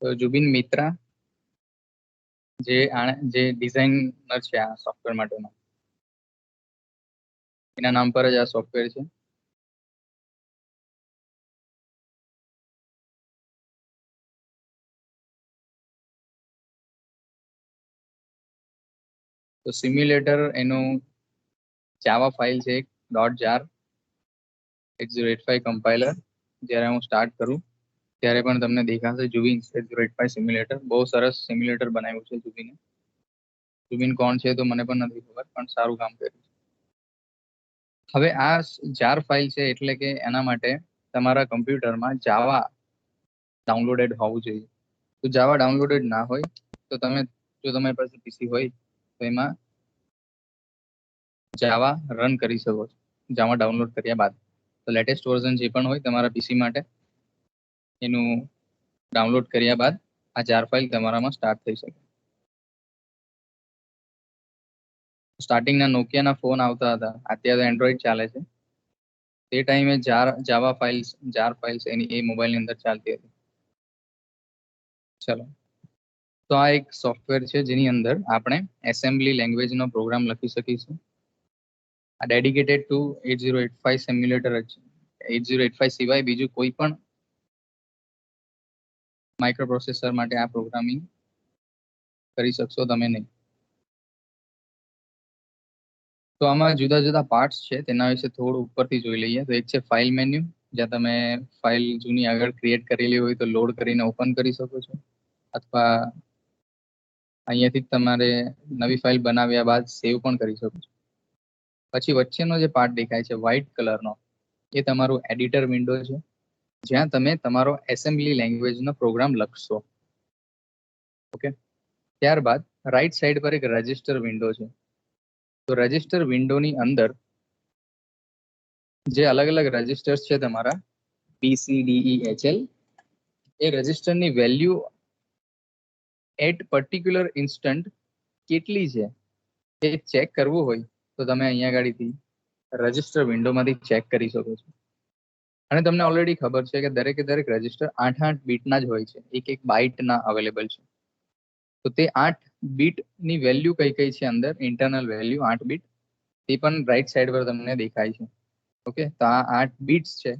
તો જુબિન મિત્રા જે ડિઝાઇનર છે આ સોફ્ટવેર માટેનો, એના નામ પર જ આ સોફ્ટવેર છે. તો સિમ્યુલેટર એનું જાવા ફાઇલ છે .jar 8085 કમ્પાઇલર. જ્યારે હું સ્ટાર્ટ કરું ત્યારે પણ તમને દેખાશે જુબિન 8085 સિમ્યુલેટર. બહુ સરસ સિમ્યુલેટર બનાવ્યું છે જુબિને. જુબિન કોણ છે તો મને પણ નથી ખબર, પણ સારું કામ કર્યું છે. હવે આ જાર ફાઇલ છે એટલે કે એના માટે તમારા કમ્પ્યુટરમાં જાવા ડાઉનલોડેડ હોવું જોઈએ. તો જાવા ડાઉનલોડેડ ના હોય તો જો તમારી પાસે પીસી હોય તો એમાં જાવા રન કરી શકો છો જાવા ડાઉનલોડ કર્યા બાદ. તો લેટેસ્ટ વર્ઝન જે પણ હોય તમારા પીસી માટે એનું ડાઉનલોડ કર્યા બાદ આ જાર ફાઇલ તમારામાં સ્ટાર્ટ થઈ શકે. સ્ટાર્ટિંગના નોકિયાના ફોન આવતા હતા, અત્યારે એન્ડ્રોઈડ ચાલે છે. તે ટાઈમે જાર ફાઇલ્સ એની એ મોબાઈલની અંદર ચાલતી હતી. ચલો, તો આ એક સોફ્ટવેર છે જેની અંદર આપણે એસેમ્બલી લેંગ્વેજનો પ્રોગ્રામ લખી શકીશું. આ ડેડિકેટેડ ટુ 8085 સિમ્યુલેટર જ છે. 8085 સિવાય બીજું કોઈ પણ માઇક્રોપ્રોસેસર માટે આ પ્રોગ્રામિંગ કરી શકશો તમે નહીં. તો આમાં જુદા જુદા પાર્ટ્સ છે, તેના વિશે થોડું ઉપરથી જોઈ લઈએ. તો એક છે ફાઇલ મેન્યુ, જ્યાં તમે ફાઇલ જૂની આગળ ક્રિએટ કરેલી હોય તો લોડ કરીને ઓપન કરી શકો છો, અથવા અહીંયાથી તમારે નવી ફાઇલ બનાવ્યા બાદ સેવ પણ કરી શકો છો. પછી વચ્ચેનો જે પાર્ટ દેખાય છે વ્હાઇટ કલરનો, એ તમારું એડિટર વિન્ડો છે, જ્યાં તમે તમારો એસેમ્બલી લેંગ્વેજનો પ્રોગ્રામ લખશો. ઓકે, ત્યારબાદ રાઈટ સાઈડ પર એક રજિસ્ટર વિન્ડો છે. તો રજિસ્ટર વિન્ડોની અંદર જે અલગ અલગ રજિસ્ટર્સ છે તમારા PCDEHL, એ રજિસ્ટરની વેલ્યુ એટ પર્ટિક્યુલર ઇન્સ્ટન્ટ કેટલી છે એ ચેક કરવું હોય તો તમે અહીંયા આગળથી રજિસ્ટર વિન્ડોમાંથી ચેક કરી શકો છો. અને તમને ઓલરેડી ખબર છે કે દરેકે દરેક રજિસ્ટર 8 બીટના જ હોય છે, એક બાઇટના અવેલેબલ છે. તો તે 8 બીટની વેલ્યુ કઈ કઈ છે અંદર, ઇન્ટરનલ વેલ્યુ 8 બીટ, તે પણ રાઈટ સાઈડ પર તમને દેખાય છે. ઓકે, તો આ 8 બીટ્સ છે,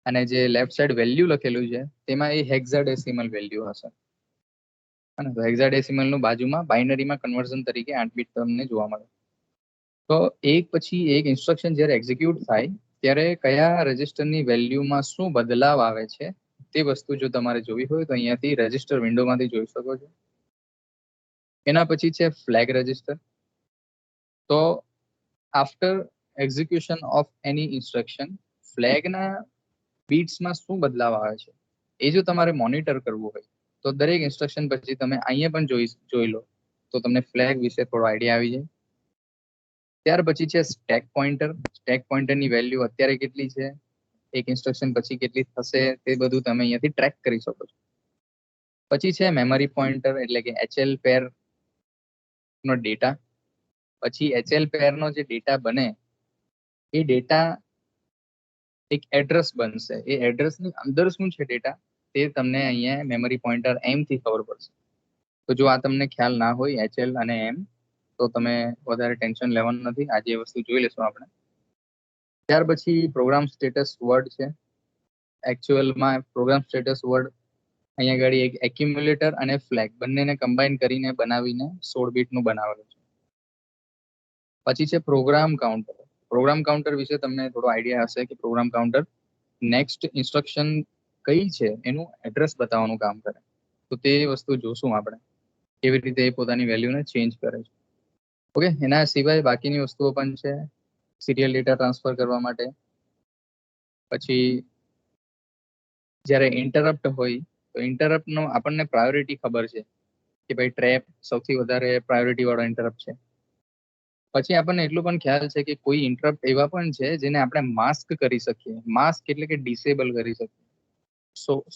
અને જે લેફ્ટ સાઈડ વેલ્યુ લખેલું છે તેમાં એ હેક્સાડેસિમલ વેલ્યુ હશે. અને હેક્સાડેસિમલ નું બાજુમાં બાઇનરીમાં કન્વર્ઝન તરીકે 8 બીટ તમને જોવા મળે. તો એક પછી એક ઇન્સ્ટ્રક્શન જ્યારે એક્ઝિક્યુટ થાય ત્યારે કયા રજિસ્ટરની વેલ્યુમાં શું બદલાવ આવે છે તે વસ્તુ જો તમારે જોવી હોય તો અહીંયાથી રજિસ્ટર વિન્ડોમાંથી જોઈ શકો છો. એના પછી છે ફ્લેગ રજિસ્ટર. તો after execution of any instruction ફ્લેગના બીટ્સમાં શું બદલાવ આવે છે એ જો તમારે મોનિટર કરવું હોય તો દરેક ઇન્સ્ટ્રક્શન પછી તમે અહીંયા પણ જોઈ લો તો તમને ફ્લેગ વિશે થોડો આઈડિયા આવી જાય. ત્યાર પછી છે સ્ટેક પોઇન્ટર. સ્ટેક પોઇન્ટરની વેલ્યુ અત્યારે કેટલી છે, એક ઇન્સ્ટ્રક્શન પછી કેટલી થશે, તે બધું તમે અહીંયાથી ટ્રેક કરી શકો છો. પછી છે મેમરી પોઇન્ટર, એટલે કે HL પેર નો ડેટા. પછી HL પેર નો જે ડેટા બને એ ડેટા એક એડ્રેસ બનશે. એ એડ્રેસની અંદર શું છે ડેટા તે તમને અહીંયા મેમરી પોઇન્ટર M થી ખબર પડશે. તો જો આ તમને ખ્યાલ ના હોય HL અને M તો તમે વધારે ટેન્શન લેવાનું નથી, આજે એ વસ્તુ જોઈ લેશું આપણે. ત્યાર પછી પ્રોગ્રામ સ્ટેટસ વર્ડ છે. એકચ્યુઅલમાં પ્રોગ્રામ સ્ટેટસ વર્ડ અહીંયા આગળ એક એક્યુમ્યુલેટર અને ફ્લેગ બંનેને કમ્બાઈન કરીને બનાવીને 16 બીટનું બનાવેલું છે. પછી છે પ્રોગ્રામ કાઉન્ટર. પ્રોગ્રામ કાઉન્ટર વિશે તમને થોડો આઈડિયા હશે કે પ્રોગ્રામ કાઉન્ટર નેક્સ્ટ ઇન્સ્ટ્રક્શન કઈ છે એનું એડ્રેસ બતાવવાનું કામ કરે. તો તે વસ્તુ જોશું આપણે કેવી રીતે એ પોતાની વેલ્યુને ચેન્જ કરે છે. ઓકે, એના સિવાય બાકીની વસ્તુઓ પણ છે, સિરિયલ ડેટા ટ્રાન્સફર કરવા માટે. પછી જ્યારે ઇન્ટરપ્ટ હોય તો ઇન્ટરપ્ટનો આપણને પ્રાયોરિટી ખબર છે કે ભાઈ ટ્રેપ સૌથી વધારે પ્રાયોરિટી વાળો ઇન્ટરપ્ટ છે. પછી આપણને એટલું પણ ખ્યાલ છે કે કોઈ ઇન્ટરપ્ટ એવા પણ છે જેને આપણે માસ્ક કરી શકીએ. માસ્ક એટલે કે ડિસેબલ કરી શકીએ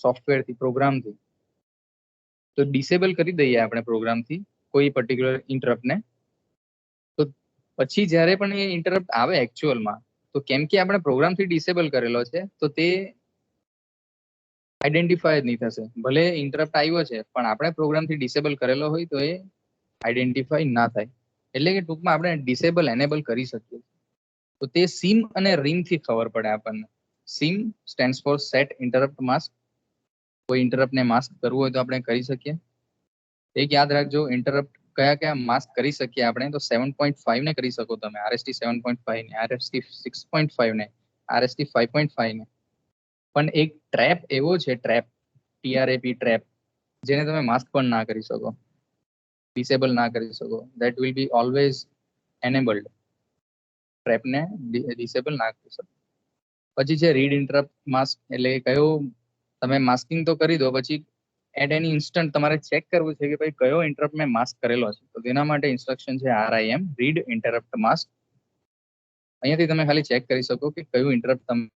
સોફ્ટવેરથી, પ્રોગ્રામથી. તો ડિસેબલ કરી દઈએ આપણે પ્રોગ્રામથી કોઈ પર્ટિક્યુલર ઇન્ટરપ્ટને. તો પછી જ્યારે પણ એ ઇન્ટરપ્ટ આવે એકચ્યુઅલમાં, તો કેમ કે આપણે પ્રોગ્રામથી ડિસેબલ કરેલો છે તો તે આઈડેન્ટિફાય જ નહીં થશે. ભલે ઇન્ટરપ્ટ આવ્યો છે પણ આપણે પ્રોગ્રામથી ડિસેબલ કરેલો હોય તો એ આઈડેન્ટિફાય ના થાય. એટલે કે ટૂંકમાં આપણે ડિસેબલ એનેબલ કરી શકીએ. તો તે સીમ અને રીમ થી ખબર પડે આપણને. SIM stands for set interrupt mask. કોઈ ઇન્ટરપ્ટ ને માસ્ક કરવું હોય તો આપણે કરી શકીએ. એક યાદ રાખજો, ઇન્ટરપ્ટ કયા કયા માસ્ક કરી શકીએ આપણે. તો 7.5 ને કરી શકો તમે, આરએસટી 7.5 ને, આરએસટી 6.5 ને, આરએસટી 5.5 ને. પણ એક ટ્રેપ એવો છે, ટ્રેપ, ટીઆરએપી ટ્રેપ, જેને તમે માસ્ક પણ ના કરી શકો, ડિસેબલ ના કરી શકો. That will be always enabled. ટ્રેપને ડિસેબલ ના કરી શકો. પછી છે રીડ ઇન્ટરપ્ટ માસ્ક, એટલે કયો તમે માસ્કિંગ તો કરી દો, પછી એટ એની ઇન્સ્ટન્ટ તમારે ચેક કરવું છે કે ભાઈ કયો ઇન્ટરપ્ટ મેં માસ્ક કરેલો છે. તો તેના માટે ઇન્સ્ટ્રક્શન છે RIM, રીડ ઇન્ટરપ્ટ માસ્ક. અહીંયાથી તમે ખાલી ચેક કરી શકો કે કયું ઇન્ટરપ્ટ તમે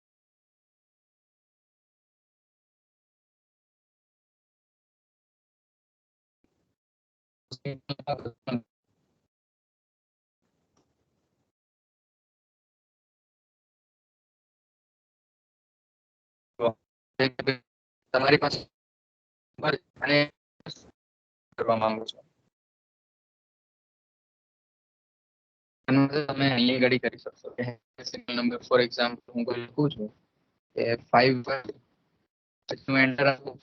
તમારી પાસે અને કરવા માંગો છો. તમે અહીંયા ઘડી કરી શકશો કે સિંગલ નંબર, ફોર એક્ઝામ્પલ હું કોઈ લખું છું કે 5 પછી એન્ટર આપું,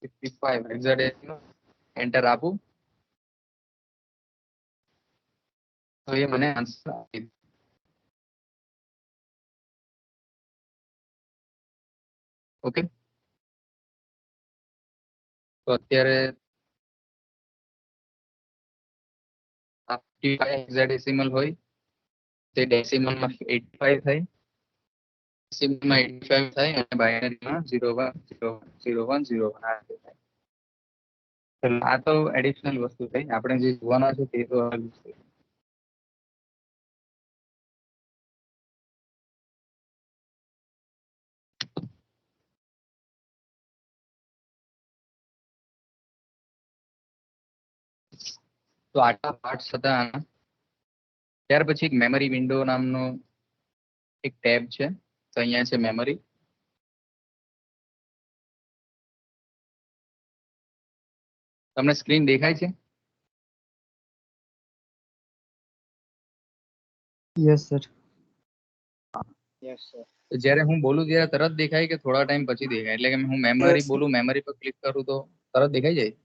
55 હેક્સાડેસિમલ એન્ટર આપું તો એ મને આન્સર આપી દે. ઓકે, તો અત્યારે 55 હેક્સાડેસિમલ હોય તે ડેસિમલમાં 85 થાય, ડેસિમલમાં 85 થાય અને બાઇનરીમાં 01010101 આ રીતે થાય. આ તો એડિશનલ વસ્તુ થઈ, આપણે જે જોવાના છે તે તો અલગ છે. તો આટલા પાર્ટ્સ હતા આના. ત્યાર પછી એક મેમરી વિન્ડો નામનો એક ટેબ છે. તો અહીંયા છે મેમરી. તમને સ્ક્રીન દેખાય છે? Yes sir. તો જ્યારે હું બોલું ત્યારે તરત દેખાય કે થોડા ટાઈમ પછી દેખાય? એટલે કે હું મેમરી Yes. બોલું, મેમરી પર ક્લિક કરું તો તરત દેખાઈ જાય?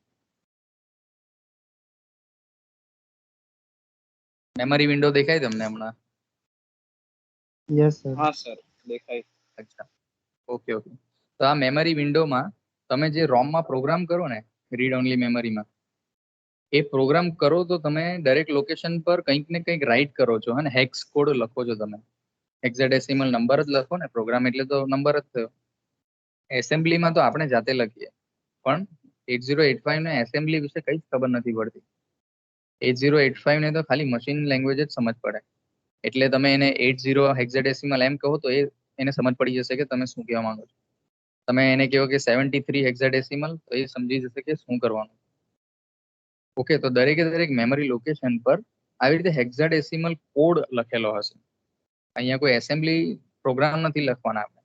મેમરી વિન્ડો દેખાય તમને હમણાં? Yes sir. હા સર, દેખાય. અચ્છા, ઓકે ઓકે. તો આ મેમરી વિન્ડોમાં તમે જે રોમમાં પ્રોગ્રામ કરો ને, રીડ ઓનલી મેમરીમાં, એ પ્રોગ્રામ કરો તો તમે દરેક લોકેશન પર કંઈક ને કંઈક રાઈટ કરો છો અને હેક્સ કોડ લખો છો તમે. હેક્સાડેસિમલ નંબર જ લખો ને, પ્રોગ્રામ એટલે તો નંબર જ થયો. એસેમ્બલીમાં તો આપણે જાતે લખીએ, પણ 8085 ને એસેમ્બલી વિશે કઈ જ ખબર નથી પડતી. 8085 ને તો ખાલી મશીન લેંગ્વેજ જ સમજ પડે. એટલે તમે એને 80 હેક્સાડેસિમલ એમ કહો તો એને સમજ પડી જશે કે તમે શું કહેવા માંગો છો. તમે એને કહો કે 73 હેક્સાડેસિમલ તો એ સમજી જશે કે શું કરવાનું. ઓકે, તો દરેકે દરેક મેમરી લોકેશન પર આવી રીતે હેક્સાડેસિમલ કોડ લખેલો હશે. અહીંયા કોઈ એસેમ્બલી પ્રોગ્રામ નથી લખવાના આપણે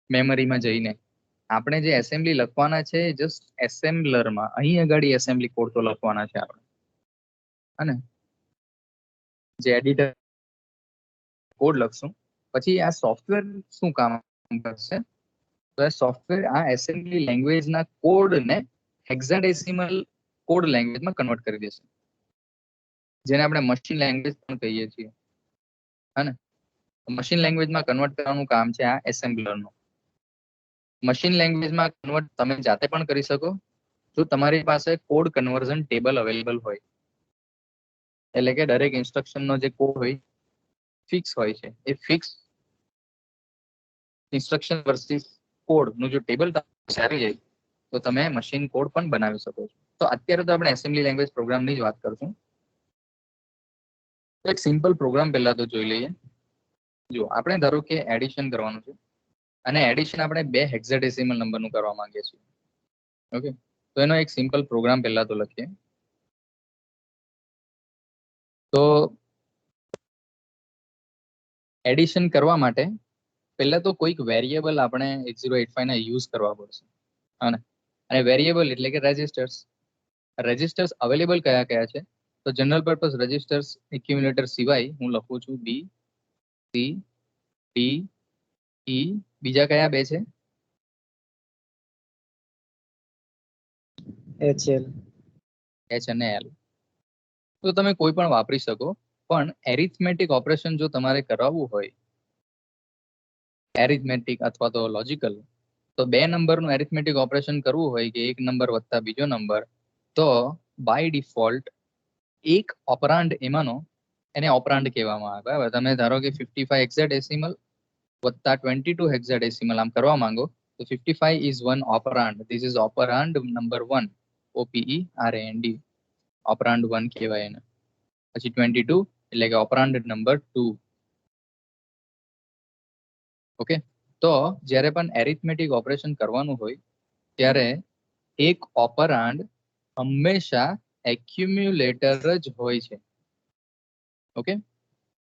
મેમરીમાં જઈને. આપણે જે એસેમ્બલી લખવાના છે જસ્ટ એસેમ્બલરમાં, અહીં આગળ એસેમ્બલી કોડ તો લખવાના છે આપણે. અને જે એડિટર કોડ લખશું, પછી આ સોફ્ટવેર શું કામ કરશે? તો આ સોફ્ટવેર આ એસેમ્બલી લેંગ્વેજના કોડને હેક્સાડેસિમલ કોડ લેંગ્વેજમાં કન્વર્ટ કરી દેશે, જેને આપણે મશીન લેંગ્વેજ પણ કહીએ છીએ. હા, મશીન લેંગ્વેજમાં કન્વર્ટ કરવાનું કામ છે આ એસેમ્બલરનું. મશીન લેંગ્વેજમાં કન્વર્ટ તમે જાતે પણ કરી શકો જો તમારી પાસે કોડ કન્વર્ઝન ટેબલ અવેલેબલ હોય. એટલે કે દરેક ઇન્સ્ટ્રક્શનનો જે કોડ હોય ફિક્સ હોય છે. એ ફિક્સ ઇન્સ્ટ્રક્શન વર્સિસ કોડ નું જો ટેબલ આવી જાય તો તમે મશીન કોડ પણ બનાવી શકો છો. તો અત્યારે તો આપણે એસેમ્બલી લેંગ્વેજ પ્રોગ્રામની જ વાત કરશું. એક સિમ્પલ પ્રોગ્રામ પહેલા તો જોઈ લઈએ. જો આપણે ધારો કે એડિશન કરવાનું છે અને એડિશન આપણે 2 હેક્સાડેસિમલ નંબરનું કરવા માંગીએ છીએ. ઓકે, તો એનો એક સિમ્પલ પ્રોગ્રામ પહેલા તો લખીએ. તો એડિશન કરવા માટે પહેલા તો કોઈક વેરિયેબલ આપણે 8085 ના યુઝ કરવા પડશે, અને વેરિયેબલ એટલે કે રેજિસ્ટર્સ. રેજિસ્ટર્સ અવેલેબલ કયા કયા છે? તો જનરલ પર્પઝ રજિસ્ટર્સ એક્યુમ્યુલેટર સિવાય હું લખું છું બી, સી, ડી, ઈ. બીજા કયા બે છે? HL. એચ અને એલ. તો તમે કોઈ પણ વાપરી શકો, પણ એરિથમેટિક ઓપરેશન જો તમારે કરાવવું હોય, એરિથમેટિક અથવા તો લોજિકલ, તો 2 નંબરનું એરિથમેટિક ઓપરેશન કરવું હોય કે એક નંબર વત્તા બીજો નંબર, તો બાય ડિફોલ્ટ એક ઓપરાન્ડ એમાંનો એને ઓપરાન્ડ કહેવામાં આવે. બરાબર, તમે ધારો કે 55 હેક્સાડેસિમલ વત્તા 22 હેક્સાડેસિમલ આમ કરવા માંગો, તો 55 is one operand. This is operand number 1, OPERAND, operand 1 કહેવાય એને. પછી 22 એટલે કે ઓપરાન્ડ નંબર 2. ઓકે, તો જ્યારે પણ એરિથમેટિક ઓપરેશન કરવાનું હોય ત્યારે એક ઓપરાન્ડ હંમેશા એક્યુમ્યુલેટર જ હોય છે. ઓકે,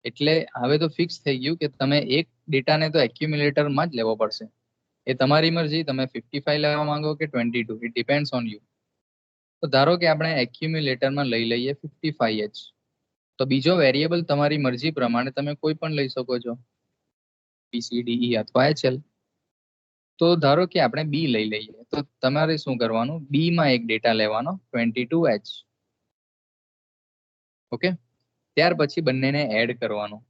એટલે હવે તો ફિક્સ થઈ ગયું કે તમે એક ડેટાને તો એક્યુમ્યુલેટરમાં જ લેવો પડશે. એ તમારી મરજી, તમે 55 લેવા માંગો કે 22, ઇટ ડિપેન્ડ્સ ઓન યુ. તો ધારો કે આપણે એક્યુમ્યુલેટરમાં લઈ લઈએ 55H, તો બીજો વેરિયેબલ તમારી મરજી પ્રમાણે તમે કોઈ પણ લઈ શકો છો, BCDE અથવા HL. તો ધારો કે આપણે બી લઈ લઈએ, તો તમારે શું કરવાનું? બી માં એક ડેટા લેવાનો 22H. ઓકે, ત્યાર પછી બંનેને એડ કરવાનું.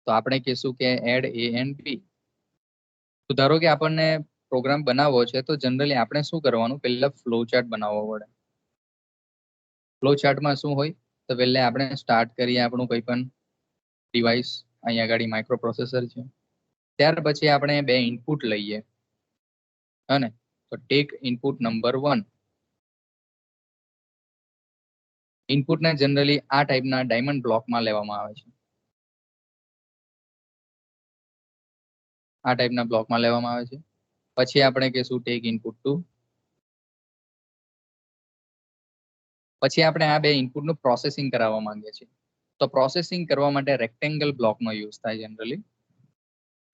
તો આપણે કહીશું કે એડ A and B. તો ધારો કે આપણને પ્રોગ્રામ બનાવવો છે, તો જનરલી આપણે શું કરવાનું? પહેલા ફ્લો ચાર્ટ બનાવવો પડે. ફ્લો ચાર્ટમાં શું હોય? તો પહેલા આપણે સ્ટાર્ટ કરીએ આપણું કોઈ પણ ડિવાઇસ. અહીંયા આગળ માઇક્રો પ્રોસેસર છે. ત્યાર પછી આપણે 2 ઇનપુટ લઈએ, અને તો ટેક ઇનપુટ નંબર 1. ઇનપુટને જનરલી આ ટાઈપના ડાયમંડ બ્લોકમાં લેવામાં આવે છે. આ ટાઈપના બ્લોકમાં લેવામાં આવે છે. પછી આપણે કહીશું ટેક ઇનપુટ 2. પછી આપણે આ 2 ઇનપુટનું પ્રોસેસિંગ કરાવવા માંગીએ છીએ. તો પ્રોસેસિંગ કરવા માટે રેક્ટેંગલ બ્લોકનો યુઝ થાય જનરલી.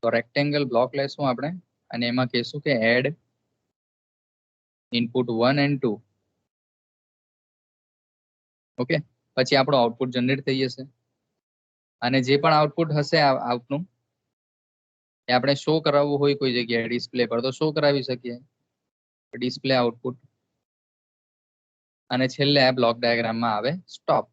તો રેક્ટેંગલ બ્લોક લેશું આપણે, અને એમાં કહીશું કે એડ ઇનપુટ 1 and 2. ઓકે, પછી આપણું આઉટપુટ જનરેટ થઈ જશે, અને જે પણ આઉટપુટ હશે આઉટનું, એ આપણે શો કરાવવું હોય કોઈ જગ્યાએ ડિસ્પ્લે પર, તો શો કરાવી શકીએ, ડિસ્પ્લે આઉટપુટ. અને છેલ્લે આ બ્લોક ડાયાગ્રામમાં આવે સ્ટોપ.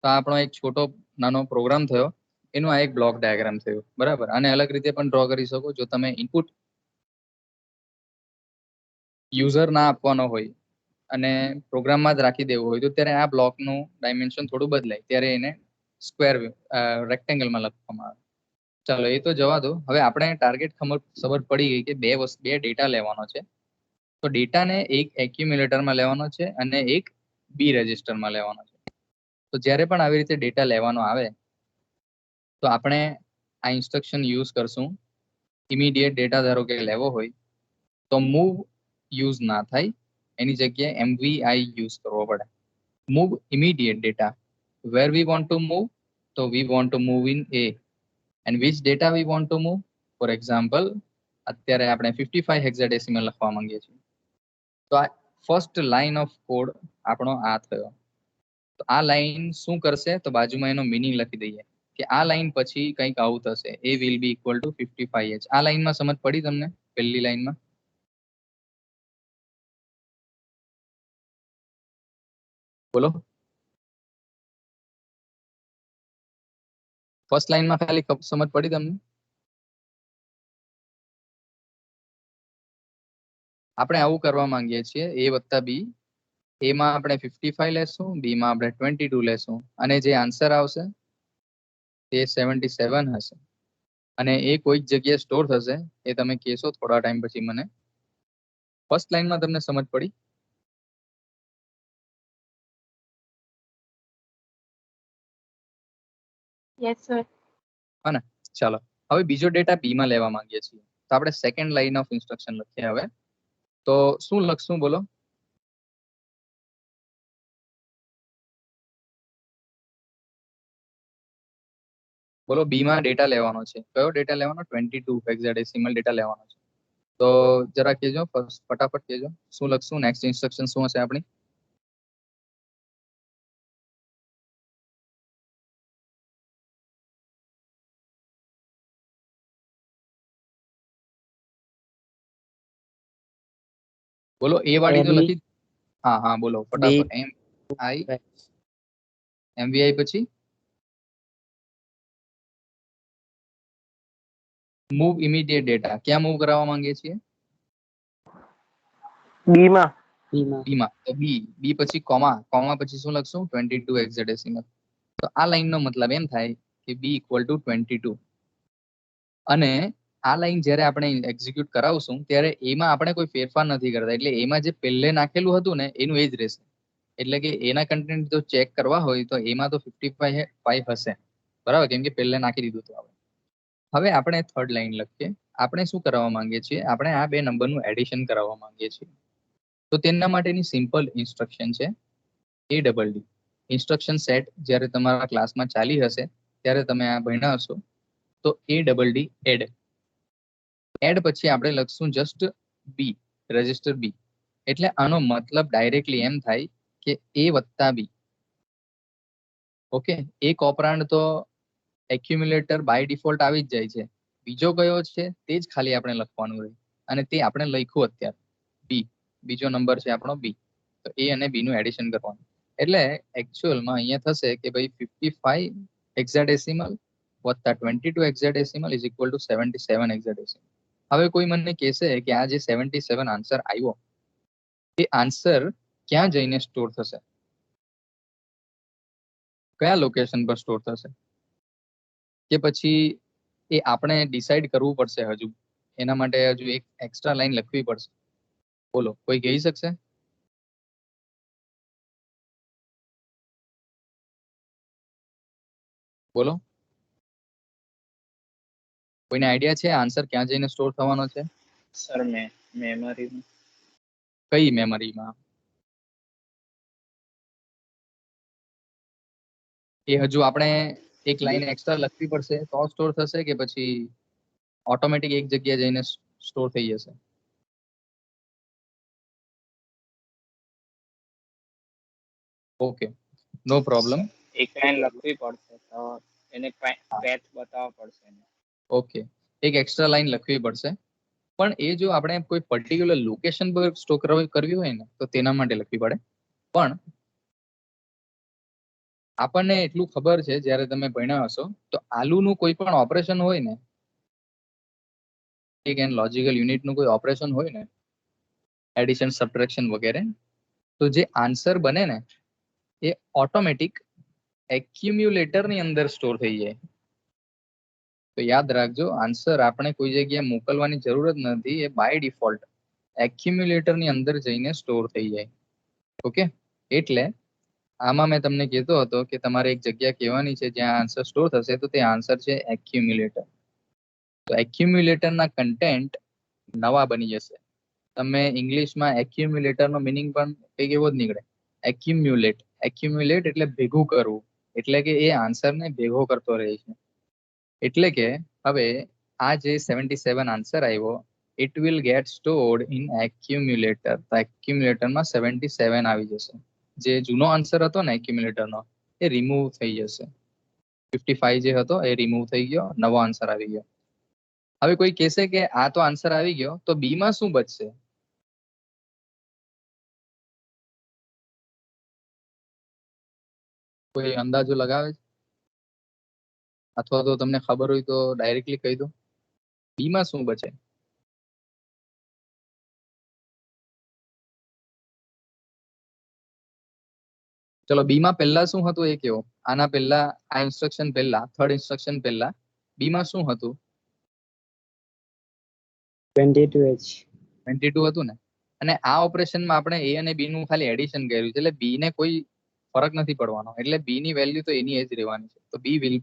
તો આપણો એક છોટો નાનો પ્રોગ્રામ થયો, એનું આ એક બ્લોક ડાયાગ્રામ થયું. બરાબર, અને અલગ રીતે પણ ડ્રો કરી શકો. જો તમે ઇનપુટ યુઝર ના આપવાનો હોય અને પ્રોગ્રામમાં જ રાખી દેવું હોય, તો ત્યારે આ બ્લોકનું ડાયમેન્શન થોડું બદલાય, ત્યારે એને સ્ક્વેર રેક્ટેંગલમાં લખવામાં આવે. ચાલો એ તો જવા દો. હવે આપણે ટાર્ગેટ ખબર પડી ગઈ કે બે ડેટા લેવાનો છે. તો ડેટાને એક એક્યુમ્યુલેટરમાં લેવાનો છે અને એક બી રજિસ્ટરમાં લેવાનો છે. તો જ્યારે પણ આવી રીતે ડેટા લેવાનો આવે, તો આપણે આ ઇન્સ્ટ્રક્શન યુઝ કરશું. ઇમિડિયેટ ડેટા ધારો કે લેવો હોય, તો મૂવ યુઝ ના થાય, એની જગ્યાએ MVI યુઝ કરવો પડે. Move immediate data. Where we want to move? તો we want to move in A. and which data we want to move? For example, અત્યારે આપણે 55 હેક્સાડેસિમલ લખવા માંગીએ છીએ. તો આ ફર્સ્ટ લાઇન ઓફ કોડ આપણો આ થયો. તો આ લાઈન શું કરશે? તો બાજુમાં એનો મીનિંગ લખી દઈએ કે આ લાઈન પછી કંઈક આવું થશે, A will be equal to 55H. આ લાઈનમાં સમજ પડી તમને? પહેલી લાઈનમાં બોલો. ફર્સ્ટ લાઈનમાં ખાલી સમજ પડી તમને? આપણે આવું કરવા માંગીએ છીએ, A વત્તા B. A માં આપણે 55 લેશું, B માં આપણે 22 લેશું, અને જે આન્સર આવશે તે 77 હશે. અને એ કોઈક જગ્યાએ સ્ટોર થશે, એ તમે કહેશો થોડા ટાઈમ પછી મને. ફર્સ્ટ લાઈનમાં તમને સમજ પડી? Yes sir. હા ને? ચાલો હવે બીજો ડેટા B માં લેવા માંગીએ છીએ. તો આપણે સેકન્ડ લાઈન ઓફ ઇન્સ્ટ્રક્શન લખીએ હવે. તો શું લખશું બોલો? બોલો બી માં ડેટા લેવાનો છે, કયો ડેટા લેવાનો? 22 હેક્સાડેસિમલ ડેટા લેવાનો છે. તો જરા કહેજો, ફટાફટ કહેજો શું લખશું, નેક્સ્ટ ઇન્સ્ટ્રક્શન શું હશે આપણી? બોલો એ વાળી તો લખી. હા હા બોલો ફટાફટ. MVI પછી મૂવ ઇમિડિયેટ ડેટા, ક્યાં મૂવ કરાવવા માંગીએ છીએ? બી માં. બી માં. તો બી પછી કોમા પછી શું લખશું? 22 હેક્સાડેસિમલ. તો આ લાઈન નો મતલબ એમ થાય કે b ઇક્વલ ટુ 22. અને આ લાઈન જ્યારે આપણે એક્ઝિક્યુટ કરાવશું ત્યારે એમાં આપણે કોઈ ફેરફાર નથી કરતા, એટલે એમાં જે પહેલે નાખેલું હતું ને એનું એ જ રહેશે. એટલે કે એના કન્ટેન્ટ જો ચેક કરવા હોય તો એમાં તો 55 હશે, બરાબર, કેમ કે પહેલે નાખી દીધું હતું આપણે. હવે આપણે થર્ડ લાઈન લખીએ. આપણે શું કરાવવા માંગીએ છીએ? આપણે આ બે નંબરનું એડિશન કરાવવા માંગીએ છીએ. તો તેના માટેની સિમ્પલ ઇન્સ્ટ્રક્શન છે ADD. ઇન્સ્ટ્રક્શન સેટ જ્યારે તમારા ક્લાસમાં ચાલી હશે ત્યારે તમે આ ભણ્યા હશો. તો ADD એડ પછી આપણે લખશું જસ્ટ બી, રજિસ્ટર બી. એટલે આનો મતલબ ડાયરેક્ટલી એમ થાય કે A વત્તા બી. ઓકે, એક ઓપરાન્ડ તો એક્યુમ્યુલેટર બાય ડિફોલ્ટ આવી જ જાય છે, બીજો કયો છે તે જ ખાલી આપણે લખવાનું રહે, અને તે આપણે લખ્યું અત્યારે બી. બીજો નંબર છે આપણો બી. તો એ અને બી નું એડિશન કરવાનું. એટલે એકચ્યુઅલમાં અહીંયા થશે કે ભાઈ 55 હેક્સાડેસિમલ વત્તા 22 hexadecimal is equal to 77 hexadecimal. હવે કોઈ મને કહેશે કે આ જે 77 આન્સર આવ્યો એ આન્સર ક્યાં જઈને સ્ટોર થશે, કયા લોકેશન પર સ્ટોર થશે, કે પછી એ આપણે ડિસાઈડ કરવું પડશે? હજુ એના માટે હજુ એક એક્સ્ટ્રા લાઈન લખવી પડશે. બોલો કોઈ કહી શકશે? બોલો, કોઈને આઈડિયા છે આન્સર ક્યાં જઈને સ્ટોર થવાનો છે? Sir memory. કઈ મેમરીમાં? એ હજુ આપણે એક લાઈન એક્સ્ટ્રા લખવી પડશે તો સ્ટોર થશે, કે પછી ઓટોમેટિક એક જગ્યાએ જઈને સ્ટોર થઈ જશે? ઓકે, નો પ્રોબ્લેમ. એક લાઈન લખવી પડશે તો એને પેથ બતાવવા પડશે. ઓકે, એક એક્સ્ટ્રા લાઈન લખવી પડશે, પણ એ જો આપણે કોઈ પર્ટિક્યુલર લોકેશન પર સ્ટોર કરવી હોય ને તો તેના માટે લખવી પડે. પણ આપણને એટલું ખબર છે જ્યારે તમે ભણ્યા હશો તો આલુનું કોઈ પણ ઓપરેશન હોય ને, લોજિકલ યુનિટનું કોઈ ઓપરેશન હોય ને, એડિશન સબટ્રેક્શન વગેરે, તો જે આન્સર બને ને એ ઓટોમેટિક એક્યુમ્યુલેટરની અંદર સ્ટોર થઈ જાય. તો યાદ રાખજો, આન્સર આપણે કોઈ જગ્યાએ મોકલવાની જરૂર જ નથી, એ બાય ડિફોલ્ટ એક્યુમ્યુલેટરની અંદર જઈને સ્ટોર થઈ જાય. ઓકે, એટલે આમાં મેં તમને કહેતો હતો કે તમારે એક જગ્યા કહેવાની છે જ્યાં આન્સર સ્ટોર થશે, તો તે આન્સર છે એક્યુમ્યુલેટર. તો એક્યુમ્યુલેટરના કન્ટેન્ટ નવા બની જશે. તમે ઇંગ્લિશમાં એક્યુમ્યુલેટરનો મિનિંગ પણ કંઈક એવો જ નીકળે, એક્યુમ્યુલેટ. એક્યુમ્યુલેટ એટલે ભેગું કરવું, એટલે કે એ આન્સરને ભેગો કરતો રહે છે. એટલે કે હવે આ જે 77 આન્સર આવ્યો, it will get stored in accumulator. તો એક્યુમ્યુલેટરમાં 77 આવી જશે. જે જૂનો આન્સર હતો ને એક્યુમ્યુલેટરનો એ રિમૂવ થઈ જશે. 55 જે હતો એ રિમૂવ થઈ ગયો, નવો આન્સર આવી ગયો. હવે કોઈ કહેશે કે આ તો આન્સર આવી ગયો, તો બી માં શું બચશે? કોઈ અંદાજો લગાવે છે? અથવા તો તમને ખબર હોય તો ડાયરેક્ટલી કહી દો, બી માં શું બચે? ચલો બી માં પહેલા શું હતું એ કેવો? આના પહેલા, આ ઇન્સ્ટ્રક્શન પહેલા, થર્ડ ઇન્સ્ટ્રક્શન પહેલા બી માં શું હતું? 22 હતું ને. અને આ ઓપરેશનમાં આપણે એ અને બી નું ખાલી એડિશન કર્યું છે, એટલે બી ને કોઈ ફરક નથી પડવાનો, એટલે બી ની વેલ્યુ તો એની જ રહેવાની છે. તો બી વિલ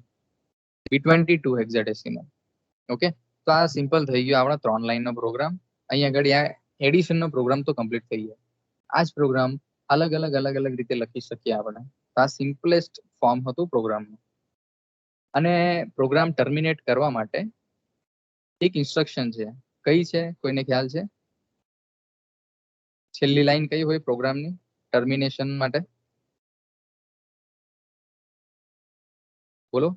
બી 22 હેક્સાડેસિમલ. ઓકે, તો આ સિમ્પલ થઈ ગયો આપણા 3 લાઈનનો પ્રોગ્રામ. અહીંયા આગળ આ એડિશનનો પ્રોગ્રામ તો કમ્પ્લીટ થઈ ગયો. આ જ પ્રોગ્રામ અલગ અલગ રીતે લખી શકીએ આપણે. આ સિમ્પલેસ્ટ ફોર્મ હતું પ્રોગ્રામનું. અને પ્રોગ્રામ ટર્મિનેટ કરવા માટે એક ઇન્સ્ટ્રક્શન છે. કઈ છે? કોઈને ખ્યાલ છે? છેલ્લી લાઈન કઈ હોય પ્રોગ્રામની ટર્મિનેશન માટે? બોલો.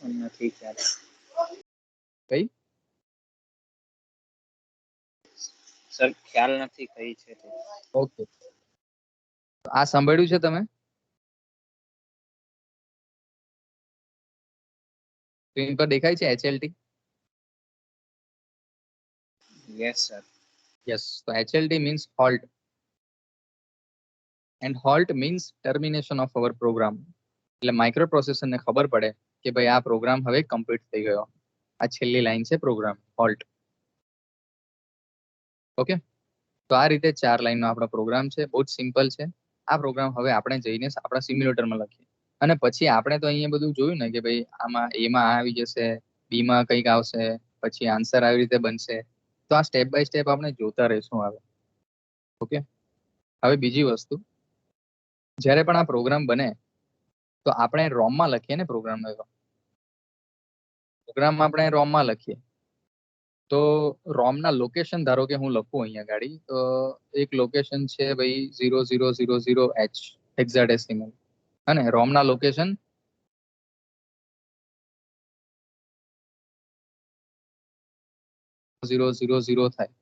નથી ખ્યાલ. કઈ? સર ખ્યાલ નથી કઈ છે તે. ઓકે, આ સાંભળ્યું છે તમે? સ્ક્રીન પર દેખાય છે HLT? Yes sir. યસ. તો HLT means halt, and halt means termination of our program. એટલે માઇક્રો પ્રોસેસર ને ખબર પડે કે ભાઈ આ પ્રોગ્રામ હવે કમ્પ્લીટ થઈ ગયો. આ છેલ્લી લાઈન છે પ્રોગ્રામ halt. ઓકે, તો આ રીતે 4 લાઈનનો આપણો પ્રોગ્રામ છે. બહુ જ સિમ્પલ છે. આ પ્રોગ્રામ હવે આપણે જઈને આપણા સિમ્યુલેટરમાં લખીએ, અને પછી આપણે તો અહીંયા બધું જોયું ને કે ભાઈ આમાં એમાં આવી જશે, બીમાં કંઈક આવશે, પછી આન્સર આવી રીતે બનશે. તો આ સ્ટેપ બાય સ્ટેપ આપણે જોતા રહીશું હવે. ઓકે, હવે બીજી વસ્તુ, જ્યારે પણ આ પ્રોગ્રામ બને તો આપણે રોમમાં લખીએ ને પ્રોગ્રામ આપણે રોમમાં લખીએ. તો રોમના લોકેશન ધારો કે હું લખું અહીંયા ગાડી, તો એક લોકેશન છે ભાઈ 0000H હેક્સાડેસિમલ, અને રોમના લોકેશન 000 થાય.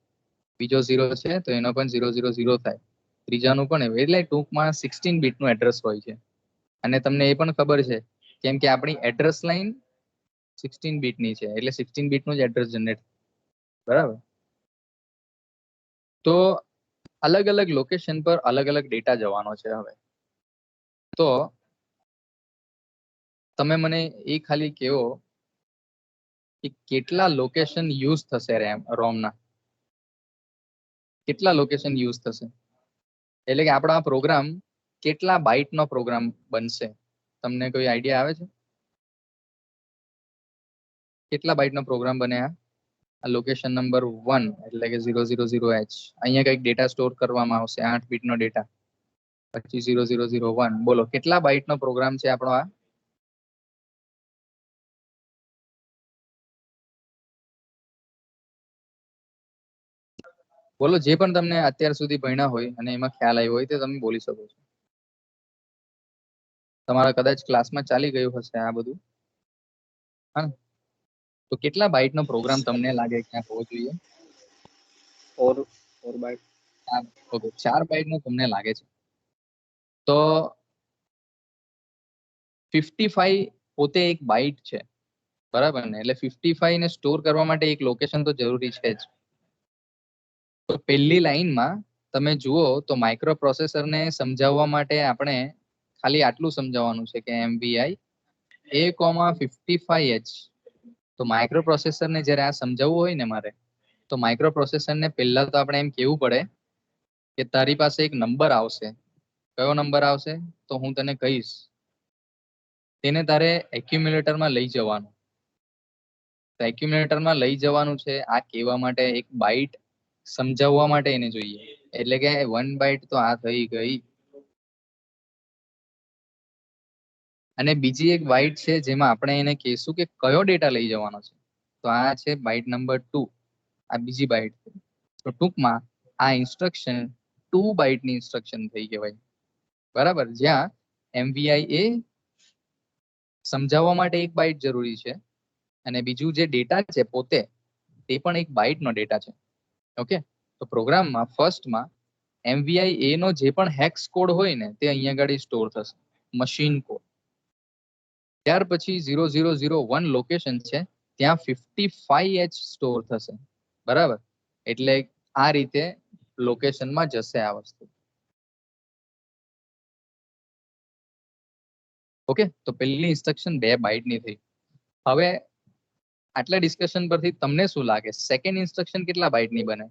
બીજો 0 છે તો એનો પણ 000 થાય. ત્રીજાનું પણ એવું. એટલે ટૂંકમાં 16 બીટનું એડ્રેસ હોય છે. અને તમને એ પણ ખબર છે કેમ કે આપણી એડ્રેસ લાઈન 16 બીટની છે, એટલે 16 બીટનું જ એડ્રેસ જનરેટ. બરાબર. તો અલગ અલગ લોકેશન પર અલગ અલગ ડેટા જવાનો છે. હવે તો તમે મને એ ખાલી કહો કે કેટલા લોકેશન યુઝ થશે રોમના? કેટલા લોકેશન યુઝ થશે? એટલે કે આપણો આ પ્રોગ્રામ કેટલા બાઇટનો પ્રોગ્રામ બનશે? તમને કોઈ આઈડિયા આવે છે? કેટલા બાઇટનો પ્રોગ્રામ બને આ લોકેશન નંબર 1 એટલે કે 000H? અહીંયા કંઈક ડેટા સ્ટોર કરવામાં આવશે, 8 બીટનો ડેટા. પછી 0001. બોલો કેટલા બાઇટનો પ્રોગ્રામ છે આપણો આ? બોલો, જે પણ તમને અત્યાર સુધી ભણ્યા હોય અને એમાં ખ્યાલ આવ્યો હોય તે તમે બોલી શકો છો. તમારા કદાચ ક્લાસમાં ચાલી ગયું હશે આ બધું. હા, તો કેટલા બાઇટનો પ્રોગ્રામ તમને લાગે ક્યાં હોવો જોઈએ? 4 બાઇટ. ઓકે, 4 બાઇટનો તમને લાગે છે. તો 55 પોતે એક બાઇટ છે, બરાબર ને? એટલે 55 ને સ્ટોર કરવા માટે એક લોકેશન તો જરૂરી છે જ. તો પહેલી લાઈનમાં તમે જુઓ તો માઇક્રો પ્રોસેસરને સમજાવવા માટે આપણે ખાલી આટલું સમજાવવાનું છે કે MVI A,55H. તો માઇક્રો પ્રોસેસરને જ્યારે આ સમજાવવું હોય ને મારે, તો માઇક્રો પ્રોસેસરને પહેલા તો આપણે એમ કહેવું પડે કે તારી પાસે એક નંબર આવશે. કયો નંબર આવશે? તો હું તને કહીશ. તેને તારે એક્યુમ્યુલેટરમાં લઈ જવાનું. તો એક્યુમ્યુલેટરમાં લઈ જવાનું છે આ કહેવા માટે એક બાઇટ સમજાવવા માટે એને જોઈએ. એટલે કે 1 બાઇટ તો આ થઈ ગઈ, અને બીજી એક બાઇટ છે જેમાં આપણે એને કહીશું કે કયો ડેટા લઈ જવાનો છે. તો આ છે બાઇટ નંબર 2. આ બીજી બાઇટ છે. તો ટૂંકમાં આ ઇન્સ્ટ્રક્શન 2 બાઇટની ઇન્સ્ટ્રક્શન થઈ કહેવાય. બરાબર. જ્યાં MVI એ સમજાવવા માટે એક બાઇટ જરૂરી છે, અને બીજું જે ડેટા છે પોતે તે પણ એક બાઇટનો ડેટા છે. ઓકે, તો પ્રોગ્રામમાં ફર્સ્ટમાં MVI A નો જે પણ હેક્સ કોડ હોય ને તે અહીંયા આગળ સ્ટોર થશે, મશીન કોડ. ત્યાર પછી 0001 લોકેશન છે, ત્યાં 55H સ્ટોર થશે. બરાબર. એટલે આ રીતે લોકેશનમાં જશે આ વસ્તુ. ઓકે, તો પહેલી ઇન્સ્ટ્રક્શન 2 બાઇટની થઈ. હવે આટલા ડિસ્કશન પરથી તમને શું લાગે સેકન્ડ ઇન્સ્ટ્રક્શન કેટલા બાઇટની બને?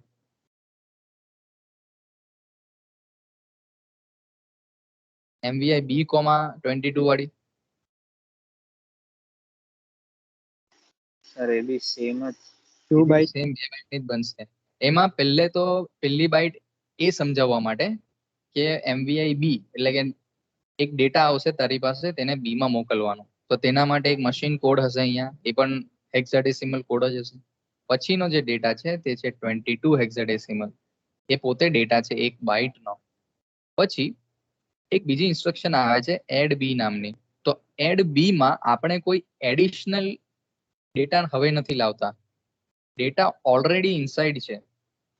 MVI B,22 વાળી. સર એ બી સેમ જ. 2 બાઇટ. સેમ 2 બાઇટની જ બનશે. એમાં પહેલે તો પહેલી બાઇટ એ સમજાવવા માટે કે MVI B એટલે કે એક ડેટા આવશે તારી પાસે, તેને બી માં મોકલવાનો. તો તેના માટે એક મશીન કોડ હશે અહીંયા, એ પણ હેક્સાડેસિમલ કોડ જ હશે. પછીનો જે ડેટા છે તે છે 22 હેક્સાડેસિમલ. એ પોતે ડેટા છે 1 બાઇટનો. પછી એક બીજી ઇન્સ્ટ્રક્શન આવે છે એડ બી નામની. તો એડ બી માં આપણે કોઈ એડિશનલ ડેટા હવે નથી લાવતા. ડેટા ઓલરેડી ઇનસાઇડ છે,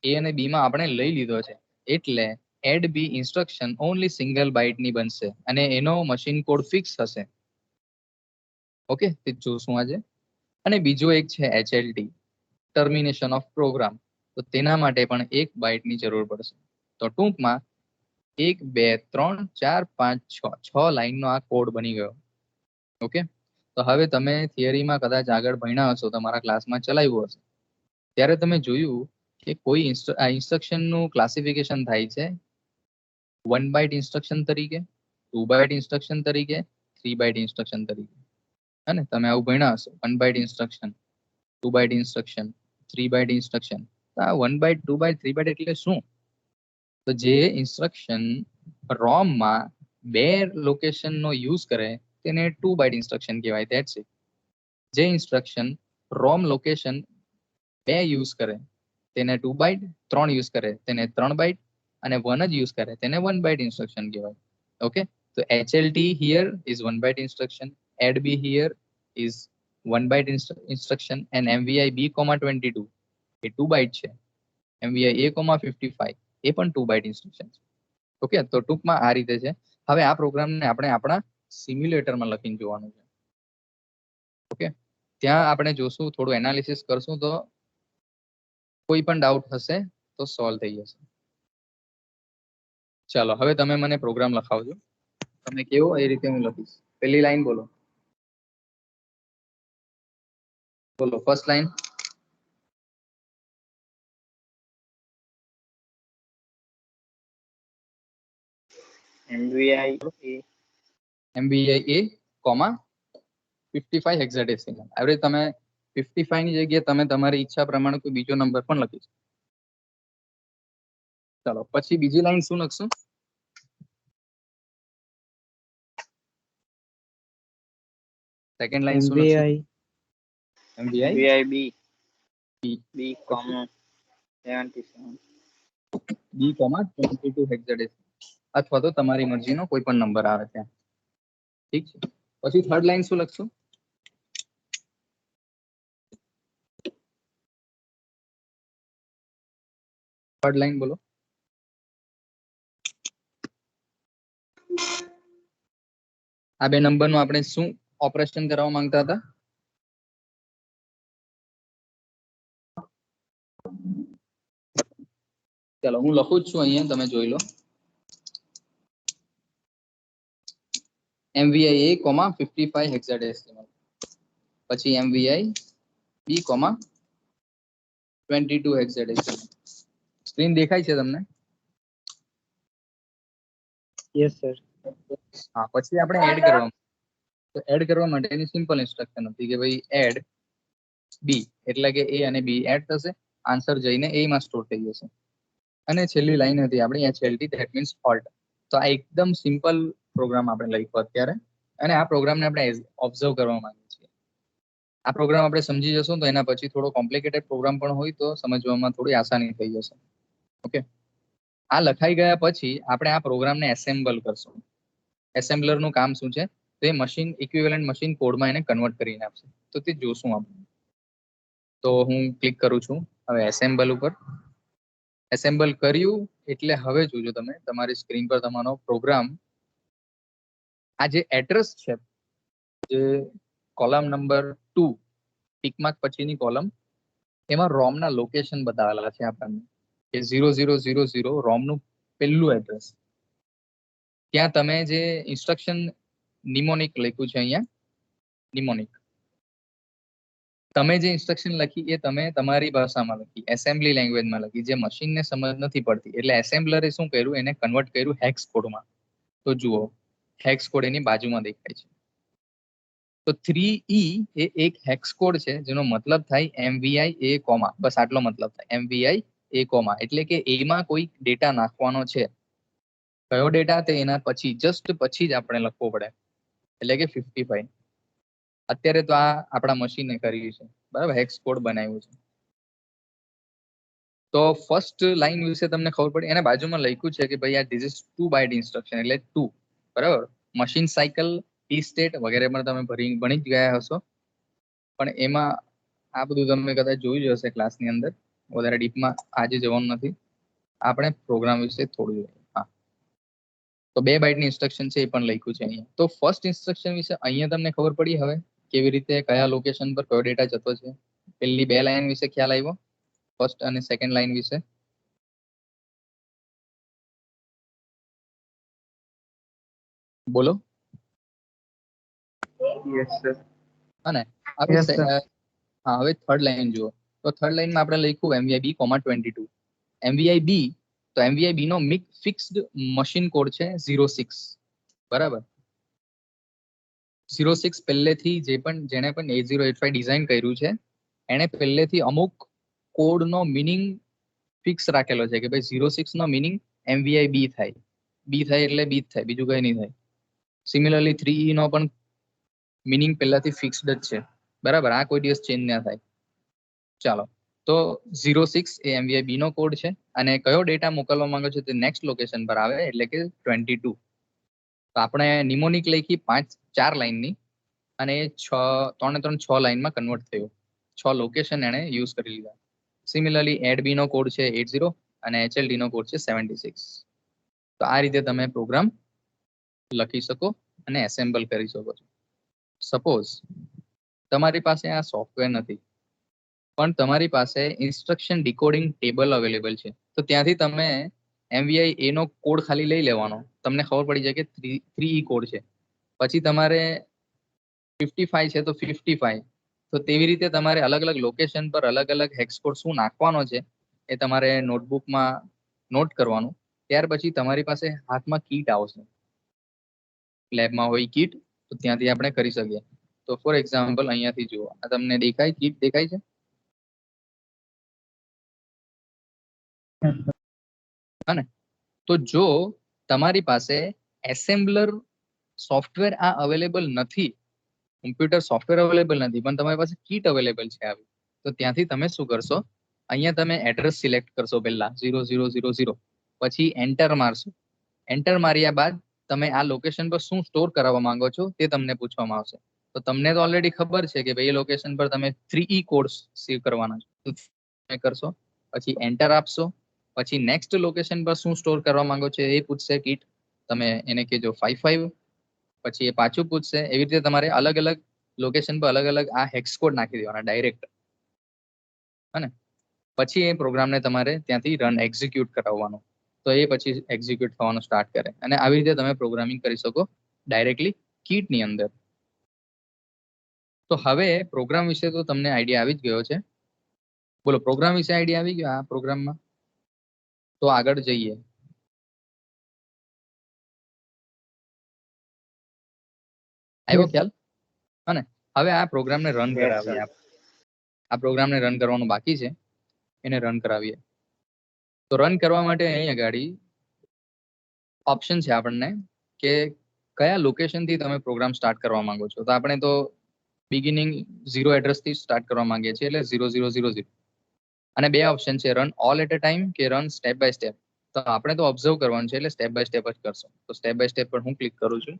એ અને બી માં આપણે લઈ લીધો છે. એટલે એડ બી ઇન્સ્ટ્રક્શન ઓનલી સિંગલ બાઇટની બનશે અને એનો મશીન કોડ ફિક્સ હશે. ઓકે, તે જોશું આજે. અને બીજો એક છે HLT, ટર્મિનેશન ઓફ પ્રોગ્રામ. તો તેના માટે પણ 1 બાઇટની જરૂર પડશે. તો ટૂંકમાં 1 2 3 4 5 6 6 લાઈનનો આ કોડ બની ગયો. ઓકે, તો હવે તમે થિયરીમાં કદાચ આગળ ભણ્યા હશો, તમારા ક્લાસમાં ચલાવ્યું હશે, ત્યારે તમે જોયું કે કોઈ ઇન્સ્ટ્રક્શનનું ક્લાસિફિકેશન થાય છે 1 બાઇટ ઇન્સ્ટ્રક્શન તરીકે, 2 બાઇટ ઇન્સ્ટ્રક્શન તરીકે, 3 બાઇટ ઇન્સ્ટ્રક્શન તરીકે. અને તમે આવું ભણ્યા હશો, 1 byte instruction, 2 byte instruction, 3 byte instruction. આ 1 બાઇટ, 2 બાઇટ, 3 બાઇટ એટલે શું? તો જે ઇન્સ્ટ્રક્શન રોમ માં 2 લોકેશનનો યુઝ કરે તેને 2 બાઇટ ઇન્સ્ટ્રક્શન કહેવાય. That's it. જે ઇન્સ્ટ્રક્શન રોમ લોકેશન 2 યુઝ કરે તેને 2 બાઇટ, 3 યુઝ કરે તેને 3 બાઇટ, અને 1 જ યુઝ કરે તેને 1 બાઇટ ઇન્સ્ટ્રક્શન કહેવાય. ઓકે, તો HLT here is 1 byte instruction, add b here is 1 byte instruction, and MVI B,22 એ 2 બાઇટ છે. MVI A,55 એ પણ 2 બાઇટ ઇન્સ્ટ્રક્શન છે. ઓકે, તો ટૂંકમાં આ રીતે છે. હવે આ પ્રોગ્રામને આપણે આપણા સિમ્યુલેટરમાં લખીને જોવાનું છે. ઓકે, ત્યાં આપણે જોશું, થોડું એનાલિસિસ કરશું, તો કોઈ પણ ડાઉટ હશે તો સોલ્વ થઈ જશે. ચાલો, હવે તમે મને પ્રોગ્રામ લખાવજો. તમે કેવો એ રીતે હું લખીશ. પહેલી લાઈન બોલો, બોલો first line. MVI A MVI A, 55 hexadecimal. હવે તમે 55 ની જગ્યાએ તમે તમારી ઈચ્છા પ્રમાણે કોઈ બીજો નંબર પણ લખી શકો. ચાલો, પછી બીજી લાઈન શું લખશું? સેકન્ડ લાઈન શું લખશું? MVI MVI B B,77 B,22 hexadecimal, અથવા તો તમારી મરજીનો કોઈ પણ નંબર આવે ત્યાં. ઠીક છે. પછી થર્ડ લાઈન શું લખશું? થર્ડ લાઈન બોલો. આ બે નંબરનું આપણે શું ઓપરેશન કરવા માંગતા હતા? ચાલો, હું લખું જ છું અહીંયા, તમે જોઈ લો. MVI A, 55 hexadecimal. પછી MVI B,22 હેક્સાડેસિમલ. સ્ક્રીન દેખાય છે તમને? yes sir. હા, પછી આપણે એડ કરવા. તો એડ કરવા માટેની સિમ્પલ ઇન્સ્ટ્રક્શન હતી કે ભાઈ એડ બી, એટલે કે એ અને બી એડ થશે, આન્સર જઈને એ માં સ્ટોર થઈ જશે. અને છેલ્લી લાઈન હતી આપણી HLT, ધેટ મીન્સ હોલ્ટ. તો આ એકદમ સિમ્પલ પ્રોગ્રામ આપણે લખ્યો અત્યારે, અને આ પ્રોગ્રામને આપણે ઓબ્ઝર્વ કરવા માંગીએ છીએ. આ પ્રોગ્રામ આપણે સમજી જશું તો એના પછી થોડો કોમ્પ્લિકેટેડ પ્રોગ્રામ પણ હોય તો સમજવામાં થોડી આસાની થઈ જશે. ઓકે, આ લખાઈ ગયા પછી આપણે આ પ્રોગ્રામને એસેમ્બલ કરશું. એસેમ્બલરનું કામ શું છે? તો એ મશીન ઇક્વિવેલન્ટ મશીન કોડમાં એને કન્વર્ટ કરીને આપશે. તો તે જોશું આપણે. તો હું ક્લિક કરું છું હવે એસેમ્બલ ઉપર. એસેમ્બલ કર્યું એટલે હવે જોજો તમે તમારી સ્ક્રીન પર તમારો પ્રોગ્રામ. આ જે એડ્રેસ છે, જે કોલમ નંબર 2 ટિક માર્ક પછીની કોલમ, એમાં રોમના લોકેશન બતાવેલા છે આપણને કે 0000 રોમનું પહેલું એડ્રેસ. ત્યાં તમે જે ઇન્સ્ટ્રક્શન નિમોનિક લખ્યું છે અહીંયા, નિમોનિક, તમે જે ઇન્સ્ટ્રક્શન લખી એ તમે તમારી ભાષામાં લખી, એસેમ્બલી લેંગ્વેજમાં લખી, જે મશીનને સમજ નથી પડતી. એટલે એસેમ્બલરે શું કર્યું? એને કન્વર્ટ કર્યું હેક્સ કોડમાં. તો જુઓ, હેક્સ કોડ એની બાજુમાં દેખાય છે. તો 3E એ એક હેક્સ કોડ છે, જેનો મતલબ થાય MVI A, બસ આટલો મતલબ થાય. MVI A, એટલે કે એમાં કોઈ ડેટા નાખવાનો છે. કયો ડેટા તે એના પછી જસ્ટ પછી જ આપણે લખવો પડે, એટલે કે 55. અત્યારે તો આ આપણા મશીને કર્યું છે, બરાબર, હેક્સ કોડ બનાવ્યું છે. તો ફર્સ્ટ લાઈન વિશે તમને ખબર પડી, એને બાજુમાં લખ્યું છે કે ભાઈ આ ધીસ ઇઝ 2 બાઇટ ઇન્સ્ટ્રક્શન, એટલે 2, બરાબર. મશીન સાયકલ, ટી સ્ટેટ વગેરે પણ તમે ભણી જ ગયા હશો, પણ એમાં આ બધું તમે કદાચ જોયું જ હશે ક્લાસની અંદર, વધારે ડીપમાં આજે જવાનું નથી, આપણે પ્રોગ્રામ વિશે થોડું જોઈએ. હા, તો 2 બાઇટની ઇન્સ્ટ્રક્શન છે એ પણ લખ્યું છે અહીંયા. તો ફર્સ્ટ ઇન્સ્ટ્રક્શન વિશે અહીંયા તમને ખબર પડી હવે કેવી રીતે કયા લોકેશન પર કયો ડેટા જતો છે. પેલી 2 લાઈન વિશે ખ્યાલ આવ્યો, ફર્સ્ટ અને સેકન્ડ લાઈન વિશે. બોલો. Yes, sir. અને હવે Yes, sir. હા, હવે થર્ડ લાઈન જુઓ. તો થર્ડ લાઈનમાં આપણે લખ્યું MVI B,22. MVI B, તો MVI B નો ફિક્સ્ડ મશીન કોડ છે 06, બરાબર. 06 પહેલેથી જેને પણ 8085 ડિઝાઇન કર્યું છે એને પહેલેથી અમુક કોડનો મિનિંગ ફિક્સ રાખેલો છે કે ભાઈ 06 નો મિનિંગ MVI B થાય. B થાય એટલે B જ થાય, બીજું કઈ નહીં થાય. સિમિલરલી 3E નો પણ મિનિંગ પહેલાથી ફિક્સ્ડ જ છે, બરાબર. આ કોઈ દિવસ ચેન્જ ના થાય. ચાલો, તો 06 એ MVI B નો કોડ છે અને કયો ડેટા મોકલવા માંગો છો તે નેક્સ્ટ લોકેશન પર આવે, એટલે કે 22. તો આપણે નિમોનિક લખી 4 લાઈનની અને 3 લાઈનમાં કન્વર્ટ થયું. 6 લોકેશન એને યુઝ કરી લીધા. સિમિલરલી એડ બી નો કોડ છે 80 અને HLD નો કોડ છે 76. તો આ રીતે તમે પ્રોગ્રામ લખી શકો અને એસેમ્બલ કરી શકો છો. સપોઝ તમારી પાસે આ સોફ્ટવેર નથી પણ તમારી પાસે ઇન્સ્ટ્રક્શન ડીકોડિંગ ટેબલ અવેલેબલ છે, તો ત્યાંથી તમે MVI A નો કોડ ખાલી લઈ લેવાનો, તમને ખબર પડી જાય કે 3E કોડ છે. પછી તમારે 55 છે તો 55, તો તેવી રીતે તમારે અલગ અલગ લોકેશન પર અલગ અલગ હેક્સ કોડ શું નાખવાનો છે એ તમારે નોટબુકમાં નોટ કરવાનું. ત્યાર પછી તમારી પાસે હાથમાં કીટ આવશે, લેબમાં હોય કીટ, તો ત્યાંથી આપણે કરી શકીએ. તો ફોર એક્ઝામ્પલ અહીંયાથી જુઓ, આ તમને દેખાય, કીટ દેખાય છે? હા ને? તો જો તમારી પાસે એસેમ્બલર સોફ્ટવેર આ અવેલેબલ નથી, કોમ્પ્યુટર સોફ્ટવેર અવેલેબલ નથી, પણ તમારી પાસે કીટ અવેલેબલ છે આવી, તો ત્યાંથી તમે શું કરશો, અહીંયા તમે એડ્રેસ સિલેક્ટ કરશો પહેલા 0000, પછી એન્ટર મારશો. એન્ટર માર્યા બાદ તમે આ લોકેશન પર શું સ્ટોર કરાવવા માંગો છો તે તમને પૂછવામાં આવશે. તો તમને તો ઓલરેડી ખબર છે કે ભાઈ લોકેશન પર તમે 3E કોડ્સ સેવ કરવાના છે, તો તમે કરશો, પછી એન્ટર આપશો. પછી નેક્સ્ટ લોકેશન પર શું સ્ટોર કરવા માંગો છો એ પૂછશે કીટ, તમે એને કહેજો 55, પછી એ પાછું પૂછશે. એવી રીતે તમારે અલગ અલગ લોકેશન પર અલગ અલગ આ હેક્સ કોડ નાખી દેવાના ડાયરેક્ટ, હે ને? પછી એ પ્રોગ્રામને તમારે ત્યાંથી રન એક્ઝિક્યુટ કરાવવાનો, તો એ પછી એક્ઝિક્યુટ થવાનું સ્ટાર્ટ કરે. અને આવી રીતે તમે પ્રોગ્રામિંગ કરી શકો ડાયરેક્ટલી કીટની અંદર. તો હવે પ્રોગ્રામ વિશે તો તમને આઈડિયા આવી જ ગયો છે. બોલો, પ્રોગ્રામ વિશે આઈડિયા આવી ગયો આ પ્રોગ્રામમાં? તો આગળ જઈએ. આવ્યો ખ્યાલ? અને હવે આ પ્રોગ્રામને રન કરાવીએ. આ પ્રોગ્રામને રન કરવાનું બાકી છે, એને રન કરાવીએ. તો રન કરવા માટે અહીં આગળ ઓપ્શન છે આપણને કે કયા લોકેશનથી તમે પ્રોગ્રામ સ્ટાર્ટ કરવા માંગો છો. તો આપણે તો બિગિનિંગ 0 એડ્રેસથી સ્ટાર્ટ કરવા માંગીએ છીએ, એટલે 0000. અને 2 ઓપ્શન છે, run all at a time કે રન સ્ટેપ બાય સ્ટેપ. તો આપણે તો ઓબ્ઝર્વ કરવાનું છે, એટલે સ્ટેપ બાય સ્ટેપ જ કરશો. તો સ્ટેપ બાય સ્ટેપ પર હું ક્લિક કરું છું.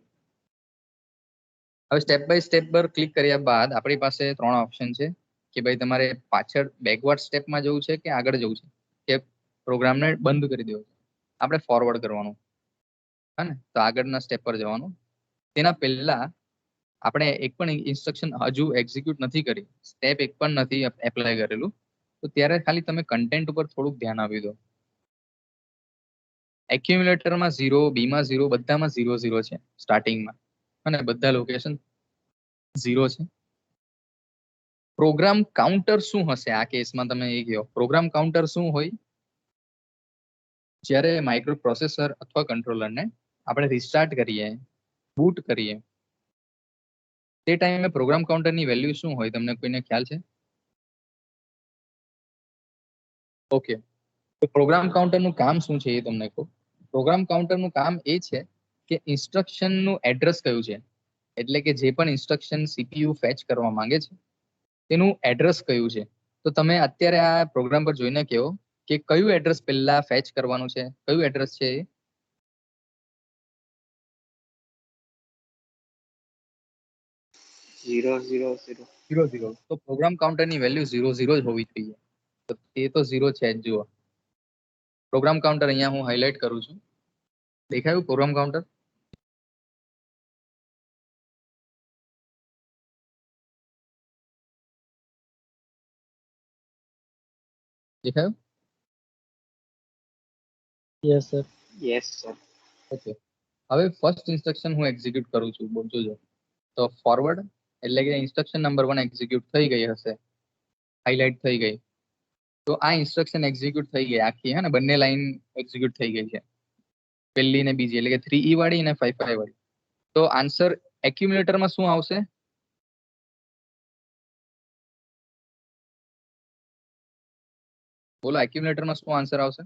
હવે સ્ટેપ બાય સ્ટેપ પર ક્લિક કર્યા બાદ આપણી પાસે 3 ઓપ્શન છે કે ભાઈ તમારે પાછળ બેકવર્ડ સ્ટેપમાં જવું છે કે આગળ જવું છે, કે પ્રોગ્રામને બંધ કરી દેવો છે. આપણે ફોરવર્ડ કરવાનું, હા ને? તો આગળના સ્ટેપ પર જવાનું. તેના પહેલા આપણે એક પણ ઇન્સ્ટ્રક્શન હજુ એક્ઝિક્યુટ નથી કરી, સ્ટેપ એક પણ નથી એપ્લાય કરેલું, તો ત્યારે ખાલી તમે કન્ટેન્ટ ઉપર થોડુંક ધ્યાન આપી દો. એક્યુમ્યુલેટરમાં 0, બીમાં 0, બધામાં 0 છે સ્ટાર્ટિંગમાં, અને બધા લોકેશન 0 છે. પ્રોગ્રામ કાઉન્ટર શું હશે આ કેસમાં? તમે એ કહો, પ્રોગ્રામ કાઉન્ટર શું હોય? જ્યારે માઇક્રો પ્રોસેસર અથવા કંટ્રોલરને આપણે રિસ્ટાર્ટ કરીએ, બૂટ કરીએ, તે ટાઈમે પ્રોગ્રામ કાઉન્ટરની વેલ્યુ શું હોય? તમને કોઈને ખ્યાલ છે? ઓકે, તો પ્રોગ્રામ કાઉન્ટરનું કામ શું છે એ તમને કહું. પ્રોગ્રામ કાઉન્ટરનું કામ એ છે કે ઇન્સ્ટ્રક્શનનું એડ્રેસ કયું છે, એટલે કે જે પણ ઇન્સ્ટ્રક્શન સીપીયુ ફેચ કરવા માંગે છે તેનું એડ્રેસ કયું છે. તો તમે અત્યારે આ પ્રોગ્રામ પર જોઈને કહો કે કયું એડ્રેસ પહેલા ફેચ કરવાનું છે, કયું એડ્રેસ છે એ? 000. 00. તો પ્રોગ્રામ કાઉન્ટરની વેલ્યુ 00 જ હોવી જોઈએ. તો એ તો 0 છે જ. જુઓ પ્રોગ્રામ કાઉન્ટર અહીંયા હું હાઇલાઇટ કરું છું. દેખાયું પ્રોગ્રામ કાઉન્ટર? દેખાયું? Yes, sir. Yes, sir. Okay. હવે ફર્સ્ટ ઇન્સ્ટ્રક્શન હું એક્ઝિક્યુટ કરું છું, જોજો. તો ફોરવર્ડ એટલે કે ઇન્સ્ટ્રક્શન નંબર 1 એક્ઝિક્યુટ થઈ ગઈ હશે, હાઇલાઇટ થઈ ગઈ. તો આ ઇન્સ્ટ્રક્શન એક્ઝિક્યુટ થઈ ગઈ આખી, હે ને, બંને લાઈન એક્ઝિક્યુટ થઈ ગઈ છે, પહેલી ને બીજી, એટલે કે 3E વાળી અને 5 વાળી. તો આન્સર એક્યુમ્યુલેટરમાં શું આવશે? બોલો, એક્યુમ્યુલેટરમાં શું આન્સર આવશે?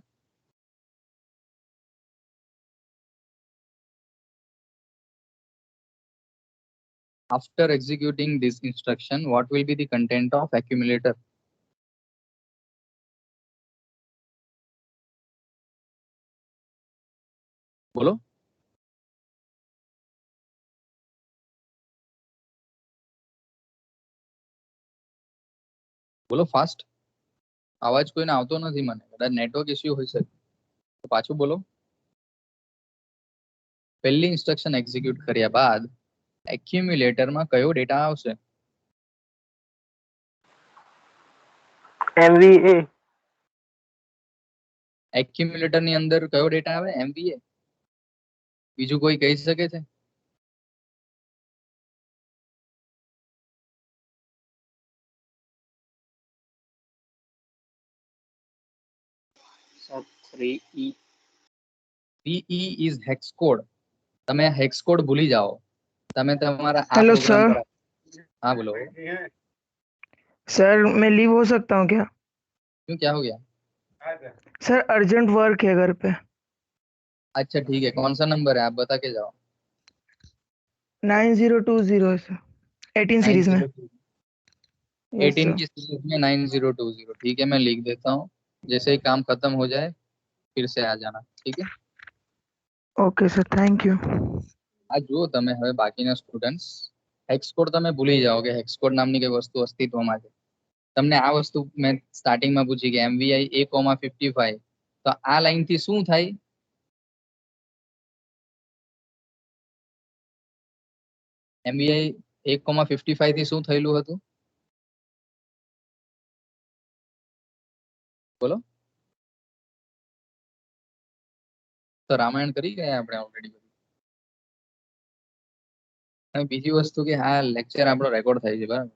After executing this instruction, what will be the content of accumulator? બોલો. બોલો ફાસ્ટ. અવાજ કોઈને આવતો નથી મને, કદાચ નેટવર્ક ઇસ્યુ હોય શકે. તો પાછું બોલો. પહેલી ઇન્સ્ટ્રક્શન એક્ઝિક્યુટ કર્યા બાદ એક્યુમ્યુલેટરમાં કયો ડેટા આવશે? MVA. એક્યુમ્યુલેટરની અંદર કયો ડેટા આવે? MVA. બીજું કોઈ કહી શકે છે? Sir, 3E. 3E is hex code. તમે હેક્સ કોડ ભૂલી જાઓ. તમે તમારા આ हेलो પ્રોગ્રામ सर. પર हाँ बोलो. सर मैं लीव हो सकता हूँ क्या? क्यों, क्या हो गया? सर अर्जेंट वर्क है घर पे. अच्छा ठीक है, कौन सा नंबर है आप बता के जाओ. 9020 है सर. 18 सीरीज में. 9020. Yes 18 sir. की सीरीज में 9020. ठीक है, मैं लिख देता हूँ. जैसे ही काम खत्म हो जाए फिर से आ जाना, ठीक है? Okay sir, thank you. આ જુઓ તમે હવે બાકીના સ્ટુડન્ટ્સ, હેક્સ કોડ તમે ભૂલી જાઓ કે હેક્સ કોડ નામની કઈ વસ્તુ અસ્તિત્વમાં છે. તમને આ વસ્તુ મેં સ્ટાર્ટિંગમાં પૂછી કે MVI A,55, તો આ લાઈનથી શું થાય? MVI 1,55 થી શું થયેલું હતું? બોલો. તો રામાયણ કરી ગયા આપણે ઓલરેડી. અને બીજી વસ્તુ કે આ લેક્ચર આપણો રેકોર્ડ થાય છે, બરાબર?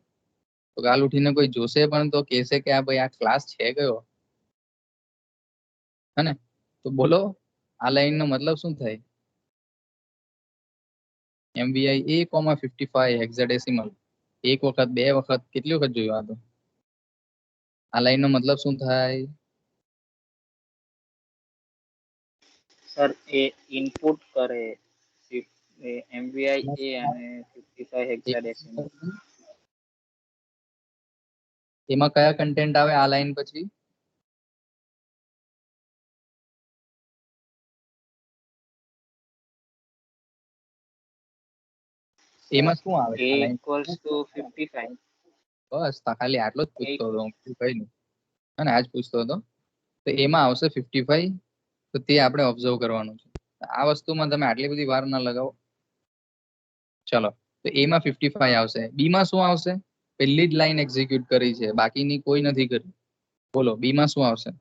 તો કાલ ઉઠીને કોઈ જોશે પણ તો કહેશે કે આ ભાઈ આ ક્લાસ છે કયો, હે ને? તો બોલો, આ લાઈનનો મતલબ શું થાય? MVI A,55 hexadecimal. એક વખત, બે વખત, કેટલી વખત જોયું આ? તો આ લાઈનનો મતલબ શું થાય? Sir, એ ઇનપુટ કરે MVI A અને 55 હેક્સાડેસિમલ. એમાં કયા કન્ટેન્ટ આવે આ લાઈન પછી? એમાં શું આવે A આ લાઈન? equals to 55. બસ ખાલી આટલો જ પૂછતો હતો હું, કઈ નહીં. અને આજ પૂછતો હતો. તો એમાં આવશે 55. તો તે આપણે ઓબ્ઝર્વ કરવાનું છે. આ વસ્તુમાં તમે આટલી બધી વાર ના લગાવો. ચલો, તો એમાં 55 આવશે. બી માં શું આવશે? પહેલી જ લાઈન એક્ઝિક્યુટ કરી છે, બાકીની કોઈ નથી કરી. બોલો, બી માં શું આવશે?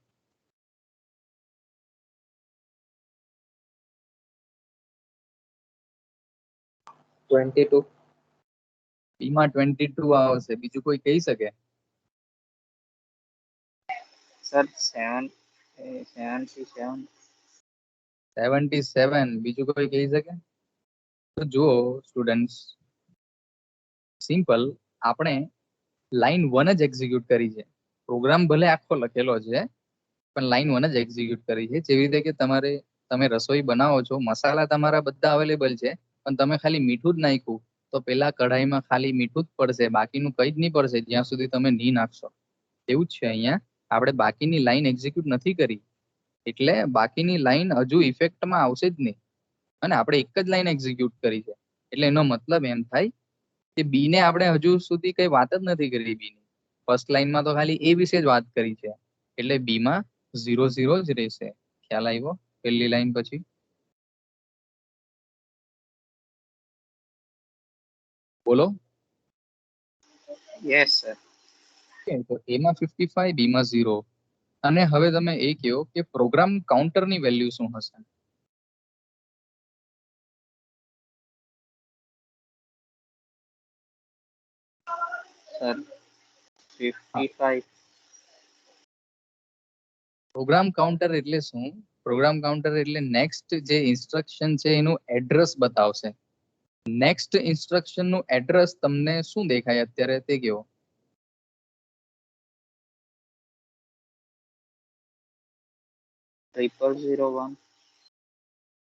બી માં 22 આવશે. બીજું કોઈ કહી શકે? Sir, 77. 77. બીજું કોઈ કહી શકે? તો જુઓ સ્ટુડન્ટ્સ, સિમ્પલ, આપણે લાઈન 1 જ એક્ઝિક્યુટ કરી છે. પ્રોગ્રામ ભલે આખો લખેલો છે પણ લાઈન 1 જ એક્ઝિક્યુટ કરી છે. જેવી રીતે કે તમારે તમે રસોઈ બનાવો છો, મસાલા તમારા બધા અવેલેબલ છે, પણ તમે ખાલી મીઠું જ નાખ્યું તો પેલા કઢાઈમાં ખાલી મીઠું જ પડશે, બાકીનું કંઈ જ નહીં પડશે જ્યાં સુધી તમે નહીં નાખશો. એવું જ છે અહીંયા, આપણે બાકીની લાઈન એક્ઝિક્યુટ નથી કરી, એટલે બાકીની લાઈન હજુ ઇફેક્ટમાં આવશે જ નહીં, અને આપણે એક જ લાઈન એક્ઝિક્યુટ કરી છે. એટલે એનો મતલબ એમ થાય કે બી ને આપણે હજુ સુધી કઈ વાત જ નથી કરી. બી ની ફર્સ્ટ લાઈનમાં તો ખાલી એ વિશે જ વાત કરી છે, એટલે બી માં 0 0 જ રહેશે. ખ્યાલ આવ્યો? પહેલી લાઈન પછી બોલો. Yes sir. તો એમાં 55, બી માં 0. અને હવે તમે એ કહો કે પ્રોગ્રામ કાઉન્ટરની વેલ્યુ શું હશે? સર 55. પ્રોગ્રામ કાઉન્ટર એટલે શું? પ્રોગ્રામ કાઉન્ટર એટલે નેક્સ્ટ જે ઇન્સ્ટ્રક્શન છે એનું એડ્રેસ બતાવશે. નેક્સ્ટ ઇન્સ્ટ્રક્શન નું એડ્રેસ તમને શું દેખાય અત્યારે તે કહો. ટ્રિપલ 01.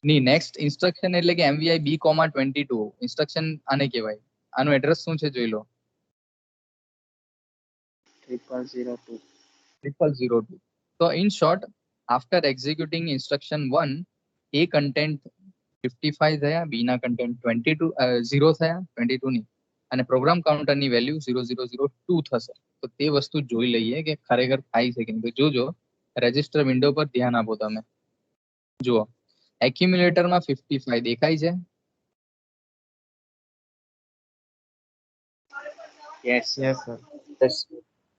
ની નેક્સ્ટ ઇન્સ્ટ્રક્શન એટલે કે MVI B,22 ઇન્સ્ટ્રક્શન આને કહેવાય. આનું એડ્રેસ શું છે જોઈ લો. 0002. 0002. તો in short, after executing instruction 1, A content 55 થયા, બી ના કન્ટેન્ટ 0 થયા, 22 ની, અને પ્રોગ્રામ કાઉન્ટરની વેલ્યુ 0002 થશે. તો તે વસ્તુ જોઈ લઈએ કે ખરેખર થાય છે કે નહીં. તો જોજો, રજિસ્ટર વિન્ડો પર ધ્યાન આપો તમે. જુઓ, એક્યુમ્યુલેટરમાં 55 દેખાય છે. Yes Yes, sir.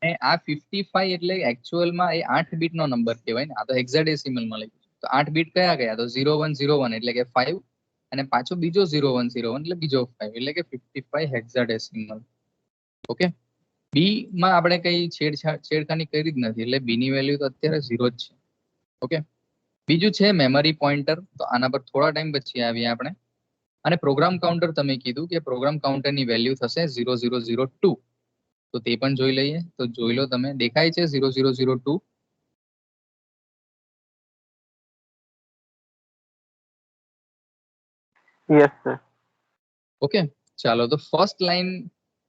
અને આ 55 એટલે એકચ્યુઅલમાં એ 8 બીટ નો નંબર કહેવાય ને. આ તો હેક્સાડેસિમલ મળી ગયું. તો 8 બીટ કયા ગયા? તો 0101 એટલે કે 5, અને પાછો બીજો 0101 એટલે બીજો 5, એટલે કે 55 હેક્સાડેસિમલ. ઓકે, બી માં આપણે કઈ છેડખાની કરી જ નથી, એટલે બી ની વેલ્યુ તો અત્યારે 0 જ છે. ઓકે, બીજું છે મેમરી પોઇન્ટર. તો આના પર થોડા ટાઈમ પછી આવીએ આપણે. અને પ્રોગ્રામ કાઉન્ટર તમે કીધું કે પ્રોગ્રામ કાઉન્ટરની વેલ્યુ થશે 0002. તો તે પણ જોઈ લઈએ. તો જોઈ લો તમે, દેખાય છે 0002? Yes, sir. ઓકે, ચાલો. તો ફર્સ્ટ લાઈન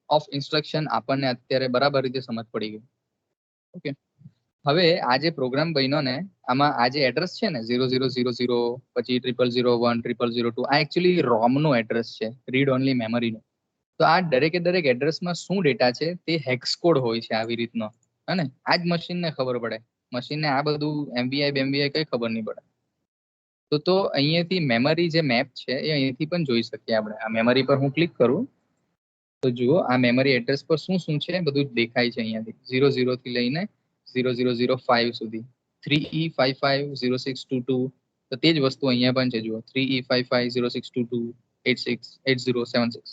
ઓફ ઇન્સ્ટ્રક્શન આપણને અત્યારે બરાબર રીતે સમજ પડી ગઈ. ઓકે, હવે આ જે પ્રોગ્રામ બન્યો ને, આમાં આ જે એડ્રેસ છે ને 0000, પછી 0001, 0002, આ એકચ્યુઅલી રોમ નું એડ્રેસ છે, રીડ ઓનલી મેમરીનું. તો આ દરેકે દરેક એડ્રેસમાં શું ડેટા છે તે હેક્સ કોડ હોય છે આવી રીતનો. હે ને? આ જ મશીનને ખબર પડે. મશીનને આ બધું MVI કઈ ખબર નહીં પડે. તો અહીંયાથી મેમરી જે મેપ છે એ અહીંથી પણ જોઈ શકીએ આપણે. આ મેમરી પર હું ક્લિક કરું તો જુઓ, આ મેમરી એડ્રેસ પર શું શું છે બધું દેખાય છે અહીંયાથી. 00 થી લઈને 0005 સુધી, 3E550622. તો તે જ વસ્તુ અહીંયા પણ છે. જુઓ, 3E550622 868076.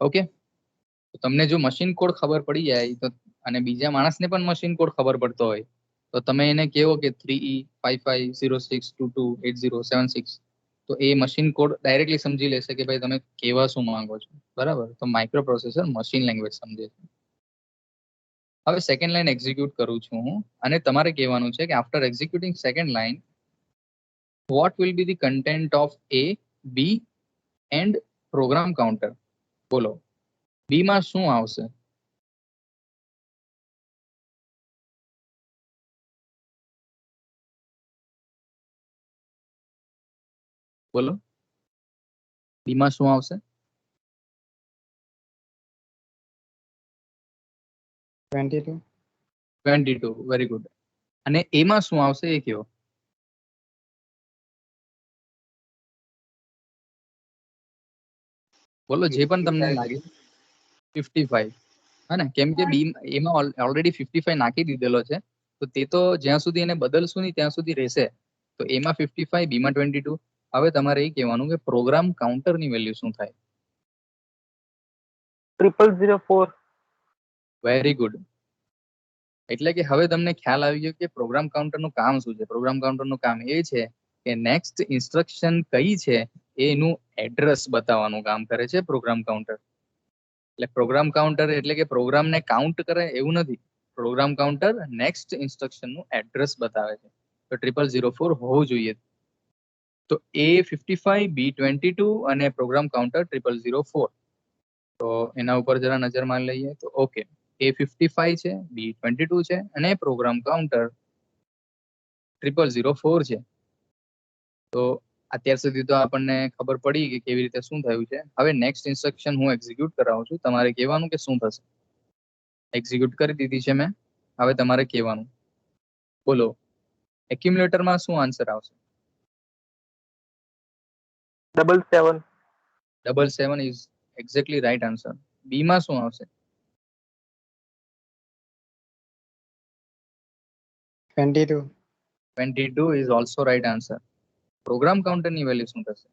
ઓકે, તો તમને જો મશીન કોડ ખબર પડી જાય તો, અને બીજા માણસને પણ મશીન કોડ ખબર પડતો હોય, તો તમે એને કહો કે 3E5506228076, તો એ મશીન કોડ ડાયરેક્ટલી સમજી લેશે કે ભાઈ તમે કેવા શું માંગો છો. બરાબર? તો માઇક્રો પ્રોસેસર મશીન લેંગ્વેજ સમજે છે. હવે સેકન્ડ લાઈન એક્ઝિક્યુટ કરું છું હું, અને તમારે કહેવાનું છે કે after executing second line, what will be the content of A, B and program counter? બોલો, બી માં શું આવશે? બોલો, બી માં શું આવશે? 22. 22. Very good. અને એ માં શું આવશે એ કયો? બોલો, જે પણ તમને લાગે. 55. હા ને? કેમ કે બી એમાં ઓલરેડી 55 નાખી દીધેલો છે, તો તે તો જ્યાં સુધી એને બદલશું નહીં ત્યાં સુધી રહેશે. તો એમાં 55, બી માં 22. હવે તમારે એ કહેવાનું કે પ્રોગ્રામ કાઉન્ટરની વેલ્યુ શું થાય? 0004. Very good. એટલે કે હવે તમને ખ્યાલ આવી ગયો કે પ્રોગ્રામ કાઉન્ટરનું કામ શું છે. પ્રોગ્રામ કાઉન્ટરનું કામ એ છે કે નેક્સ્ટ ઇન્સ્ટ્રક્શન કઈ છે એનું એડ્રેસ બતાવવાનું કામ કરે છે પ્રોગ્રામ કાઉન્ટર. એટલે પ્રોગ્રામ કાઉન્ટર એટલે કે પ્રોગ્રામને કાઉન્ટ કરે એવું નથી. પ્રોગ્રામ કાઉન્ટર નેક્સ્ટ ઇન્સ્ટ્રક્શનનું એડ્રેસ બતાવે છે. તો 0004 હોવું જોઈએ. તો A55, B22 અને પ્રોગ્રામ કાઉન્ટર 0004. તો એના ઉપર જરા નજર મારી લઈએ તો ઓકે, A55 છે, B22 છે અને પ્રોગ્રામ કાઉન્ટર 0004 છે. તો અત્યાર સુધી તો આપણને ખબર પડી કે કેવી રીતે શું થયું છે. હવે નેક્સ્ટ ઇન્સ્ટ્રક્શન હું એક્ઝિક્યુટ કરાવું છું, તમારે કહેવાનું કે શું થશે. એક્ઝિક્યુટ કરી દીધી છે મેં, હવે તમારે કહેવાનું. બોલો, એક્યુમ્યુલેટરમાં શું આન્સર આવશે? 77. 77 is exactly right answer. B માં શું આવશે? 22. 22 is also right answer. Program કાઉન્ટરની વેલ્યુ શું થશે?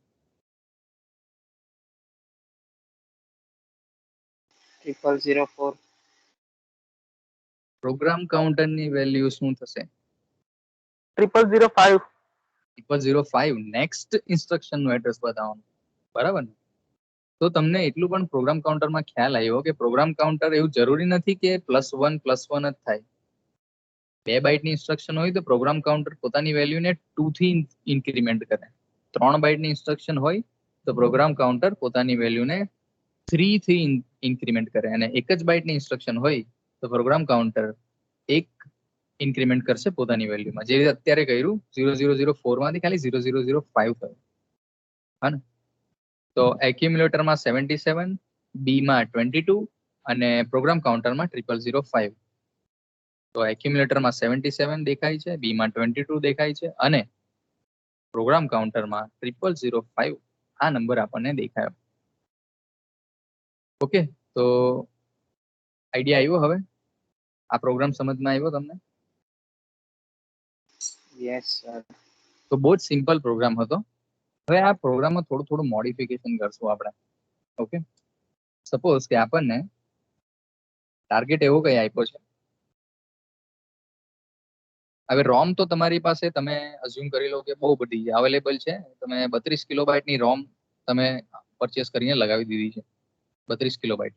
0004. પ્રોગ્રામ કાઉન્ટરની વેલ્યુ શું થશે? 0005. 0005. નેક્સ્ટ ઇન્સ્ટ્રક્શન નું એડ્રેસ બતાવવાનું, બરાબર ને? તો તમને એટલું પણ પ્રોગ્રામ કાઉન્ટરમાં ખ્યાલ આવ્યો કે પ્રોગ્રામ કાઉન્ટર એવું જરૂરી નથી કે +1 +1 જ થાય. 2 બાઇટની ઇન્સ્ટ્રક્શન હોય તો પ્રોગ્રામ કાઉન્ટર પોતાની વેલ્યુને 2 થી ઇન્ક્રીમેન્ટ કરે. 3 બાઇટની ઇન્સ્ટ્રક્શન હોય તો પ્રોગ્રામ કાઉન્ટર પોતાની વેલ્યુને 3 થી ઇન્ક્રીમેન્ટ કરે. અને 1 જ બાઇટની ઇન્સ્ટ્રક્શન હોય તો પ્રોગ્રામ કાઉન્ટર 1 ઇન્ક્રીમેન્ટ કરશે પોતાની વેલ્યુમાં. જે રીતે અત્યારે કર્યું, 0004 માંથી ખાલી 0005 થયું. હા ને? તો એક્યુમ્યુલેટરમાં 77, બીમાં 22 અને પ્રોગ્રામ કાઉન્ટરમાં 0005. તો એક્યુમ્યુલેટરમાં 77 દેખાય છે, બીમાં 22 દેખાય છે અને પ્રોગ્રામ કાઉન્ટરમાં 0005 આ નંબર આપણને દેખાયો. ઓકે, તો આઈડિયા આવ્યો હવે? આ પ્રોગ્રામ સમજમાં આવ્યો તમને? Yes sir. તો બહુ જ સિમ્પલ પ્રોગ્રામ હતો. હવે આ પ્રોગ્રામમાં થોડું મોડિફિકેશન કરશું આપણે. ઓકે, સપોઝ કે આપણને ટાર્ગેટ એવો કઈ આપ્યો છે. હવે રોમ તો તમારી પાસે, તમે અઝ્યુમ કરી લો કે બહુ બધી અવેલેબલ છે. તમે 32 કિલોબાઇટની રોમ તમે પરચેસ કરીને લગાવી દીધી છે, 32 કિલોબાઇટ.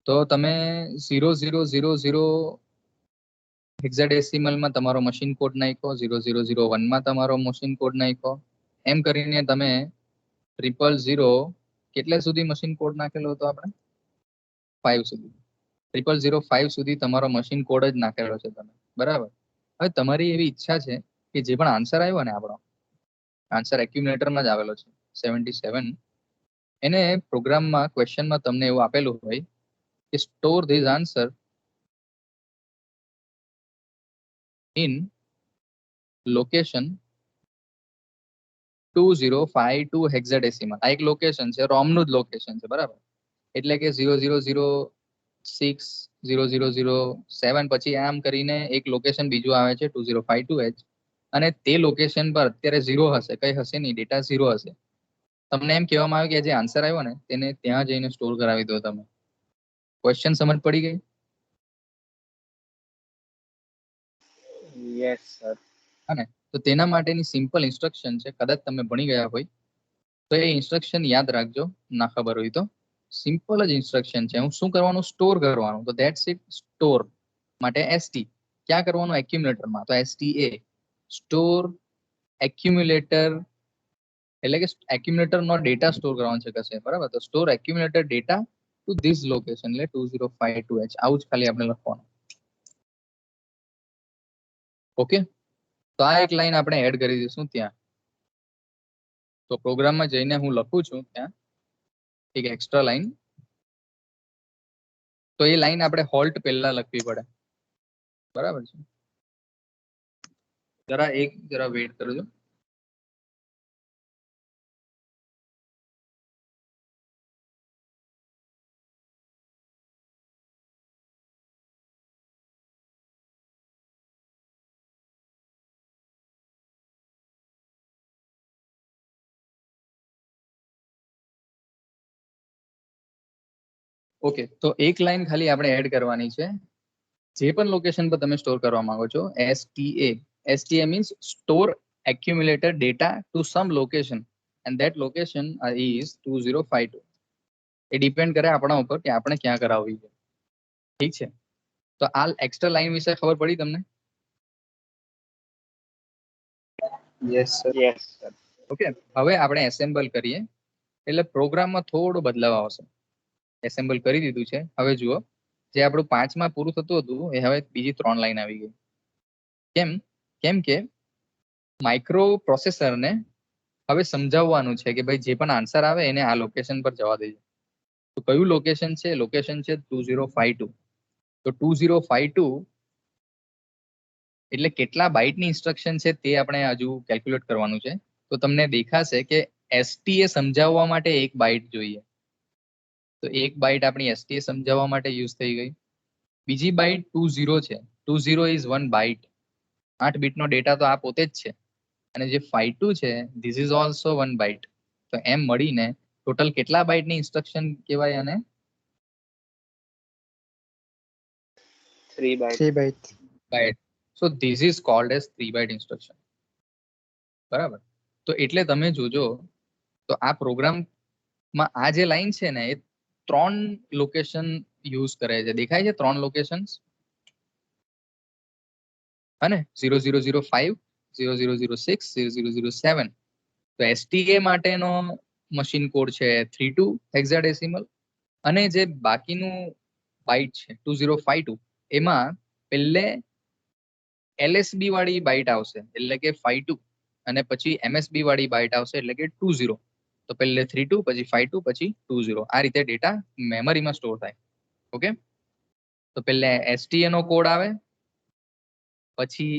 તો તમે 0000 હેક્સાડેસિમલમાં તમારો મશીન કોડ નાખ્યો, 0001માં તમારો મશીન કોડ નાખ્યો, એમ કરીને તમે 000 કેટલા સુધી મશીન કોડ નાખેલો હતો આપણે? 5 સુધી. 0005 સુધી તમારો મશીન કોડ જ નાખેલો છે તમે, બરાબર? હવે તમારી એવી ઈચ્છા છે કે જે પણ આન્સર આવ્યો ને, આપણો આન્સર એક્યુમ્યુલેટરમાં જ આવેલો છે 77, એને પ્રોગ્રામમાં ક્વેશ્ચનમાં તમને એવું આપેલું હોય કે store this answer in location 2052 hexadecimal. આ એક લોકેશન છે, રોમનું જ લોકેશન છે, બરાબર? એટલે કે 0006 0007 પછી આમ કરીને એક લોકેશન બીજું આવે છે 2052H, અને તે લોકેશન પર અત્યારે 0 હશે, કઈ હશે નહીં, ડેટા 0 હશે. તમને એમ કહેવામાં આવે કે જે આન્સર આવ્યો ને તેને ત્યાં જઈને સ્ટોર કરાવી દો તમે. ક્વેશ્ચન સમજ પડી ગઈ? Yes sir. હા ને? તો તેના માટેની સિમ્પલ ઇન્સ્ટ્રક્શન છે. કદાચ તમે ભણી ગયા હોય તો એ ઇન્સ્ટ્રક્શન યાદ રાખજો, ના ખબર હોય તો. સિમ્પલ જ ઇન્સ્ટ્રક્શન છે. હું શું કરવાનું? સ્ટોર કરવાનું. તો ધેટ્સ ઇટ. સ્ટોર માટે ST ક્યાં કરવાનું? એક્યુમ્યુલેટરમાં. તો STA, સ્ટોર એક્યુમ્યુલેટર, એટલે કે એક્યુમ્યુલેટરનો ડેટા સ્ટોર કરવાનો છે કશે, બરાબર? તો store accumulator data two this location, એટલે 2052H. આવું જ ખાલી આપણે લખવાનું. ઓકે, તો આ એક લાઈન આપણે એડ કરી દઈશું ત્યાં. તો પ્રોગ્રામમાં જઈને હું લખું છું ત્યાં એક એક્સ્ટ્રા લાઈન. તો એ લાઈન આપણે હોલ્ટ પહેલા લખવી પડે, બરાબર છે? જરા વેઇટ કરજો. ઓકે, તો એક લાઈન ખાલી આપણે એડ કરવાની છે. જે પણ લોકેશન પર તમે સ્ટોર કરવા માંગો છો, STA means store accumulated data to some location and that location is 2052. A depend કરે આપણા ઉપર કે આપણે ક્યાં કરાવવી છે. ઠીક છે? તો આ એક્સ્ટ્રા લાઈન વિશે ખબર પડી તમને? Yes sir. Yes sir. Okay, હવે આપણે એસેમ્બલ કરીએ એટલે પ્રોગ્રામમાં થોડો બદલાવ આવશે. એસેમ્બલ કરી દીધું છે. હવે જુઓ, જે આપણું 5 માં પૂરું થતું હતું એ હવે બીજી 3 લાઈન આવી ગઈ. કેમ કે માઇક્રો પ્રોસેસરને હવે સમજાવવાનું છે કે ભાઈ જે પણ આન્સર આવે એને આ લોકેશન પર જવા દેજો. તો કયું લોકેશન છે? લોકેશન છે 2052. તો 2052 એટલે કેટલા બાઇટની ઇન્સ્ટ્રક્શન છે તે આપણે હજુ કેલ્ક્યુલેટ કરવાનું છે. તો તમને દેખાશે કે એસટીએ સમજાવવા માટે 1 બાઇટ જોઈએ. તો 1 બાઇટ આપણી એસટીએ સમજાવવા માટે યુઝ થઈ ગઈ. બીજી બાઇટ 20 છે. 20 ઇઝ 1 બાઇટ. 8 બીટનો ડેટા તો આ પોતે જ છે. અને જે 52 છે ધીસ ઇઝ ઓલસો 1 બાઇટ. તો એમ મળીને ટોટલ કેટલા બાઇટની ઇન્સ્ટ્રક્શન કહેવાય? અને 3 by 3 byte. Byte. So this is called as 3 byte instruction. બરાબર. તો એટલે તમે જોજો તો આ પ્રોગ્રામમાં આ જે લાઈન છે ને એ 3 લોકેશન યુઝ કરે છે. દેખાય છે 3 લોકેશન્સ? અને 0005, 0006, 0007. તો એસટીએ માટેનો મશીન કોડ છે 32 હેક્સાડેસિમલ. અને જે બાકીનું બાઇટ છે 2052 એમાં પહેલે એલએસબી વાળી બાઇટ આવશે એટલે કે 52 અને પછી એમએસબી વાળી બાઇટ આવશે એટલે કે 20. તો પહેલે 32 પછી 52 પછી 20. આ રીતે ડેટા મેમરીમાં સ્ટોર થાય. ઓકે, તો પહેલે એસટીએ નો કોડ આવે, પછી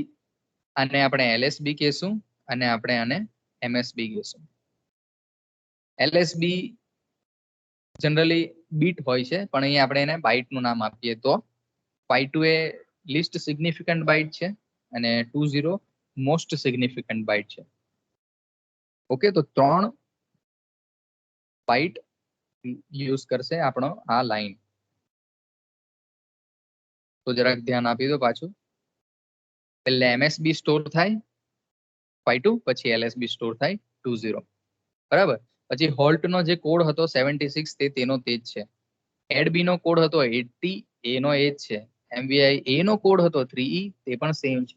આને આપણે એલએસબી કહેશું અને આપણે આને એમએસબી કહેશું. એલએસબી જનરલી બીટ હોય છે પણ અહીં આપણે એને બાઇટનું નામ આપીએ. તો 52 એ લીસ્ટ સિગ્નિફિકન્ટ બાઇટ છે અને 20 મોસ્ટ સિગ્નિફિકન્ટ બાઇટ છે. ઓકે, તો 3 બાઇટ યુઝ કરશે આપણો આ લાઈન. તો જરાક ધ્યાન આપી દો પાછું. પહેલે એમએસબી સ્ટોર થાય 52, પછી એલએસબી સ્ટોર થાય 20. બરાબર. પછી હોલ્ટ નો જે કોડ હતો 76 તેનો તે જ છે. એડબી નો કોડ હતો 80 એનો એ જ છે. એમવીઆઈ એ નો કોડ હતો 3E તે પણ સેમ છે.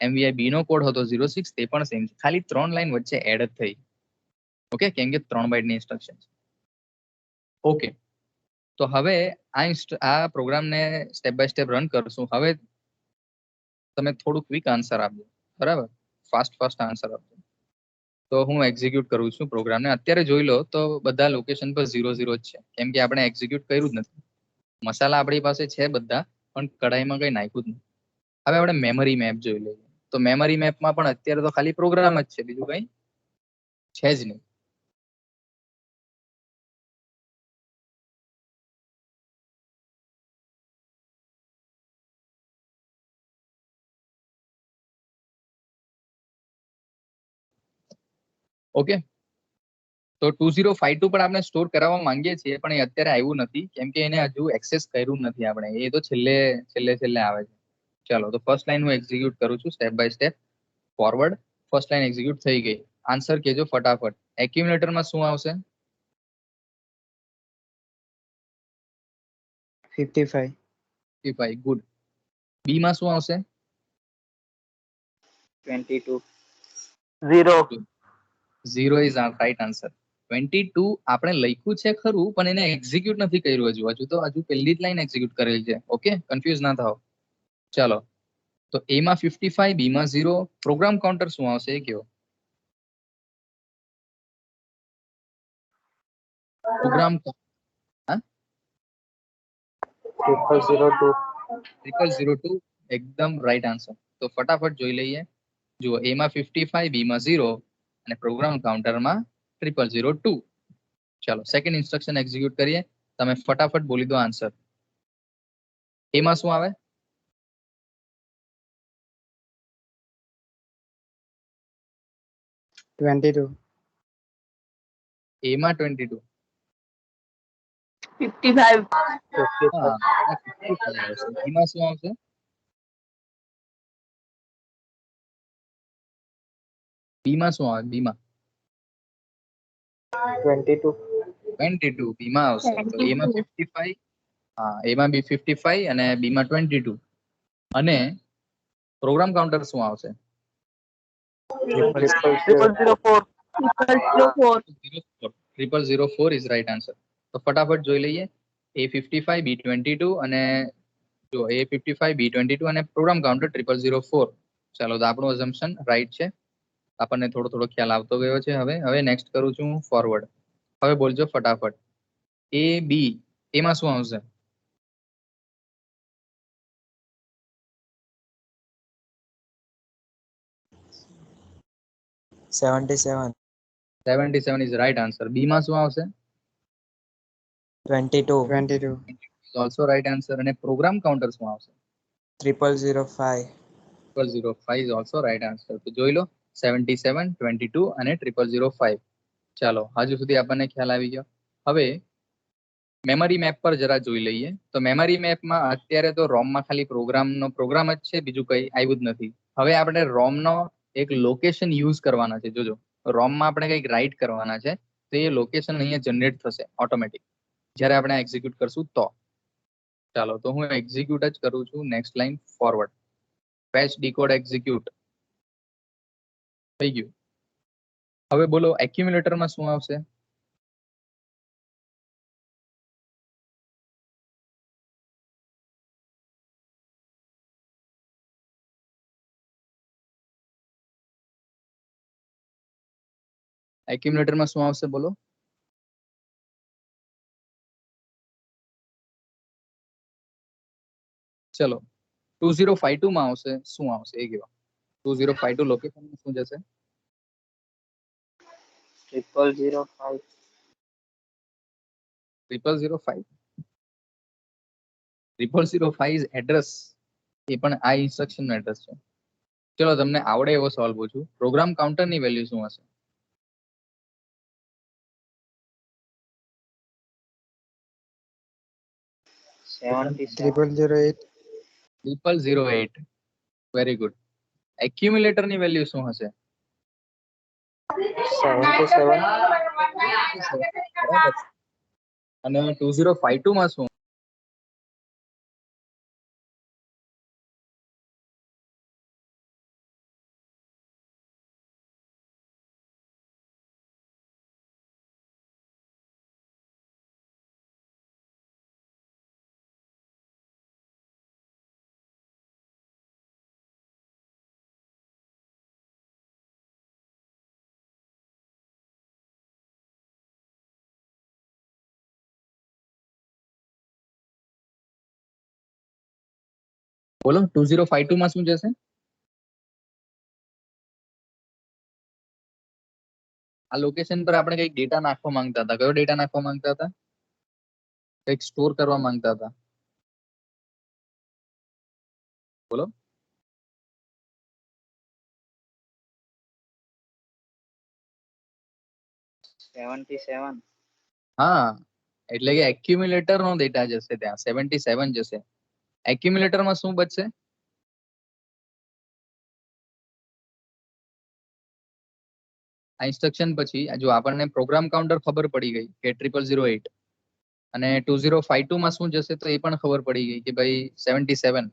એમવીઆઈ બી નો કોડ હતો 06 તે પણ સેમ છે. ખાલી 3 લાઈન વચ્ચે એડ જ થઈ. ઓકે, કેમ કે 3 બાઇટની ઇન્સ્ટ્રક્શન છે. ઓકે, તો હવે આ પ્રોગ્રામને સ્ટેપ બાય સ્ટેપ રન કરશું. હવે તમે થોડું ક્વિક આન્સર આપજો. બરાબર, ફાસ્ટ આન્સર આપજો. તો હું એક્ઝિક્યુટ કરું છું પ્રોગ્રામને. અત્યારે જોઈ લો તો બધા લોકેશન પર 00 જ છે કેમ કે આપણે એક્ઝિક્યુટ કર્યું જ નથી. મસાલા આપણી પાસે છે બધા પણ કઢાઈમાં કઈ નાખ્યું જ નથી. હવે આપણે મેમરી મેપ જોઈ લઈએ. તો મેમરી મેપમાં પણ અત્યારે તો ખાલી પ્રોગ્રામ જ છે, બીજું કઈ છે જ નહીં. ઓકે, તો 2052 પણ આપણે સ્ટોર કરાવવા માંગીએ છીએ પણ એ અત્યારે આવ્યું નથી કેમ કે એને હજુ એક્સેસ કર્યું નથી આપણે. એ તો છેલ્લે આવે છે. ચાલો, તો ફર્સ્ટ લાઈન હું એક્ઝિક્યુટ કરું છું step by step forward. First line execute થઈ ગઈ. આન્સર કહેજો ફટાફટ. એક્યુમ્યુલેટરમાં શું આવશે? 55. 55. ગુડ. બી માં શું આવશે? 22. 0. 0 ઇઝ રાઈટ આન્સર. 22 આપણે લખ્યું છે ખરું પણ એને એક્ઝિક્યુટ નથી કર્યું હજુ પહેલી જ લાઈન એક્ઝિક્યુટ કરેલી છે. ઓકે, કન્ફ્યુઝ ના થાઓ. ચાલો, તો એ માં 55, બી માં 0. પ્રોગ્રામ કાઉન્ટર શું આવશે એ કયો? પ્રોગ્રામ 0002 એકદમ રાઈટ આન્સર. તો ફટાફટ જોઈ લઈએ. જુઓ, એ માં 55, બી માં 0 અને પ્રોગ્રામ કાઉન્ટરમાં 0002. ચાલો, સેકન્ડ ઇન્સ્ટ્રક્શન એક્ઝિક્યુટ કરીએ. તમે ફટાફટ બોલી દો આન્સર. એમાં શું આવે? 22. એમાં 22. 55. હા, 55 આવશે. બીમાં શું આવશે? બીમાં શું આવે? બીમાં 22. 22. બીમાં આવશે. તો એમાં 55. હા, એમાં બી 55 અને બીમાં 22. અને પ્રોગ્રામ કાઉન્ટર શું આવશે? 004. 0004 ઇઝ રાઈટ આન્સર. તો ફટાફટ જોઈ લઈએ A55 B22 અને જો A55 B22 અને પ્રોગ્રામ કાઉન્ટર 0004. ચાલો તો આપણું અઝમ્પશન રાઈટ છે. આપણને થોડો ખ્યાલ આવતો ગયો છે. હવે નેક્સ્ટ કરું છું ફોરવર્ડ. હવે બોલજો ફટાફટ A B એમાં શું આવશે? 77. 77 ઇઝ રાઈટ આન્સર. B માં શું આવશે? 22. 22. Is also right answer. અને પ્રોગ્રામ કાઉન્ટર શું આવશે? 0005. 0005 ઇઝ ઓલસો રાઈટ આન્સર. તો જોઈ લો 77, 22 અને 0005. ચાલો હજુ સુધી આપણને ખ્યાલ આવી ગયો. હવે મેમરી મેપ પર જરા જોઈ લઈએ. તો મેમરી મેપમાં અત્યારે તો રોમમાં ખાલી પ્રોગ્રામ જ છે, બીજું કઈ આવ્યું જ નથી. હવે આપણે રોમનો એક લોકેશન યુઝ કરવાના છે. જોજો રોમમાં આપણે કંઈક રાઈટ કરવાના છે, તો એ લોકેશન અહીંયા જનરેટ થશે ઓટોમેટિક જ્યારે આપણે એક્ઝિક્યુટ કરશું તો. ચાલો તો હું એક્ઝિક્યુટ જ કરું છું. Next line forward. Fetch decode execute થઈ ગયું. હવે બોલો એક્યુમ્યુલેટરમાં શું આવશે? એક્યુમ્યુલેટરમાં શું આવશે બોલો? ચલો 2052 માં આવશે. શું આવશે એ કહેવા. 2052 લોકેશનમાં શું જશે? 0005. 0005 ઇઝ એડ્રેસ. એ પણ આ ઇન્સ્ટ્રક્શન નો એડ્રેસ છે. ચલો તમને આવડે એવો સવાલ પૂછું. પ્રોગ્રામ કાઉન્ટર ની વેલ્યુ શું હશે? 77. 0008. 0008. Very good. એક્યુમ્યુલેટર ની વેલ્યુ શું હશે? 77. બરાબર. અને 2052 માં શું? બોલો 2052 માં શું જશે? આ લોકેશન પર આપણે કઈક ડેટા નાખવા માંગતા હતા. કયો ડેટા નાખવા માંગતા હતા? કઈક સ્ટોર કરવા માંગતા હતા. બોલો. 77. હા, એટલે કે એક્યુમ્યુલેટર નો ડેટા જશે ત્યાં. 77 જશે. એક્યુમ્યુલેટર માં શું બચશે? આ ઇન્સ્ટ્રક્શન પછી જો આપણને પ્રોગ્રામ કાઉન્ટર ખબર પડી ગઈ કે 0008 અને 2052 માં શું જશે તો એ પણ ખબર પડી ગઈ કે ભાઈ 77.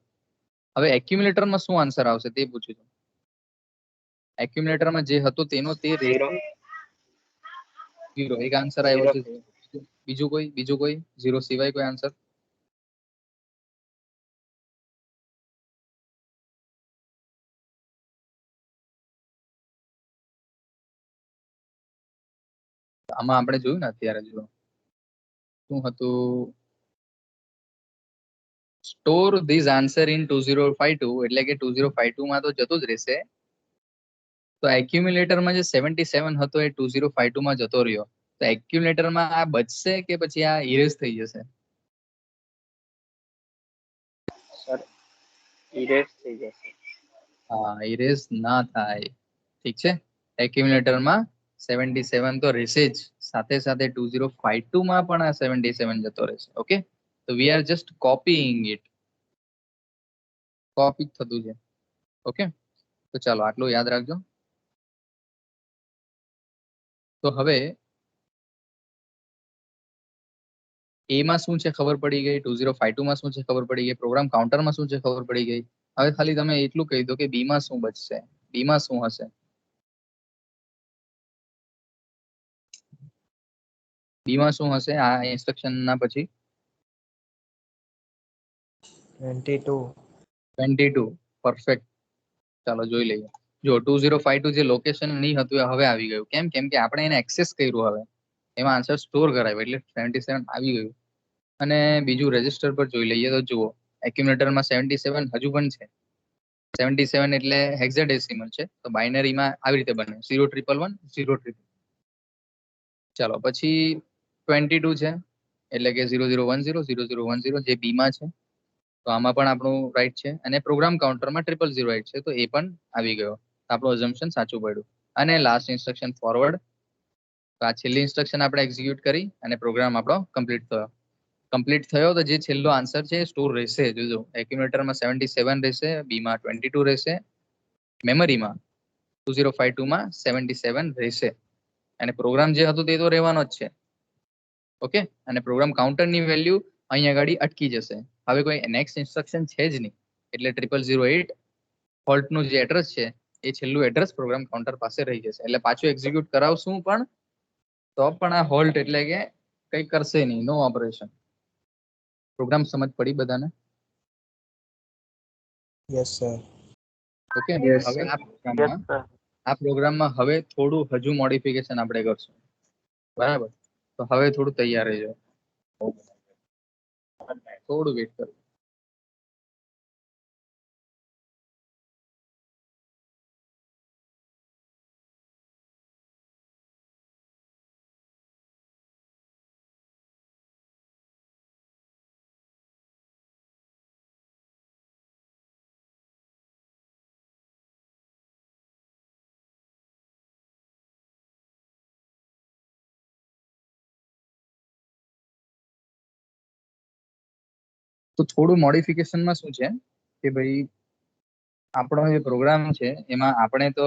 હવે એક્યુમ્યુલેટર માં શું આન્સર આવશે તે પૂછ્યું છું. એક્યુમ્યુલેટર માં જે હતો તેનો તે 0. 0 એક આન્સર આવ્યો છે. બીજું કોઈ 0 સિવાય કોઈ આન્સર? આમાં આપણે જોયું ને અત્યારે જો શું હતું, સ્ટોર ધીસ આન્સર ઇન 2052 એટલે કે 2052 માં તો જતું જ રહેશે. તો એક્યુમ્યુલેટરમાં જે 77 હતો એ 2052 માં જતો રહ્યો. તો એક્યુમ્યુલેટરમાં આ બચશે કે પછી આ ઇરેઝ થઈ જશે? સર ઇરેઝ થઈ જશે. હા, ઇરેઝ ના થાય. ઠીક છે. એક્યુમ્યુલેટરમાં 77 તો રહેશે જ, સાથે સાથે 2052 માં પણ આ 77 જતો રહેશે. ઓકે, તો we are just copying it. Copy થતું છે. ઓકે, તો ચાલો આટલું યાદ રાખજો. તો હવે A માં શું છે ખબર પડી ગઈ, 2052 માં શું છે ખબર પડી ગઈ, પ્રોગ્રામ કાઉન્ટરમાં શું છે ખબર પડી ગઈ. હવે ખાલી તમે એટલું કહી દો કે B માં શું બચશે, B માં શું હશે. બી માં શું હશે આ ઇન્સ્ટ્રક્શન ના પછી 22. 22 પરફેક્ટ. ચાલો જોઈ લઈએ. જો 2052 જે લોકેશન નહીં હતું એ હવે આવી ગયું. કેમ કે આપણે એને એક્સેસ કર્યું. હવે એમાં આન્સર સ્ટોર કરાવ્યો એટલે 77 આવી ગયું. અને બીજું રજિસ્ટર પર જોઈ લઈએ તો જુઓ એક્યુમ્યુલેટરમાં 77 હજુ પણ છે. 77 એટલે હેક્સાડેસિમલ છે, તો બાઇનરીમાં આવી રીતે બને 0111 0 ચાલો પછી 22 છે એટલે કે 0010 0010 જે બી માં છે, તો આમાં પણ આપણું રાઈટ છે. અને પ્રોગ્રામ કાઉન્ટરમાં 0008 છે, તો એ પણ આવી ગયો. આપણું અઝમ્પશન સાચું પડ્યું. અને લાસ્ટ ઇન્સ્ટ્રક્શન ફોરવર્ડ, તો આ છેલ્લી ઇન્સ્ટ્રક્શન આપણે એક્ઝિક્યુટ કરી અને પ્રોગ્રામ આપણો કમ્પ્લીટ થયો. તો જે છેલ્લો આન્સર છે એ સ્ટોર રહેશે. જોજો એક્યુમ્યુલેટરમાં 77 રહેશે, બીમાં 22 રહેશે, મેમરીમાં 2052 માં 77 રહેશે. અને પ્રોગ્રામ જે હતું તે તો રહેવાનો જ છે. ઓકે, અને પ્રોગ્રામ કાઉન્ટરની વેલ્યુ અહીંયા આગળ અટકી જશે. હવે કોઈ નેક્સ્ટ ઇન્સ્ટ્રક્શન છે જ નહીં, એટલે 0008 ફોલ્ટનું જે એડ્રેસ છે એ છેલ્લું એડ્રેસ પ્રોગ્રામ કાઉન્ટર પાસે રહી જશે. એટલે પાછું એક્ઝિક્યુટ કરાવશું પણ તો પણ આ હોલ્ટ એટલે કે કંઈ કરશે નહીં, નો ઓપરેશન. પ્રોગ્રામ સમજ પડી બધાને? Yes, sir. ઓકે, Yes, હવે sir. આ પ્રોગ્રામમાં હવે થોડું હજુ મોડિફિકેશન આપણે કરશું. બરાબર, તો હવે થોડું તૈયાર રહેજો. થોડું વેટ કરો. તો થોડું મોડિફિકેશનમાં શું છે કે ભાઈ આપણો જે પ્રોગ્રામ છે એમાં આપણે તો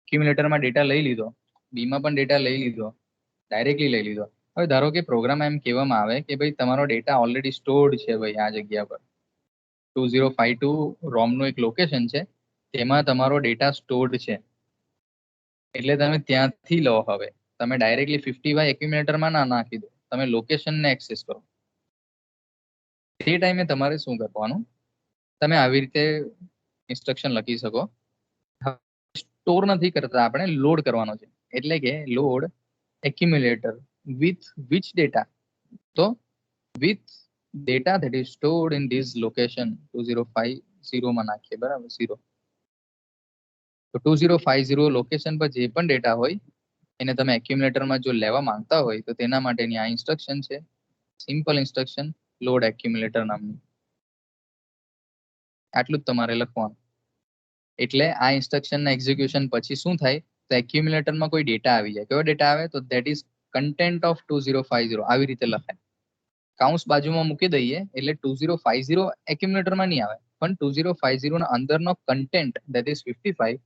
એક્યુમ્યુલેટરમાં ડેટા લઈ લીધો, બીમાં પણ ડેટા લઈ લીધો, ડાયરેક્ટલી લઈ લીધો. હવે ધારો કે પ્રોગ્રામ એમ કહેવામાં આવે કે ભાઈ તમારો ડેટા ઓલરેડી સ્ટોર્ડ છે ભાઈ આ જગ્યા પર 2052 રોમનું એક લોકેશન છે, તેમાં તમારો ડેટા સ્ટોર્ડ છે. એટલે તમે ત્યાંથી લો. હવે તમે ડાયરેક્ટલી 50 એક્યુમ્યુલેટરમાં ના નાખી દો, તમે લોકેશનને એક્સેસ કરો. તે ટાઈમે તમારે શું કરવાનું, તમે આવી રીતે ઇન્સ્ટ્રક્શન લખી શકો. સ્ટોર નથી કરતા, આપણે લોડ કરવાનો છે. એટલે કે load accumulator with which data, તો with data that is stored in this location 2050 માં નાખીએ. બરાબર, 0. તો 2050 લોકેશન પર જે પણ ડેટા હોય એને તમે એક્યુમ્યુલેટરમાં જો લેવા માંગતા હોય તો તેના માટેની આ ઇન્સ્ટ્રક્શન છે, સિમ્પલ ઇન્સ્ટ્રક્શન લોડ એક્યુમ્યુલેટર નામની. આટલું જ તમારે લખવાનું. એટલે આ ઇન્સ્ટ્રક્શનના એક્ઝિક્યુશન પછી શું થાય, તો એક્યુમ્યુલેટરમાં કોઈ ડેટા આવી જાય. કયો ડેટા આવે, તો ધેટ ઇઝ કન્ટેન્ટ ઓફ 2050. આવી રીતે લખાય. કાઉન્સ બાજુમાં મૂકી દઈએ એટલે 2050 એક્યુમ્યુલેટરમાં નહીં આવે, પણ 2050 ના અંદરનો કન્ટેન્ટ ધેટ ઇઝ 55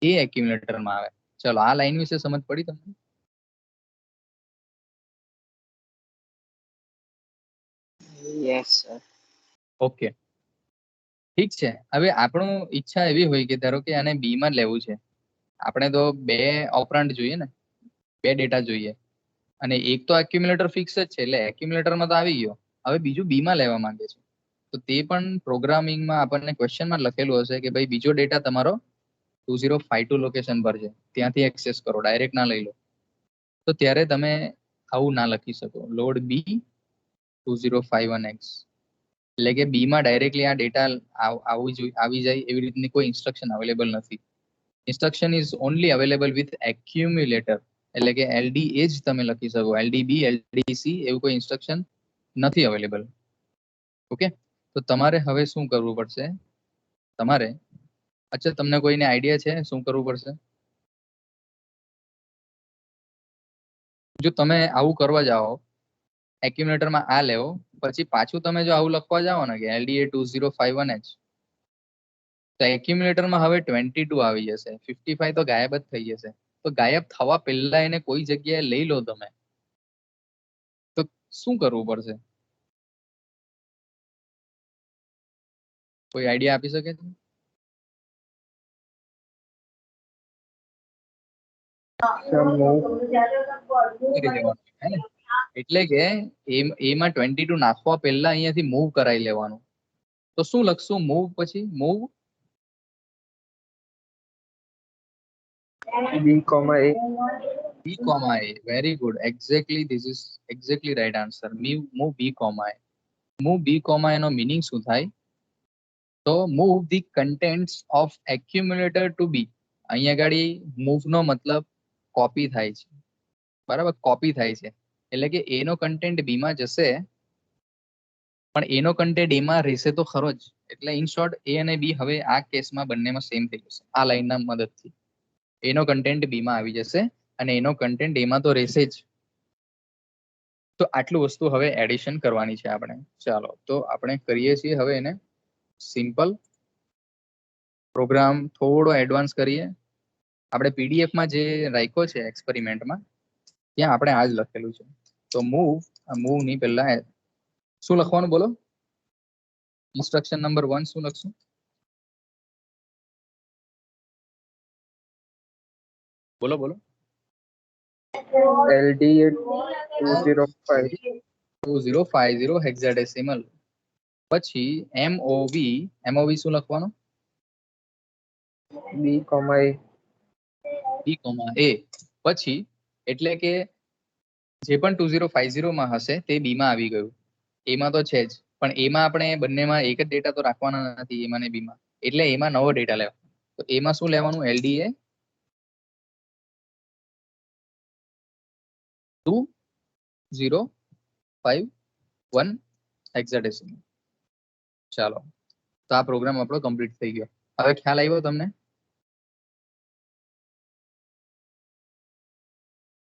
એ એક્યુમ્યુલેટરમાં આવે. ચલો આ લાઈન વિશે સમજ પડી તમને? Yes sir. ઓકે, ઠીક છે. હવે આપણું ઈચ્છા એવી હોય કે ધારો કે આને બી માં લેવું છે, આપણે તો 2 ઓપરાન્ડ જોઈએ ને, 2 ડેટા જોઈએ, અને એક તો એક્યુમ્યુલેટર ફિક્સ જ છે એટલે એક્યુમ્યુલેટરમાં તો આવી ગયો. હવે બીજું બી માં લેવા માંગે છે, તો તે પણ પ્રોગ્રામિંગમાં આપણને ક્વેશ્ચનમાં લખેલું હશે કે ભાઈ બીજો ડેટા તમારો 2052 લોકેશન પર છે, ત્યાંથી એક્સેસ કરો, ડાયરેક્ટ ના લઈ લો. તો ત્યારે તમે આવું ના લખી શકો, લોડ બી 2051x. એટલે કે બી માં ડાયરેક્ટલી આ ડેટા આવી જાય એવી રીતની કોઈ ઇન્સ્ટ્રક્શન અવેલેબલ નથી. Instruction is only available with accumulator. એટલે કે એલડી એ જ તમે લખી શકો, એલડીબી એલડીસી એવું કોઈ ઇન્સ્ટ્રક્શન નથી અવેલેબલ. ઓકે, તો તમારે હવે શું કરવું પડશે, તમારે અચ્છા તમને કોઈને આઈડિયા છે શું કરવું પડશે? જો તમે આવું કરવા જાઓ, એક્યુમ્યુલેટરમાં આ લેવો, પછી પાછું તમે જો આવું લખવા જાઓ ને કે LDA 2051H, તો એક્યુમ્યુલેટરમાં હવે 22 આવી જશે, 55 તો ગાયબ જ થઈ જશે. તો ગાયબ થવા પહેલા એને કોઈ જગ્યાએ લઈ લો તમે, તો શું કરવું પડશે? કોઈ આઈડિયા આપી શકે છે? કરી દેવાનું. હે ને? એટલે કે એમાં 22 નાખવા પહેલા અહીંયાથી મૂવ કરાવી લેવાનું. તો શું લખશું? મૂવ પછી move B, comma A. B comma A. Very good. Exactly. This is exactly right answer. Move B comma A. Move B comma A નો meaning શું થાય? તો move the contents of accumulator to B. અહીંયા આગળ move નો મતલબ copy થાય છે, બરાબર? કોપી થાય છે એટલે કે A નો કન્ટેન્ટ B માં જશે, પણ એનો કન્ટેન્ટ A માં રહેશે તો ખરો જ. એટલે ઇન શોર્ટ A અને B હવે આ કેસમાં બંનેમાં સેમ થઈ જશે આ લાઈનના મદદથી. એનો કન્ટેન્ટ B માં આવી જશે અને એનો કન્ટેન્ટ A માં તો રહેશે જ. તો આટલું વસ્તુ હવે એડિશન કરવાની છે આપણે. ચાલો તો આપણે કરીએ છીએ હવે એને સિમ્પલ પ્રોગ્રામ થોડો એડવાન્સ કરીએ. આપણે PDF માં જે રાખ્યો છે એક્સપેરિમેન્ટમાં ત્યાં આપણે આ જ લખેલું છે. તો મૂવ ની પહેલા શું લખવાનું બોલો? ઇન્સ્ટ્રક્શન નંબર 1 શું લખશું? બોલો બોલો. LDA 205. 2050 હેક્સાડેસિમલ. પછી MOV શું લખવાનું? B, comma A. B, A. પછી એટલે કે જે પણ 2050 માં હશે તે B માં આવી ગયું. એમાં તો છે જ, પણ એમાં આપણે બંનેમાં એક જ ડેટા તો રાખવાના નથી, એમાં ને B માં. એટલે એમાં નવો ડેટા લેવાનો. તો એમાં શું લેવાનું? LDA 2051 hexadecimal. ચાલો તો આ પ્રોગ્રામ આપણો કમ્પ્લીટ થઈ ગયો. હવે ખ્યાલ આવ્યો તમને?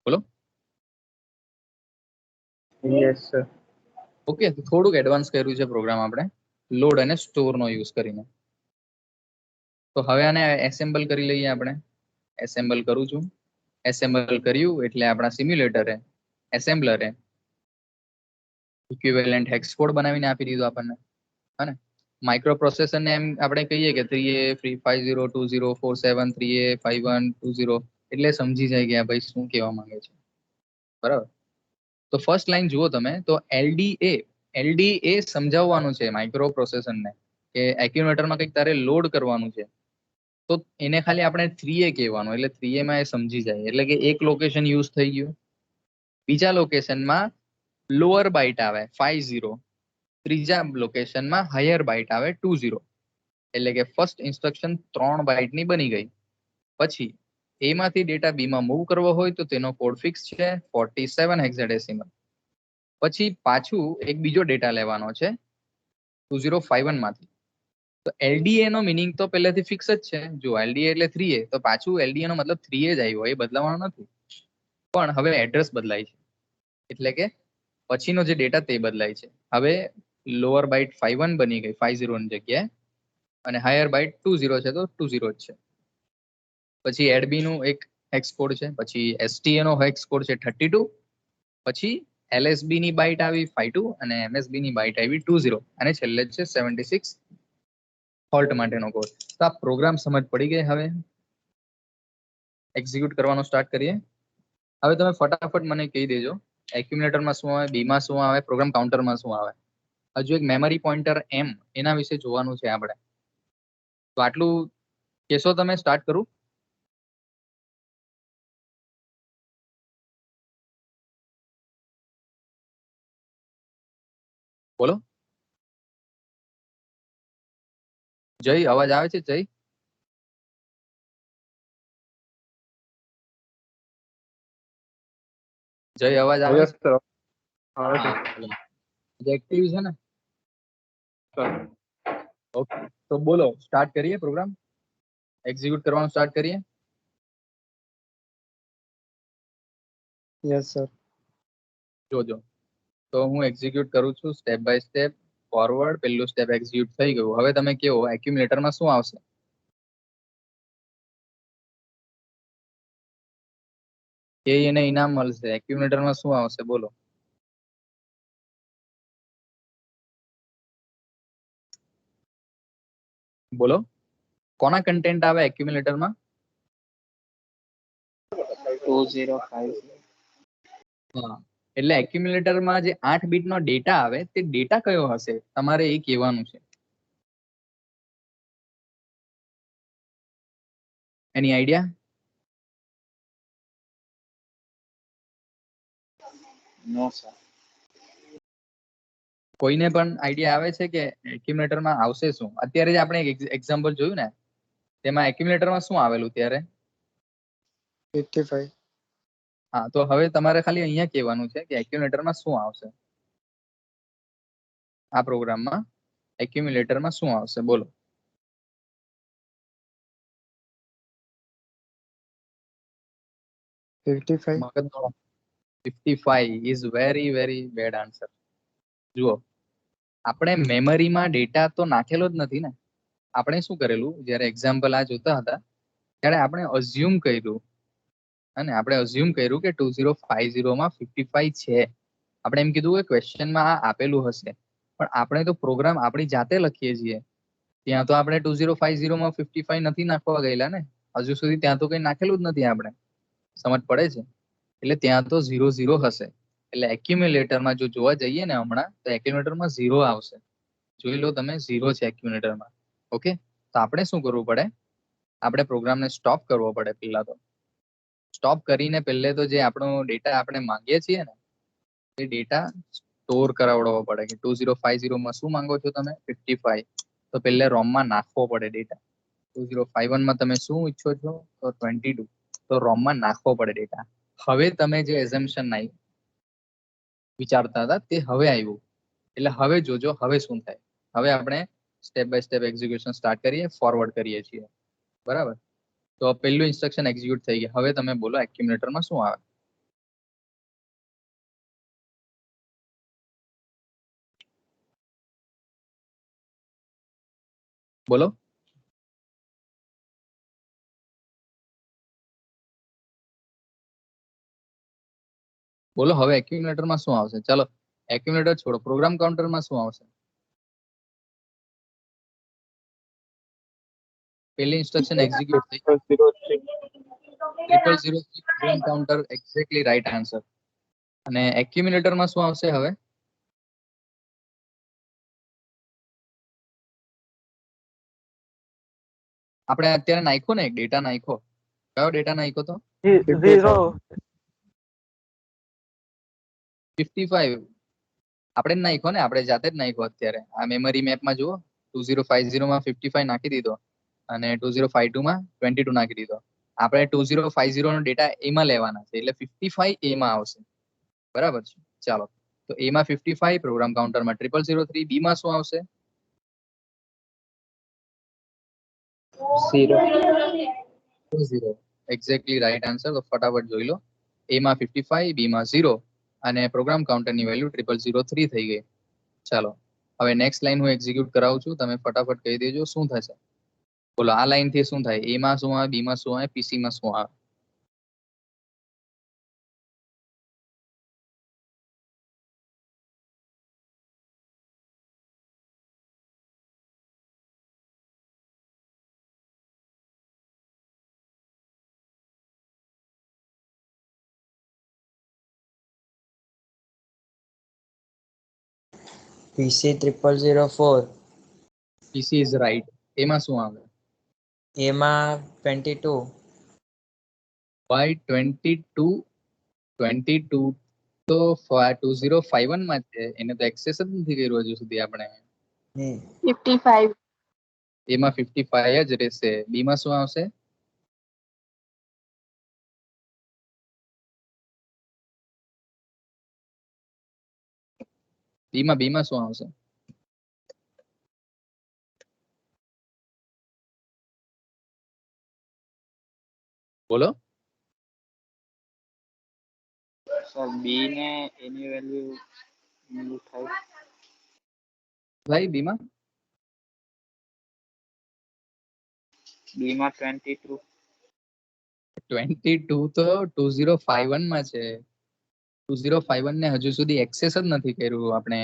બોલો. Yes, sir. ઓકે, તો થોડુંક એડવાન્સ કર્યું છે પ્રોગ્રામ આપણે લોડ અને સ્ટોર નો યુઝ કરીને. તો હવે આને એસેમ્બલ કરી લઈએ આપણે. એસેમ્બલ કરું છું. એસેમ્બલ કર્યું એટલે આપણા સિમ્યુલેટરે એસેમ્બલરે ઇક્વિવેલન્ટ હેક્સ કોડ બનાવીને આપી દીધો આપણને, હે? માઇક્રો પ્રોસેસર ને એમ આપણે કહીએ કે 3A3502047 3A5120 એટલે સમજી જાય કે આ ભાઈ શું કહેવા માંગે છે, બરાબર? તો ફર્સ્ટ લાઈન જુઓ તમે, તો LDA સમજાવવાનું છે માઇક્રો પ્રોસેસરને કે એક્યુમ્યુલેટરમાં કંઈક તારે લોડ કરવાનું છે. તો એને ખાલી આપણે 3A કહેવાનું, એટલે 3A માં એ સમજી જાય. એટલે કે એક લોકેશન યુઝ થઈ ગયું. બીજા લોકેશનમાં લોઅર બાઇટ આવે 50, ત્રીજા લોકેશનમાં હાયર બાઇટ આવે 20. એટલે કે ફર્સ્ટ ઇન્સ્ટ્રક્શન 3 બાઇટની બની ગઈ. પછી એમાંથી ડેટા B માં મૂવ કરવો હોય તો તેનો કોડ ફિક્સ છે 47 હેક્સાડેસિમલ. પછી પાછું એક બીજો ડેટા લેવાનો છે 2051 માંથી. તો LDA નો મીનિંગ તો પહેલેથી ફિક્સ જ છે. જો LDA એટલે 3A, તો પાછું LDA નો મતલબ 3A જ આવ્યો, એ બદલાવાનો નથી. પણ હવે એડ્રેસ બદલાય છે, એટલે કે પછીનો જે ડેટા તે બદલાય છે. હવે લોઅર બાઇટ 51 બની ગઈ 50 ની જગ્યાએ, અને હાયર બાઇટ 20 છે તો 20 જ છે. પછી એડB નું એક હેક્સ કોડ છે, પછી STA નો હેક્સ કોડ છે 32, પછી LSB ની બાઇટ આવી 52 અને MSB ની બાઇટ આવી 20, અને છેલ્લે છે 76 હોલ્ટ માટેનો કોડ. તો આ પ્રોગ્રામ સમજ પડી ગઈ. હવે એક્ઝિક્યુટ કરવાનું સ્ટાર્ટ કરીએ. હવે તમે ફટાફટ મને કહી દેજો એક્યુમ્યુલેટરમાં શું આવે, B માં શું આવે, પ્રોગ્રામ કાઉન્ટરમાં શું આવે. હજુ એક મેમરી પોઇન્ટર M, એના વિશે જોવાનું છે આપણે. તો આટલું કેશો તમે? સ્ટાર્ટ કરું? બોલો. જય, અવાજ આવે છે? જય, અવાજ આવે Yes, છે? sir. હા, એક્ટિવ છે ને? ઓકે, તો બોલો, સ્ટાર્ટ કરીએ પ્રોગ્રામ. એક્ઝિક્યુટ કરવાનું સ્ટાર્ટ કરીએ. Yes, sir. જોજો, તો હું એક્ઝિક્યુટ કરું છું સ્ટેપ બાય સ્ટેપ ફોરવર્ડ. પહેલું સ્ટેપ એક્ઝિક્યુટ થઈ ગયું. હવે તમે કહો એક્યુમ્યુલેટરમાં શું આવશે? કે એને ઇનામ મળશે. એક્યુમ્યુલેટરમાં શું આવશે બોલો? બોલો, કોના કન્ટેન્ટ આવે એક્યુમ્યુલેટરમાં? 2050. હા, એટલે એક્યુમ્યુલેટરમાં જે 8 બીટનો ડેટા આવે તે ડેટા કયો હશે તમારે એ કહેવાનું છે. એની આઈડિયા? નો સર. કોઈને પણ આઈડિયા આવે છે કે એક્યુમ્યુલેટરમાં આવશે શું? અત્યારે જ આપણે એક્ઝામ્પલ જોયું ને, તેમાં એક્યુમ્યુલેટરમાં શું આવેલું ત્યારે? 55. હા, તો હવે તમારે ખાલી અહીંયા કહેવાનું છે કે એક્યુમ્યુલેટરમાં શું આવશે. આ પ્રોગ્રામમાં એક્યુમ્યુલેટરમાં શું આવશે બોલો. મગજનો 55 ઇઝ વેરી બેડ આન્સર. જુઓ, આપણે મેમરીમાં ડેટા તો નાખેલો જ નથી ને. આપણે શું કરેલું, જ્યારે એક્ઝામ્પલ આ જોતા હતા ત્યારે આપણે અઝ્યુમ કર્યું, અને આપણે અઝ્યુમ કર્યું કે 2050 માં 55 છે. આપણે એમ કીધું કે ક્વેશ્ચનમાં આ આપેલું હશે, પણ આપણે તો પ્રોગ્રામ આપણી જાતે લખીએ છીએ. ત્યાં તો આપણે 2050 માં 55 નથી નાખવા ગયેલા ને, હજુ સુધી ત્યાં તો કઈ નાખેલું જ નથી આપણે. સમજ પડે છે? એટલે ત્યાં તો 00 હશે. એટલે એક્યુમ્યુલેટરમાં જો જોવા જઈએ ને હમણાં, તો એક્યુમ્યુલેટરમાં 0 આવશે. જોઈ લો તમે, 0 છે એક્યુમ્યુલેટરમાં. ઓકે, તો આપણે શું કરવું પડે? આપણે પ્રોગ્રામને સ્ટોપ કરવો પડે. પહેલા તો સ્ટોપ કરીને પહેલે તો જે આપણો ડેટા આપણે માંગીએ છીએ ને, એ ડેટા સ્ટોર કરાવડવો પડે. કે 2050 માં શું માંગો છો તમે? 55. તો પહેલે રોમમાં નાખવો પડે ડેટા. 2051 માં તમે શું ઈચ્છો છો? તો 22. તો રોમમાં નાખવો પડે ડેટા. હવે તમે જે એઝમ્પશન વિચારતા હતા તે હવે આવ્યું. એટલે હવે જોજો હવે શું થાય. હવે આપણે step by step execution start કરીએ, ફોરવર્ડ કરીએ છીએ. બરાબર? તો પહેલું ઇન્સ્ટ્રક્શન એક્ઝિક્યુટ થઈ ગયું. હવે તમે બોલો એક્યુમ્યુલેટરમાં શું આવે? બોલો. બોલો હવે એક્યુમ્યુલેટરમાં શું આવશે? ચાલો એક્યુમ્યુલેટર છોડો, પ્રોગ્રામ કાઉન્ટરમાં શું આવશે? પહેલી ઇન્સ્ટ્રક્શન એક્ઝિક્યુટ થઈ. 0003 programme counter exactly right answer. અને એક્યુમ્યુલેટરમાં શું આવશે હવે? આપણે અત્યારે નાખ્યો ને, એક ડેટા નાખ્યો. કયો ડેટા નાખ્યો તો? 55. આપણે જ નાખ્યો ને, આપણે જાતે જ નાખ્યો. અત્યારે આ મેમરી મેપમાં જુઓ, 2050 માં 55 નાખી દીધો, અને 2052 માં 22 નાખી દીધો. આપણે 2050 નો ડેટા એમાં લેવાના છે, એટલે 55 એમાં આવશે. બરાબર છે? ચાલો, તો એમાં 55, પ્રોગ્રામ કાઉન્ટરમાં 0003, બી માં શું આવશે? 0. Exactly right answer. તો ફટાફટ જોઈ લો, એમાં 55, બી માં 0, અને પ્રોગ્રામ કાઉન્ટરની વેલ્યુ 0003 થઈ ગઈ. ચાલો, હવે નેક્સ્ટ લાઈન હું એક્ઝિક્યુટ કરાવું છું. તમે ફટાફટ કહી દેજો શું થશે. બોલો, આ લાઈન થી શું થાય? એ માં શું આવે? બી માં શું આવે? પીસી માં શું આવે? PC 0004. PC is right. એમાં શું આવે? એમાં 22. વાય 22? 22 તો 2051 માં છે. એને તો એક્સેસ જ નથી કર્યું હજુ સુધી આપણે. 55. એમાં 55 જ રહેશે. બી માં શું આવશે? બી માં શું આવશે? બોલો. સર બી ને એની વેલ્યુ થાય. ભાઈ બી માં 22. 22 તો 2051 માં છે. 2051 ને હજુ સુધી એક્સેસ જ નથી કર્યું આપણે.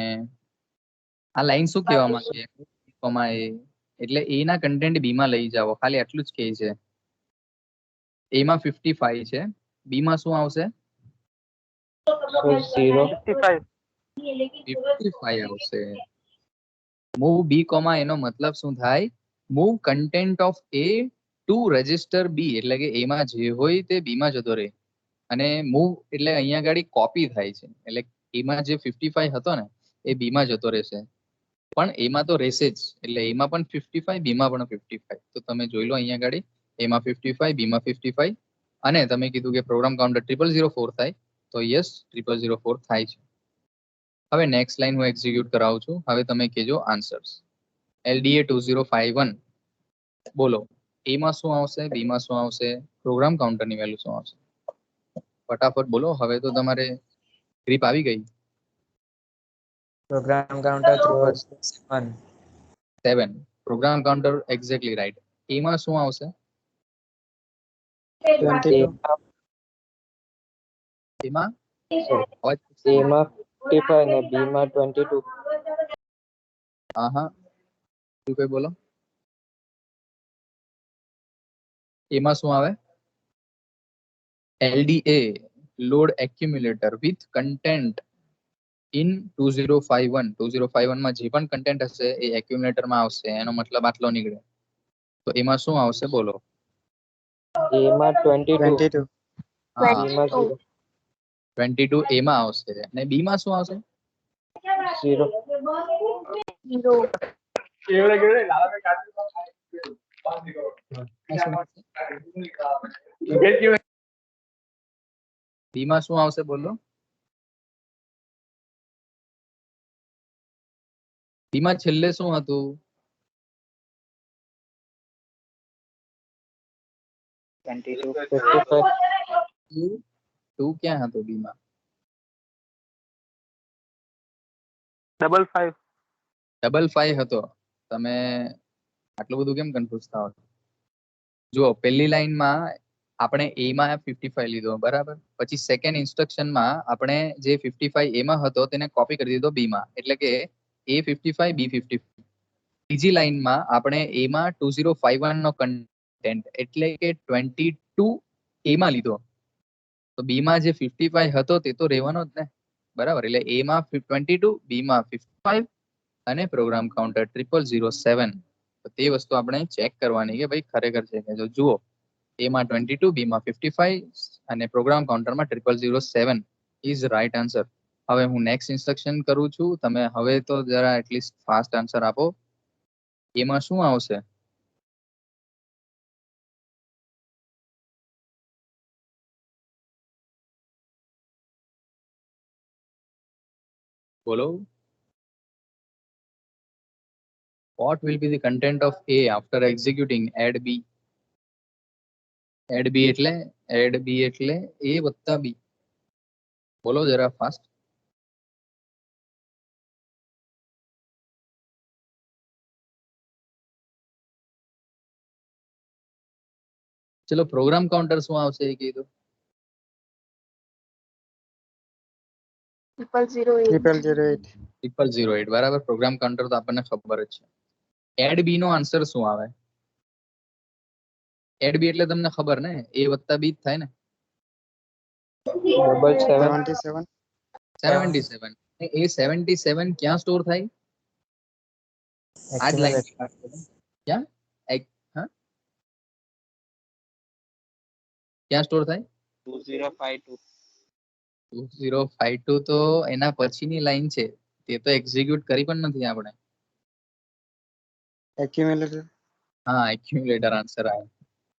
આ લાઈન શું કહેવા માંગે? એટલે એ ના કન્ટેન્ટ બી માં લઈ જાઓ, ખાલી આટલું જ કહે છે. એમાં 55 છે. બી માં શું આવશે? 0. 55. 55 આવશે. મૂવ બી કોમા એનો મતલબ શું થાય? Move content of A to register B, એટલે કે એ માં જે હોય તે બી માં જતો રહે. અને મૂવ એટલે અહીંયા ગાડી કોપી થાય છે, એટલે એમાં જે 55 હતો ને એ બી માં જતો રહેશે, પણ એમાં તો રહેશે જ, એટલે એમાં પણ 55 બી માં પણ 55. તો તમે જોઈ લો અહીંયા ગાડી એમાં 55 બી માં 55, અને તમે કીધું કે પ્રોગ્રામ કાઉન્ટર 0004 થાય, તો યસ 0004 થાય છે. હવે નેક્સ્ટ લાઈન હું એક્ઝિક્યુટ કરાવું છું. હવે તમે કહેજો આન્સર્સ. LDA 2051 બોલો, એ માં શું આવશે, બી માં શું આવશે, પ્રોગ્રામ કાઉન્ટરની વેલ્યુ શું આવશે? ફટાફટ બોલો, હવે તો તમારે ગ્રીપ આવી ગઈ. Program counter 3007. 7 program counter exactly right. એ માં શું આવશે? 22. એમાં અવાજ A માં 55 ને B માં 22. હા હા, શું કઈ બોલો? એમાં શું આવે? LDA load accumulator with content in 2051 માં જે પણ કન્ટેન્ટ હશે એ એક્યુમ્યુલેટર માં આવશે, એનો મતલબ આટલો નીકળે. તો એમાં શું આવશે બોલો? A માં 22. હા, B માં 0. 22 એ માં આવશે, અને બી માં શું આવશે? 0. 0. બી માં શું આવશે બોલો? બી માં છેલ્લે શું હતું? 22. 55. 2 ક્યાં હતો બી માં? 55. 55 હતો. તમે આટલું બધું કેમ કન્ફ્યુઝ થાવ? જુઓ, પહેલી લાઈનમાં આપણે એ માં 55 લીધો, બરાબર. પછી સેકન્ડ ઇન્સ્ટ્રક્શનમાં આપણે જે 55 એ માં હતો તેને કોપી કરી દીધો બી માં, એટલે કે એ 55 બી 55. બીજી લાઈનમાં આપણે એ માં 2051 નો કન્ટેન્ટ એટલે કે 22 એ માં લીધો, તો બી માં જે 55 હતો તે તો રહેવાનો જ ને, બરાબર. એટલે એ માં 22, બી માં 55 અને પ્રોગ્રામ કાઉન્ટર 0007. તો તે વસ્તુ આપણે ચેક કરવાની કે ભાઈ ખરેખર છે કે જો જુઓ, એ માં 22, બી માં 55 અને પ્રોગ્રામ કાઉન્ટરમાં 0007 ઇઝ રાઈટ આન્સર. હવે હું નેક્સ્ટ ઇન્સ્ટ્રક્શન કરું છું, તમે હવે તો જરા એટલીસ્ટ ફાસ્ટ આન્સર આપો. એમાં શું આવશે? બોલો. What will be the content of A after executing add B? Add B એટલે A વત્તા B. બોલો જરા ફાસ્ટ. ચલો, પ્રોગ્રામ કાઉન્ટર શું આવશે એ કીધું? 0008. 0008, બરાબર. પ્રોગ્રામ કાઉન્ટર તો આપણને ખબર જ છે. એડ બી નો આન્સર શું આવે? એડ બી એટલે તમને ખબર ને, એ વત્તા બી જ થાય ને. 77. 77. એ 77 ક્યાં સ્ટોર થાય? આ જ લાઈન ક્યાં? હા, ક્યાં સ્ટોર થાય? 2052. 2052 તો એના પછીની લાઈન છે, તે તો એક્ઝિક્યુટ કરી પણ નથી આપણે. Accumulator. હા, એક્યુમ્યુલેટર આન્સર આવે.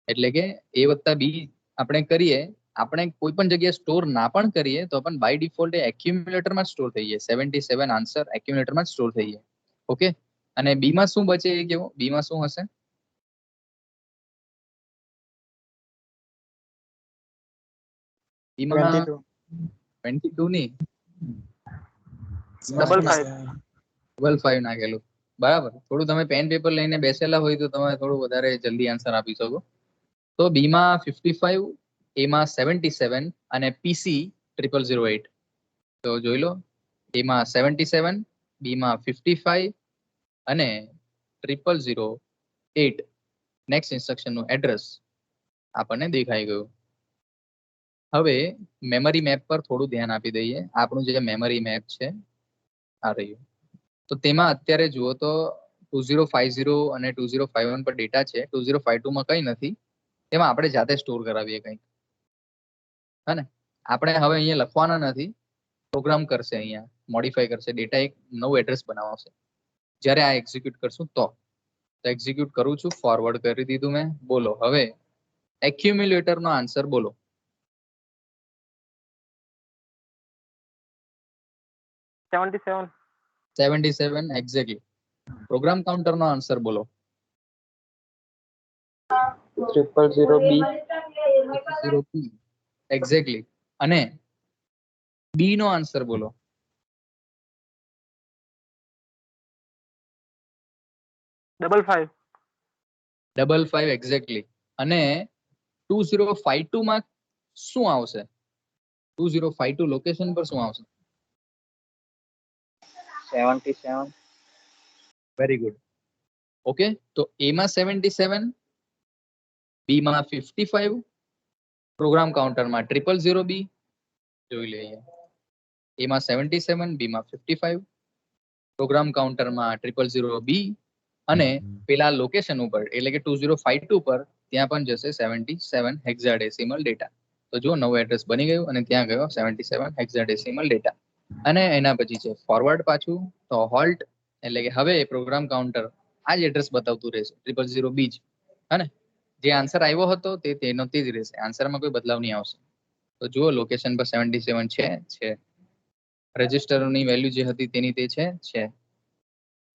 એટલે કે એ વત્તા બી આપણે કરીએ, આપણે કોઈ પણ જગ્યાએ સ્ટોર ના પણ કરીએ તો પણ બાય ડિફોલ્ટ એ એક્યુમ્યુલેટરમાં સ્ટોર થઈ જાય. 77 આન્સર એક્યુમ્યુલેટરમાં સ્ટોર થઈ જાય. ઓકે. અને બી માં શું બચે એ કેવો? બી માં શું હશે? બી માં 22. 22 ની 55. 55 નાખેલું, બરાબર. થોડું તમે પેન પેપર લઈને બેસેલા હોય તો તમે થોડું વધારે જલ્દી આન્સર આપી શકો. તો બી માં 55, એ માં 77 અને પીસી 0008. તો જોઈ લો, એ માં 77, બી માં 55 અને 0008 નેક્સ્ટ ઇન્સ્ટ્રક્શન નું એડ્રેસ આપણને દેખાઈ ગયું. હવે મેમરી મેપ પર થોડું ધ્યાન આપી દઈએ. આપણું જે મેમરી મેપ છે આ રહ્યું. તો તેમાં અત્યારે જુઓ તો 2050 અને 2051 પર ડેટા છે. 2052 માં કંઈ નથી. તેમાં આપણે જાતે સ્ટોર કરાવીએ કંઈક. હે ને? આપણે હવે અહીંયા લખવાના નથી. પ્રોગ્રામ કરશે, અહીંયા મોડિફાઈ કરશે, ડેટા એક નવું એડ્રેસ બનાવશે. જ્યારે આ એક્ઝિક્યુટ કરશું તો એક્ઝિક્યુટ કરું છું, ફોરવર્ડ કરી દીધું મેં. બોલો હવે એક્યુમ્યુલેટર નો આન્સર બોલો. 77 એક્ઝેક્ટલી. પ્રોગ્રામ કાઉન્ટર નો આન્સર બોલો. 000B. 0p exactly. અને બી નો આન્સર બોલો. 55 એક્ઝેક્ટલી. અને 2052 માં શું આવશે? 2052 લોકેશન પર શું આવશે? 77. Very good. ઓકે, તો એ માં 77, બી માં 55, પ્રોગ્રામ કાઉન્ટરમાં 000B જોઈ લઈએ. એ માં 77, બી માં 55, પ્રોગ્રામ કાઉન્ટરમાં 000B અને પેલા લોકેશન ઉપર એટલે કે 2052 પર ત્યાં પણ જશે 77 હેક્સાડેસિમલ ડેટા. તો જો નવું એડ્રેસ બની ગયું અને ત્યાં ગયો 77 હેક્સાડેસિમલ ડેટા. અને એના પછી છે ફોરવર્ડ પાછું. તો હોલ્ટ એટલે કે હવે પ્રોગ્રામ કાઉન્ટર આ જ એડ્રેસ બતાવતું રહેશે 000B જ. હે ને? જે આન્સર આવ્યો હતો તેનો તે જ રહેશે. આન્સરમાં કોઈ બદલાવ નહીં આવશે. તો જુઓ લોકેશન પર 77 છે. રજિસ્ટરની વેલ્યુ જે હતી તેની તે છે.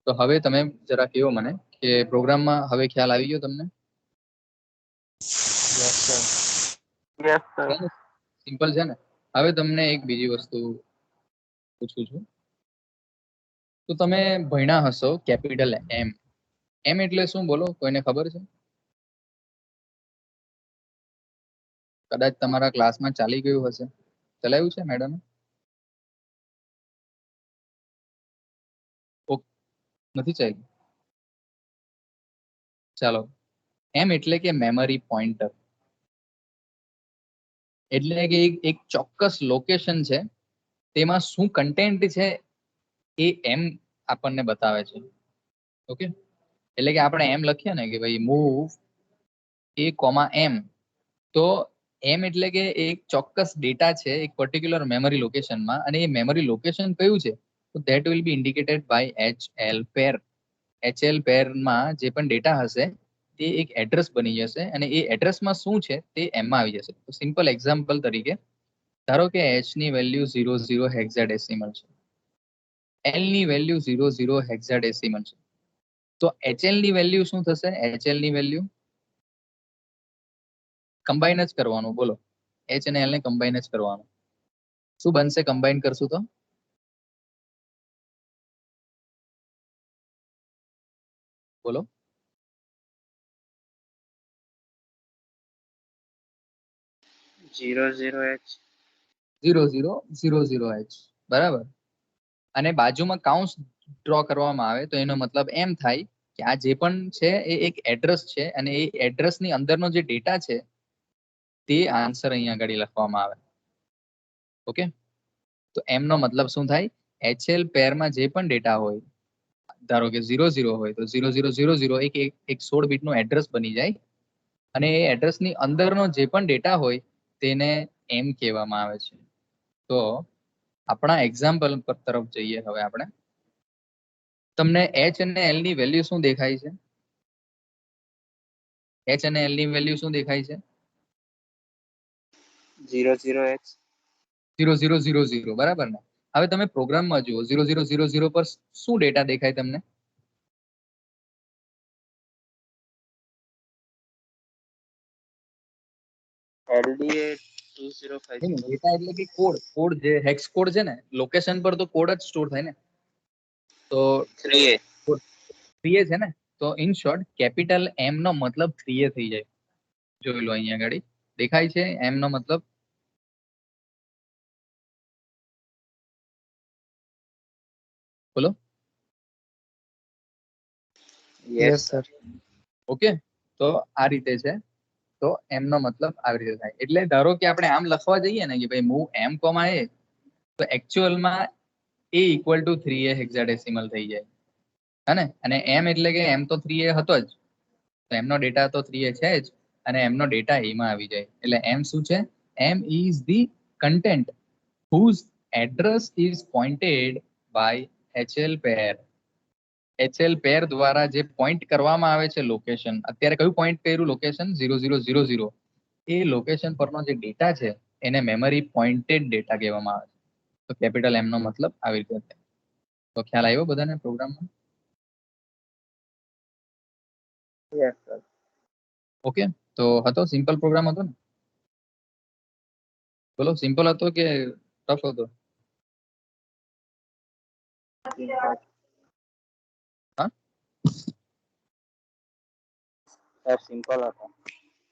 તો હવે તમે જરા કહો મને કે પ્રોગ્રામમાં હવે ખ્યાલ આવી ગયો તમને? સિમ્પલ છે ને? હવે તમને એક બીજી વસ્તુ પૂછું છું. તો તમે ભણ્યા હશો કેપિટલ એમ. એમ એટલે શું બોલો? કોઈને ખબર છે? કદાચ તમારા ક્લાસમાં ચાલી ગયું હશે. ચલાવ્યું છે મેડમ? નથી ચાલ્યું? ચાલો. એમ એટલે કે મેમરી પોઇન્ટર. એટલે કે એક ચોક્કસ લોકેશન છે, તેમાં શું કન્ટેન્ટ છે એ એમ આપણને બતાવે છે. ઓકે, એટલે કે આપણે એમ લખીએ ને કે ભાઈ મૂવ એ કોમા એમ, તો એમ એટલે કે એક ચોક્કસ ડેટા છે એક પર્ટિક્યુલર મેમરી લોકેશનમાં, અને એ મેમરી લોકેશન કયું છે તો that will be indicated by HL pair. HL પેરમાં જે પણ ડેટા હશે તે એક એડ્રેસ બની જશે, અને એ એડ્રેસમાં શું છે તે એમમાં આવી જશે. તો સિમ્પલ એક્ઝામ્પલ તરીકે ધારો કે H ની વેલ્યુ 00 હેક્સાડેસિમલ છે, L ની વેલ્યુ 00 હેક્સાડેસિમલ છે. તો HL ની વેલ્યુ શું થશે? HL ની વેલ્યુ કમ્બાઈન જ કરવાનું. બોલો, H અને L ને કમ્બાઈન જ કરવાનું. શું બનશે કમ્બાઈન કરશું તો? બોલો. 00H. 0000H બરાબર. અને બાજુમાં કાઉન્સ ડ્રો કરવામાં આવે તો એનો મતલબ એમ થાય કે આ જે પણ છે એ એક એડ્રેસ છે, અને એ એડ્રેસની અંદરનો જે ડેટા છે તે આન્સર અહીંયા આગળ લખવામાં આવે. ઓકે, તો એમનો મતલબ શું થાય? HL પેરમાં જે પણ ડેટા હોય, ધારો કે 00 હોય તો 0000 એક 16 બીટનું એડ્રેસ બની જાય, અને એ એડ્રેસની અંદરનો જે પણ ડેટા હોય તેને એમ કહેવામાં આવે છે. તો આપણા એક્ઝામ્પલ પર તરફ જઈએ હવે આપણે. તમને H અને L ની વેલ્યુ શું દેખાય છે? H અને L ની વેલ્યુ શું દેખાય છે? 00H. 0000 બરાબર ને? હવે તમે પ્રોગ્રામમાં જુઓ 0000 પર શું ડેટા દેખાય તમને? LDA 2050. ડેટા એટલે કે કોડ જે હેક્સ કોડ છે ને, લોકેશન પર તો કોડ જ સ્ટોર થાય ને. તો 3A. 3A છે ને, તો ઇન શોર્ટ કેપિટલ એમ નો મતલબ 3A થઈ જાય. જોઈ લો અહીંયા આગળ દેખાય છે એમ નો મતલબ. બોલો. Yes, sir. ઓકે, તો આ રીતે છે. તો એમ નો મતલબ આવી રીતે થાય. એટલે ધારો કે આપણે આમ લખવા જઈએ ને કે ભાઈ મૂવ એમ કોમા એ, તો એકચ્યુઅલમાં એ ઇક્વલ ટુ 3a હેક્સાડેસિમલ થઈ જાય, હે ને? અને એમ એટલે કે એમ તો 3a હતો જ, તો એમનો ડેટા તો 3a છે જ, અને એમનો ડેટા એમાં આવી જાય. એટલે એમ શું છે? M is the content whose address is pointed by HL pair. HL pair દ્વારા જે પોઈન્ટ કરવામાં આવે છે લોકેશન, અત્યારે કયું પોઈન્ટ કર્યું લોકેશન? 0000, એ લોકેશન પરનો જે ડેટા છે એને મેમરી પોઇન્ટેડ ડેટા કહેવામાં આવે છે. તો કેપિટલ એમ નો મતલબ આવી રીતે થાય. તો ખ્યાલ આવ્યો બધાને પ્રોગ્રામમાં? Yes sir. ઓકે, તો હતો સિમ્પલ પ્રોગ્રામ હતો ને? બોલો, સિમ્પલ હતો કે ટફ હતો? હા, સર સિમ્પલ હતો.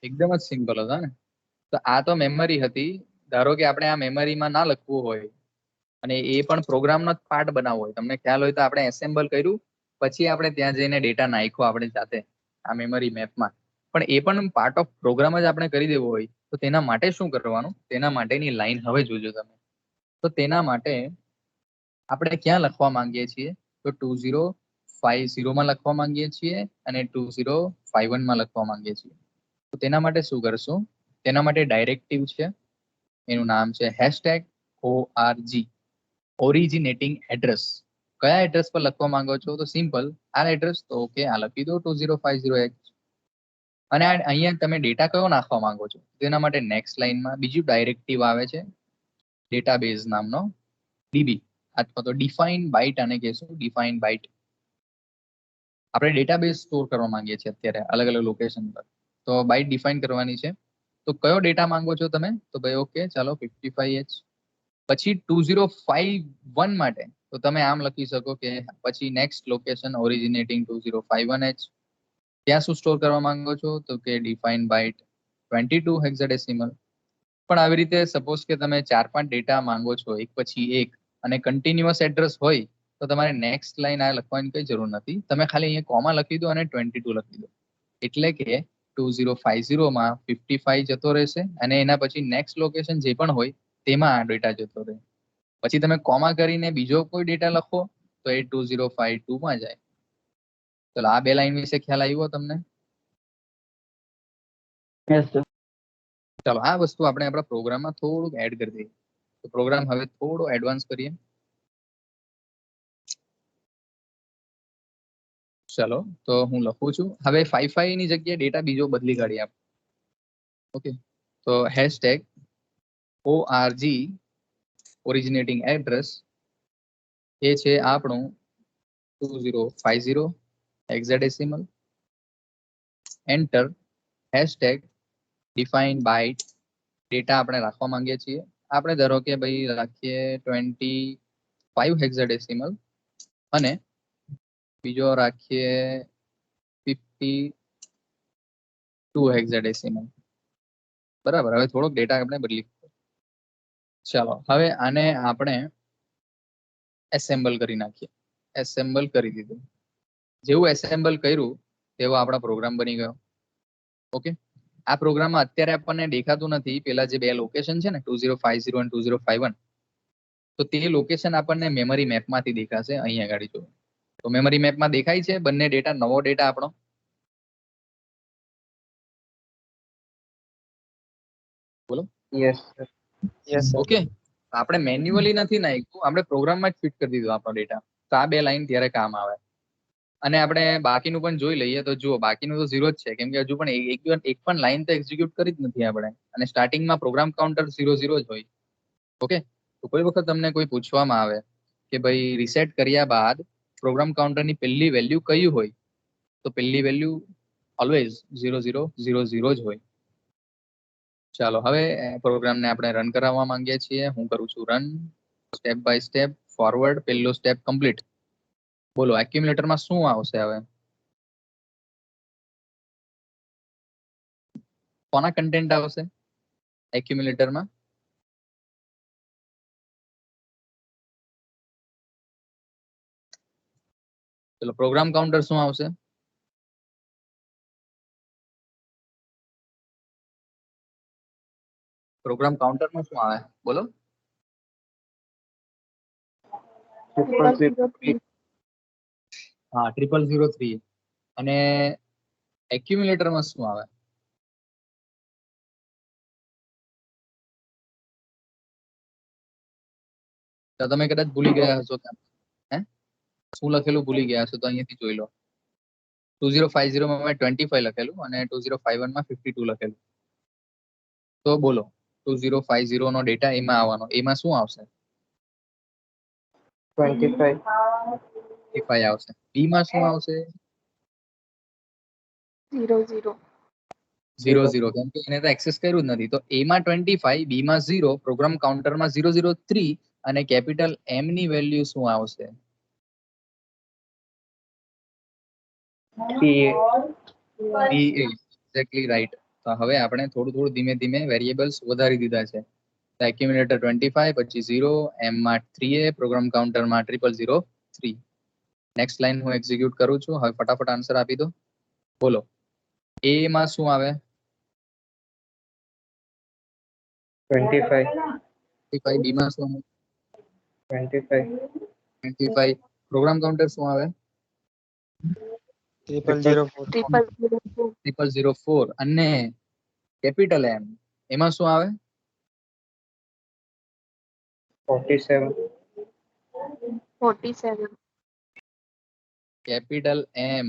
એકદમ જ સિમ્પલ હતો ને. તો આ તો મેમરી હતી. ધારો કે આપણે આ મેમરીમાં ના લખવું હોય અને એ પણ પ્રોગ્રામનો જ પાર્ટ બનાવવો હોય, તમને ખ્યાલ હોય તો આપણે એસેમ્બલ કર્યું, પછી આપણે ત્યાં જઈને ડેટા નાખ્યો આપણે જાતે આ મેમરી મેપમાં, પણ એ પણ પાર્ટ ઓફ પ્રોગ્રામ જ આપણે કરી દેવો હોય, તો તેના માટે શું કરવાનું? તેના માટેની લાઈન હવે જોજો તમે. તો તેના માટે આપણે ક્યાં લખવા માંગીએ છીએ? તો 2050 માં લખવા માંગીએ છીએ અને 2051 માં લખવા માંગીએ છીએ. તો તેના માટે શું કરશું? તેના માટે ડાયરેક્ટિવ છે, એનું નામ છે #org, ઓરિજિનેટિંગ એડ્રેસ. કયા એડ્રેસ પર લખવા માંગો છો? તો સિમ્પલ આ એડ્રેસ, તો ઓકે આ લખી દો 2050H. અને અહીંયા તમે ડેટા કયો નાખવા માંગો છો? તેના માટે નેક્સ્ટ લાઈનમાં બીજું ડાયરેક્ટિવ આવે છે ડેટાબેઝ નામનો, ડીબી, અથવા તો ડિફાઇન બાઇટ આને કહેશું, ડિફાઇન બાઇટ. આપણે ડેટાબેઝ સ્ટોર કરવા માંગીએ છીએ અત્યારે અલગ અલગ લોકેશન પર, તો બાઇટ ડિફાઇન કરવાની છે. તો કયો ડેટા માંગો છો તમે? તો ભાઈ ઓકે ચાલો 55H. પછી 2051 માટે તો તમે આમ લખી શકો કે પછી નેક્સ્ટ લોકેશન ઓરિજિનેટિંગ 2051H. ત્યાં શું સ્ટોર કરવા માંગો છો? તો કે ડિફાઇન બાઇટ 22 હેક્સાડેસિમલ. પણ આવી રીતે સપોઝ કે તમે 4-5 ડેટા માંગો છો એક પછી એક, અને કન્ટિન્યુઅસ એડ્રેસ હોય, તો તમારે નેક્સ્ટ લાઈન આ લખવાની કઈ જરૂર નથી. તમે ખાલી અહીંયા કોમા લખી દો અને 22 લખી દો, એટલે કે 2050 માં 55 જતો રહેશે, અને એના પછી નેક્સ્ટ લોકેશન જે પણ હોય તેમાં આ ડેટા જતો રહે. પછી તમે કોમા કરીને બીજો કોઈ ડેટા લખો તો એ 2052 માં જાય. ચલો, આ બે લાઈન વિશે ખ્યાલ આવ્યો તમને? Yes, sir. ચાલો, આ વસ્તુ આપણે આપણા પ્રોગ્રામમાં થોડુંક એડ કરી દઈએ. તો પ્રોગ્રામ હવે થોડો એડવાન્સ કરીએ. ચલો, તો હું લખું છું હવે 55 ની જગ્યાએ ડેટા બીજો બદલી કાઢીએ આપણે. ઓકે, તો #org ઓરિજિનેટિંગ એડ્રેસ એ છે આપણું 2050 hexadecimal. Enter. #define byte data આપણે રાખવા માંગીએ છીએ. આપણે ધારો કે ભાઈ રાખીએ 25 હેક્સાડેસિમલ, અને બીજો રાખીએ 52 હેક્સાડેસિમલ. બરાબર, હવે થોડોક ડેટા આપણે બદલી. ચાલો, હવે આને આપણે એસેમ્બલ કરી નાખીએ. એસેમ્બલ કરી દીધું. જેવું એસેમ્બલ કર્યું તેવો આપણા પ્રોગ્રામ બની ગયો. ઓકે, આ પ્રોગ્રામમાં અત્યારે આપણને દેખાતું નથી પેલા જે બે લોકેશન છે ને 2050 અને 2051, તો તે લોકેશન આપણને મેમરી મેપમાંથી દેખાશે. અહીંયા આગળ જો, તો મેમરી મેપમાં દેખાય છે બંને ડેટા, નવો ડેટા આપણો. બોલો. Yes, sir. Yes, sir. Okay, આપણે મેન્યુઅલી નથી નાખ્યું, આપણે પ્રોગ્રામમાં જ ફિટ કરી દીધું આપણો ડેટા. તો આ બે લાઈન ત્યારે કામ આવે. અને આપણે બાકીનું પણ જોઈ લઈએ તો જુઓ, બાકીનું તો 0 જ છે, કેમ કે હજુ પણ એક પણ લાઈન તો એક્ઝિક્યુટ કરી જ નથી આપણે. અને સ્ટાર્ટિંગમાં પ્રોગ્રામ કાઉન્ટર 00 જ હોય. ઓકે, તો કોઈ વખત તમને કોઈ પૂછવામાં આવે કે ભાઈ રીસેટ કર્યા બાદ પ્રોગ્રામ કાઉન્ટરની પહેલી વેલ્યુ કઈ હોય, તો પહેલી વેલ્યુ ઓલવેઝ 0000 જ હોય. ચાલો, હવે પ્રોગ્રામને આપણે રન કરાવવા માંગીએ છીએ. હું કરું છું run. Step by step forward. પહેલો સ્ટેપ કમ્પ્લીટ. બોલો, એક્યુમ્યુલેટરમાં શું આવશે હવે? કોના કન્ટેન્ટ આવશે એક્યુમ્યુલેટરમાં? ચલો, પ્રોગ્રામ કાઉન્ટર શું આવશે? પ્રોગ્રામ કાઉન્ટરમાં શું આવે બોલો? 0003. હા 0003. અને એક્યુમ્યુલેટરમાં શું આવે? તો તમે કદાચ ભૂલી ગયા હશો હે શું લખેલું ભૂલી ગયા હશો તો અહીંયાથી જોઈ લો. 2050 માં મેં 25 લખેલું અને 2051 માં 52 લખેલું. તો બોલો 2050 નો ડેટા એમાં આવવાનો, એમાં શું આવશે? 25. 25 આવશે. બી માં શું આવશે? 00. 00, કેમ કે એને તો એક્સેસ કર્યું જ નથી. તો એ માં 25, બી માં 0, પ્રોગ્રામ કાઉન્ટરમાં 003 અને કેપિટલ એમ ની વેલ્યુ શું આવશે? 3A. Exactly right. તો હવે આપણે થોડું ધીમે ધીમે વેરિયેબલ્સ વધારી દીધા છે. તો એક્યુમ્યુલેટર 25, પછી 0, એમ માં 3A, પ્રોગ્રામ કાઉન્ટરમાં 0003. નેક્સ્ટ લાઈન હું એક્ઝિક્યુટ કરું છું. હવે ફટાફટ આન્સર આપી દો. બોલો એ માં શું આવે? 25. 25. બી માં શું આવે? 25. 25. પ્રોગ્રામ કાઉન્ટર શું આવે? 0004. 0004. અને કેપિટલ એમ એમાં શું આવે? 47. 47. Capital M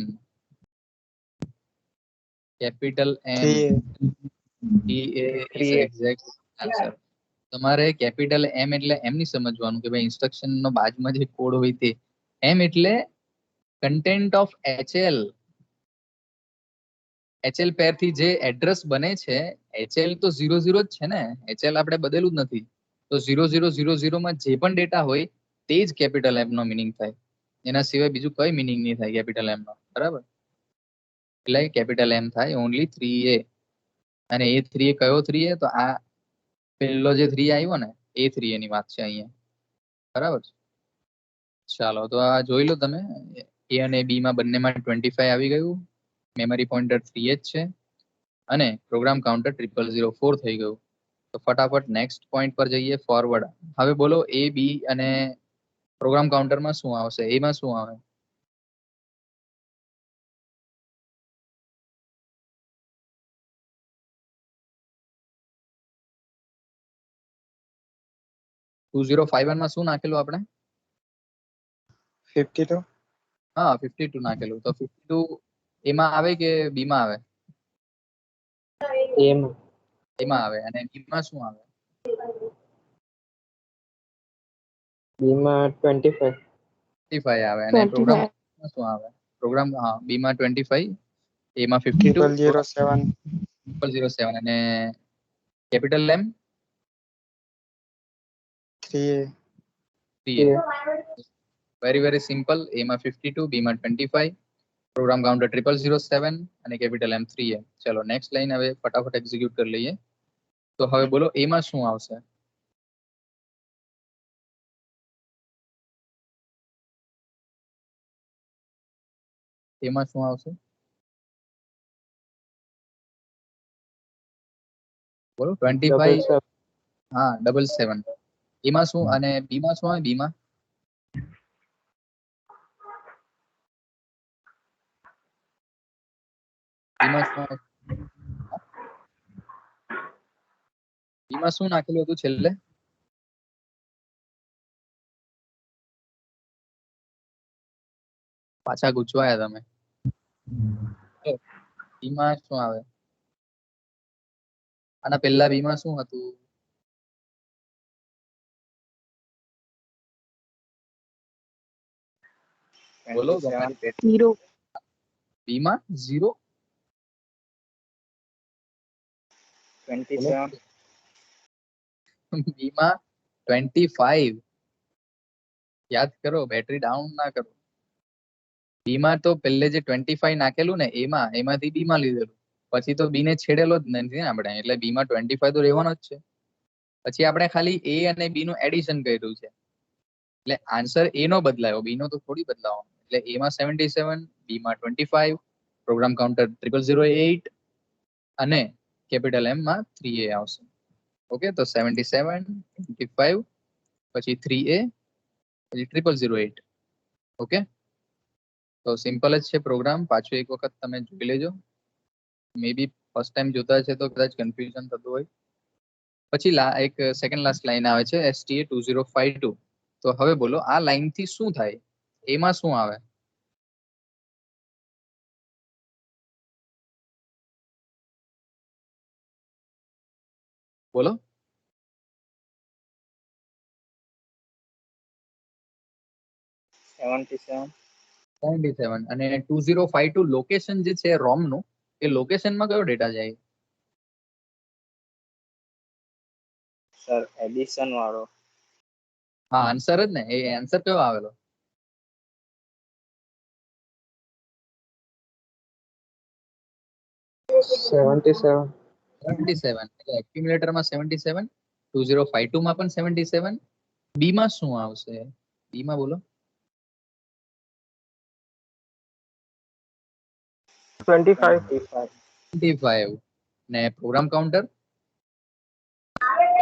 exact answer. તમારે કેપિટલ એમ એટલે એમ ની સમજવાનું કે ભાઈ ઇન્સ્ટ્રક્શન નો બાજુમાં જે કોડ હોય તે. એમ એટલે કન્ટેન્ટ ઓફ એચએલ. એચએલ પેર થી જે એડ્રેસ બને છે, એચએલ તો 00 જ છે ને, એચએલ આપણે બદલું જ નથી. તો 0000 માં જે પણ ડેટા હોય તે જ કેપિટલ એમ નો મિનિંગ થાય. એના સિવાય બીજું કઈ મિનિંગ નહીં થાય કેપિટલ એમ નો. બરાબર? એટલે કેપિટલ એમ થાય ઓનલી 3A. અને એ 3A કયો 3A? તો આ પેલો જે 3 આવ્યો ને એ 3A ની વાત છે અહીંયા. બરાબર? ચાલો તો આ જોઈ લો તમે. એ અને બી માં બંનેમાં 25 આવી ગયું. મેમરી પોઇન્ટર 3A જ છે અને પ્રોગ્રામ કાઉન્ટર 0004 થઈ ગયું. તો ફટાફટ નેક્સ્ટ પોઈન્ટ પર જઈએ, ફોરવર્ડ. હવે બોલો એ બી અને પ્રોગ્રામ કાઉન્ટરમાં શું આવશે? એમાં શું આવે? ટુ 2051 માં શું નાખેલું આપણે? 52. હા 52 નાખેલું. તો 52 એમાં આવે કે બી માં આવે? એમાં. એમાં આવે. અને બી માં શું આવે? બીમાં 25. 25 આવે. અને પ્રોગ્રામ 25. શું આવે? પ્રોગ્રામ હા બી માં 25, એમાં 52, 0007. 007 અને કેપિટલ એમ 3A. 3A. Very simple. એમાં 52, બી માં 25, પ્રોગ્રામ કાઉન્ટર 0007 અને કેપિટલ એમ 3A. ચલો નેક્સ્ટ લાઈન હવે ફટાફટ એક્ઝિક્યુટ કરી લઈએ. તો હવે બોલો એમાં શું આવશે? એમાં શું આવશે? બોલો 25. 77. હા 77. એમાં શું? અને બી માં શું આવે? બી માં શું આવે? બીમાં શું નાખેલું હતું છેલ્લે? પાછા ગુચવાયા તમે. બીમાં શું આવે? આના પહેલા બીમાં શું હતું? બોલો 0. બીમાં 0. 27. બીમાં 25. યાદ કરો, બેટરી ડાઉન ના કરો. બીમાં તો પહેલે જે 25 નાખેલું ને એમાંથી બીમાં લીધેલું. પછી તો બી ને છેડેલો જ નથી ને આપણે, એટલે બીમાં 25 તો રહેવાનો જ છે. પછી આપણે ખાલી એ અને બી નું એડિશન કર્યું છે. એટલે આન્સર એ નો બદલાયો, બી નો તો થોડી બદલાવાનો. એટલે એમાં 77, બીમાં 25, પ્રોગ્રામ કાઉન્ટર 0008 અને કેપિટલ એમ માં 3A આવશે. ઓકે, તો 77 25 પછી 3A પછી 0008. ઓકે, તો સિમ્પલ જ છે પ્રોગ્રામ. પાછું એક વખત તમે જોઈ લેજો. મે બી ફર્સ્ટ ટાઈમ જોતા છે તો કદાચ કન્ફ્યુઝન થતું હોય. પછી એક સેકન્ડ લાસ્ટ લાઈન આવે છે STA 2052. તો હવે બોલો આ લાઈન થી શું થાય? એમાં શું આવે? બોલો. 77 અને 2052 લોકેશન જે છે રોમ નું, એ લોકેશનમાં કયો ડેટા જાય? સર એડિશન વાળો. હા, આન્સર જ ને. એ આન્સર કયો આવેલો? 77. 77. એટલે એક્યુમ્યુલેટરમાં 77, 2052 માં પણ 77. બી માં શું આવશે? બી માં બોલો. 25. 25 ને પ્રોગ્રામ કાઉન્ટર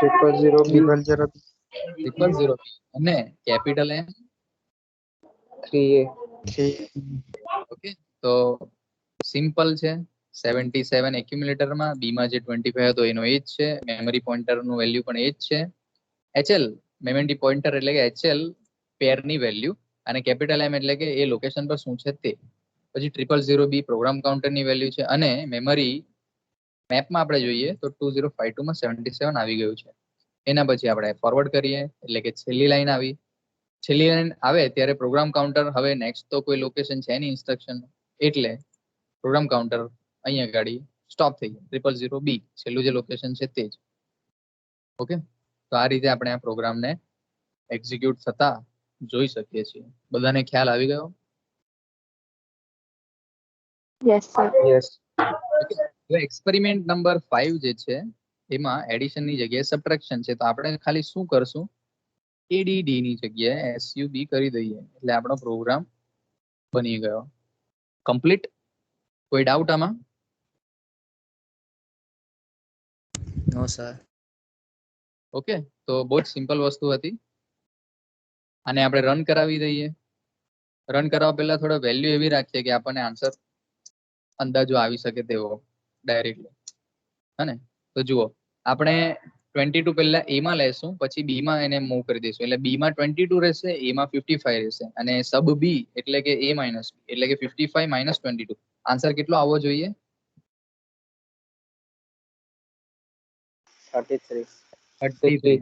000B. 000 અને કેપિટલ M 3A. 3. ઓકે, તો સિમ્પલ છે. 77 એક્યુમ્યુલેટરમાં, બી માં જે 25 હતો એનો એ જ છે. મેમરી પોઇન્ટર નું વેલ્યુ પણ એ જ છે. HL મેમરી પોઇન્ટર એટલે કે HL પેરની વેલ્યુ, અને કેપિટલ M એટલે કે એ લોકેશન પર શું છે તે. પછી 000B પ્રોગ્રામ કાઉન્ટર ની વેલ્યુ છે. અને મેમરી મેપમાં આપણે જોઈએ તો 2052 માં 77 આવી ગયું છે. એના પછી આપણે ફોરવર્ડ કરીએ એટલે કે છેલ્લી લાઈન આવી. છેલ્લી લાઈન આવે ત્યારે પ્રોગ્રામ કાઉન્ટર, હવે નેક્સ્ટ તો કોઈ લોકેશન છે નહીં ઇન્સ્ટ્રક્શન, એટલે પ્રોગ્રામ કાઉન્ટર અહીંયા ગાડી સ્ટોપ થઈ ગયું. 000B છેલ્લું જે લોકેશન છે તે જ. ઓકે, તો આ રીતે આપણે આ પ્રોગ્રામને એક્ઝિક્યુટ થતા જોઈ શકીએ છીએ. બધાને ખ્યાલ આવી ગયો? Yes, sir. Yes. હવે એક્સપેરિમેન્ટ નંબર 5 જે છે એમાં એડિશન ની જગ્યાએ સબટ્રેક્શન છે. તો આપણે ખાલી શું કરશું? ADD ની જગ્યાએ SUB કરી દઈએ એટલે આપણો પ્રોગ્રામ બની ગયો. કમ્પ્લીટ? કોઈ ડાઉટ આમાં? નો સર. ઓકે, તો બહુ જ સિમ્પલ વસ્તુ હતી. આને આપણે રન કરાવી દઈએ. રન કરવા પહેલા થોડો વેલ્યુ એવી રાખીએ કે આપણને આન્સર અંદાજો આવી શકે તેવો ડાયરેક્ટલી. હને? તો જુઓ, આપણે 22 પહેલા A માં લેશું, પછી B માં એને મૂવ કરી દઈશું. એટલે B માં 22 રહેશે, A માં 55 રહેશે, અને સબ B એટલે કે A માઇનસ એટલે કે 55 માઇનસ 22. આન્સર કેટલો આવવો જોઈએ? 33. 33.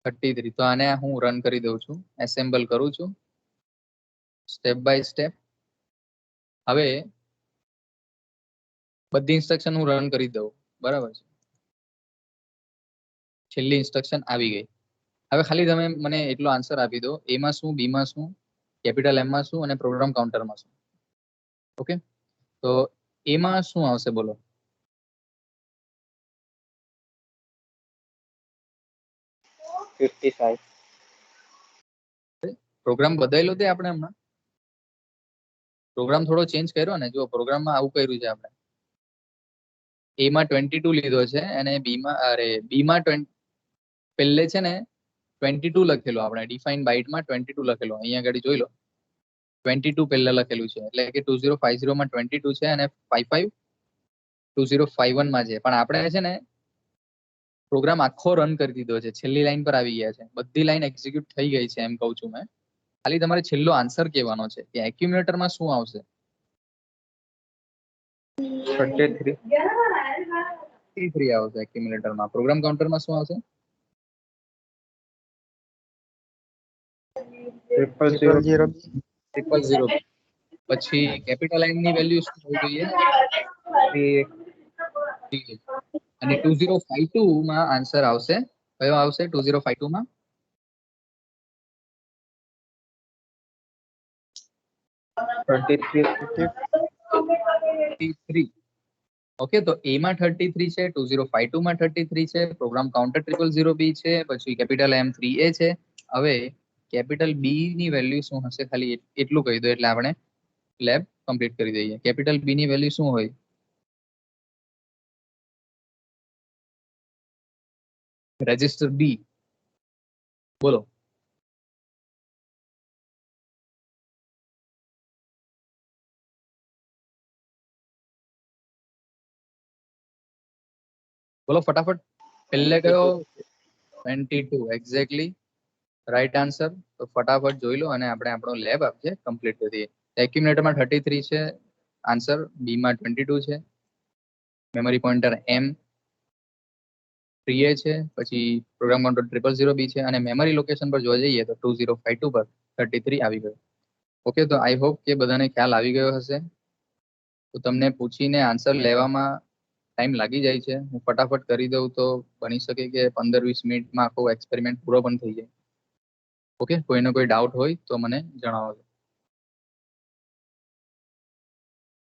33. તો આને હું રન કરી દઉં છું, એસેમ્બલ કરું છું સ્ટેપ બાય સ્ટેપ. હવે બધી ઇન્સ્ટ્રક્શન હું રન કરી દઉં, બરાબર છે? છેલ્લી ઇન્સ્ટ્રક્શન આવી ગઈ. હવે ખાલી તમે મને એટલો આન્સર આપી દો, A માં શું, B માં શું, કેપિટલ M માં શું, અને પ્રોગ્રામ કાઉન્ટરમાં શું. ઓકે, તો A માં શું આવશે બોલો? પ્રોગ્રામ બદલાયેલો તે આપણે હમણાં પ્રોગ્રામ થોડો ચેન્જ કર્યો ને. જો પ્રોગ્રામમાં આવું કર્યું છે આપણે, A માં 22 લીધો છે અને B માં પહેલે છે ને 22 લખેલો. આપણે ડિફાઇન બાઇટમાં 22 લખેલો. અહીંયા આગળ જોઈ લો, 22 પહેલા લખેલું છે. એટલે કે 2050 માં 22 છે અને 55 2051 માં છે. પણ આપણે છે ને પ્રોગ્રામ આખો રન કરી દીધો છે, છેલ્લી લાઈન પર આવી ગયા છે. બધી લાઈન એક્ઝિક્યુટ થઈ ગઈ છે એમ કહું છું મેં. ખાલી તમારે છેલ્લો આન્સર કહેવાનો છે કે એક્યુમ્યુલેટરમાં શું આવશે. 33. 33 આવશે એક્યુમ્યુલેટરમાં. પ્રોગ્રામ કાઉન્ટરમાં શું આવશે? 000. 000. પછી કેપિટલ M ની વેલ્યુ શું હોવી જોઈએ? 3A. અને 2052 માં આન્સર આવશે. કયો આવશે 2052 માં? 33. 33. ઓકે, તો A માં 33 છે, 2052 માં 33 છે, પ્રોગ્રામ કાઉન્ટર 000B છે, પછી કેપિટલ M 3A છે. હવે કેપિટલ B ની વેલ્યુ શું હશે? ખાલી એટલું કહી દો એટલે આપણે લેબ કમ્પ્લીટ કરી દઈએ. કેપિટલ B ની વેલ્યુ શું હોય? રજિસ્ટર બી બોલો. બોલો ફટાફટ. પહેલે કયો 22 એક્ઝેક્ટલી રાઈટ આન્સર. તો ફટાફટ જોઈ લો અને આપણે આપણો લેબ આપજે કમ્પ્લીટ કરી દઈએ. એક્યુમ્યુલેટરમાં 33 છે આન્સર, બી માં 22 છે, મેમરી પોઇન્ટર એમ 3A છે, પછી પ્રોગ્રામ કાઉન્ટર 000B છે અને મેમરી લોકેશન પર જોવા જઈએ તો 2052 પર 33 આવી ગયો. ઓકે, તો આઈ હોપ કે બધાને ખ્યાલ આવી ગયો હશે. તો તમને પૂછીને આન્સર લેવામાં ટાઈમ લાગી જાય છે. હું ફટાફટ કરી દઉં તો બની શકે કે 15-20 મિનિટમાં આખો એક્સપેરિમેન્ટ પૂરો પણ થઈ જાય. ઓકે, કોઈને કોઈ ડાઉટ હોય તો મને જણાવો.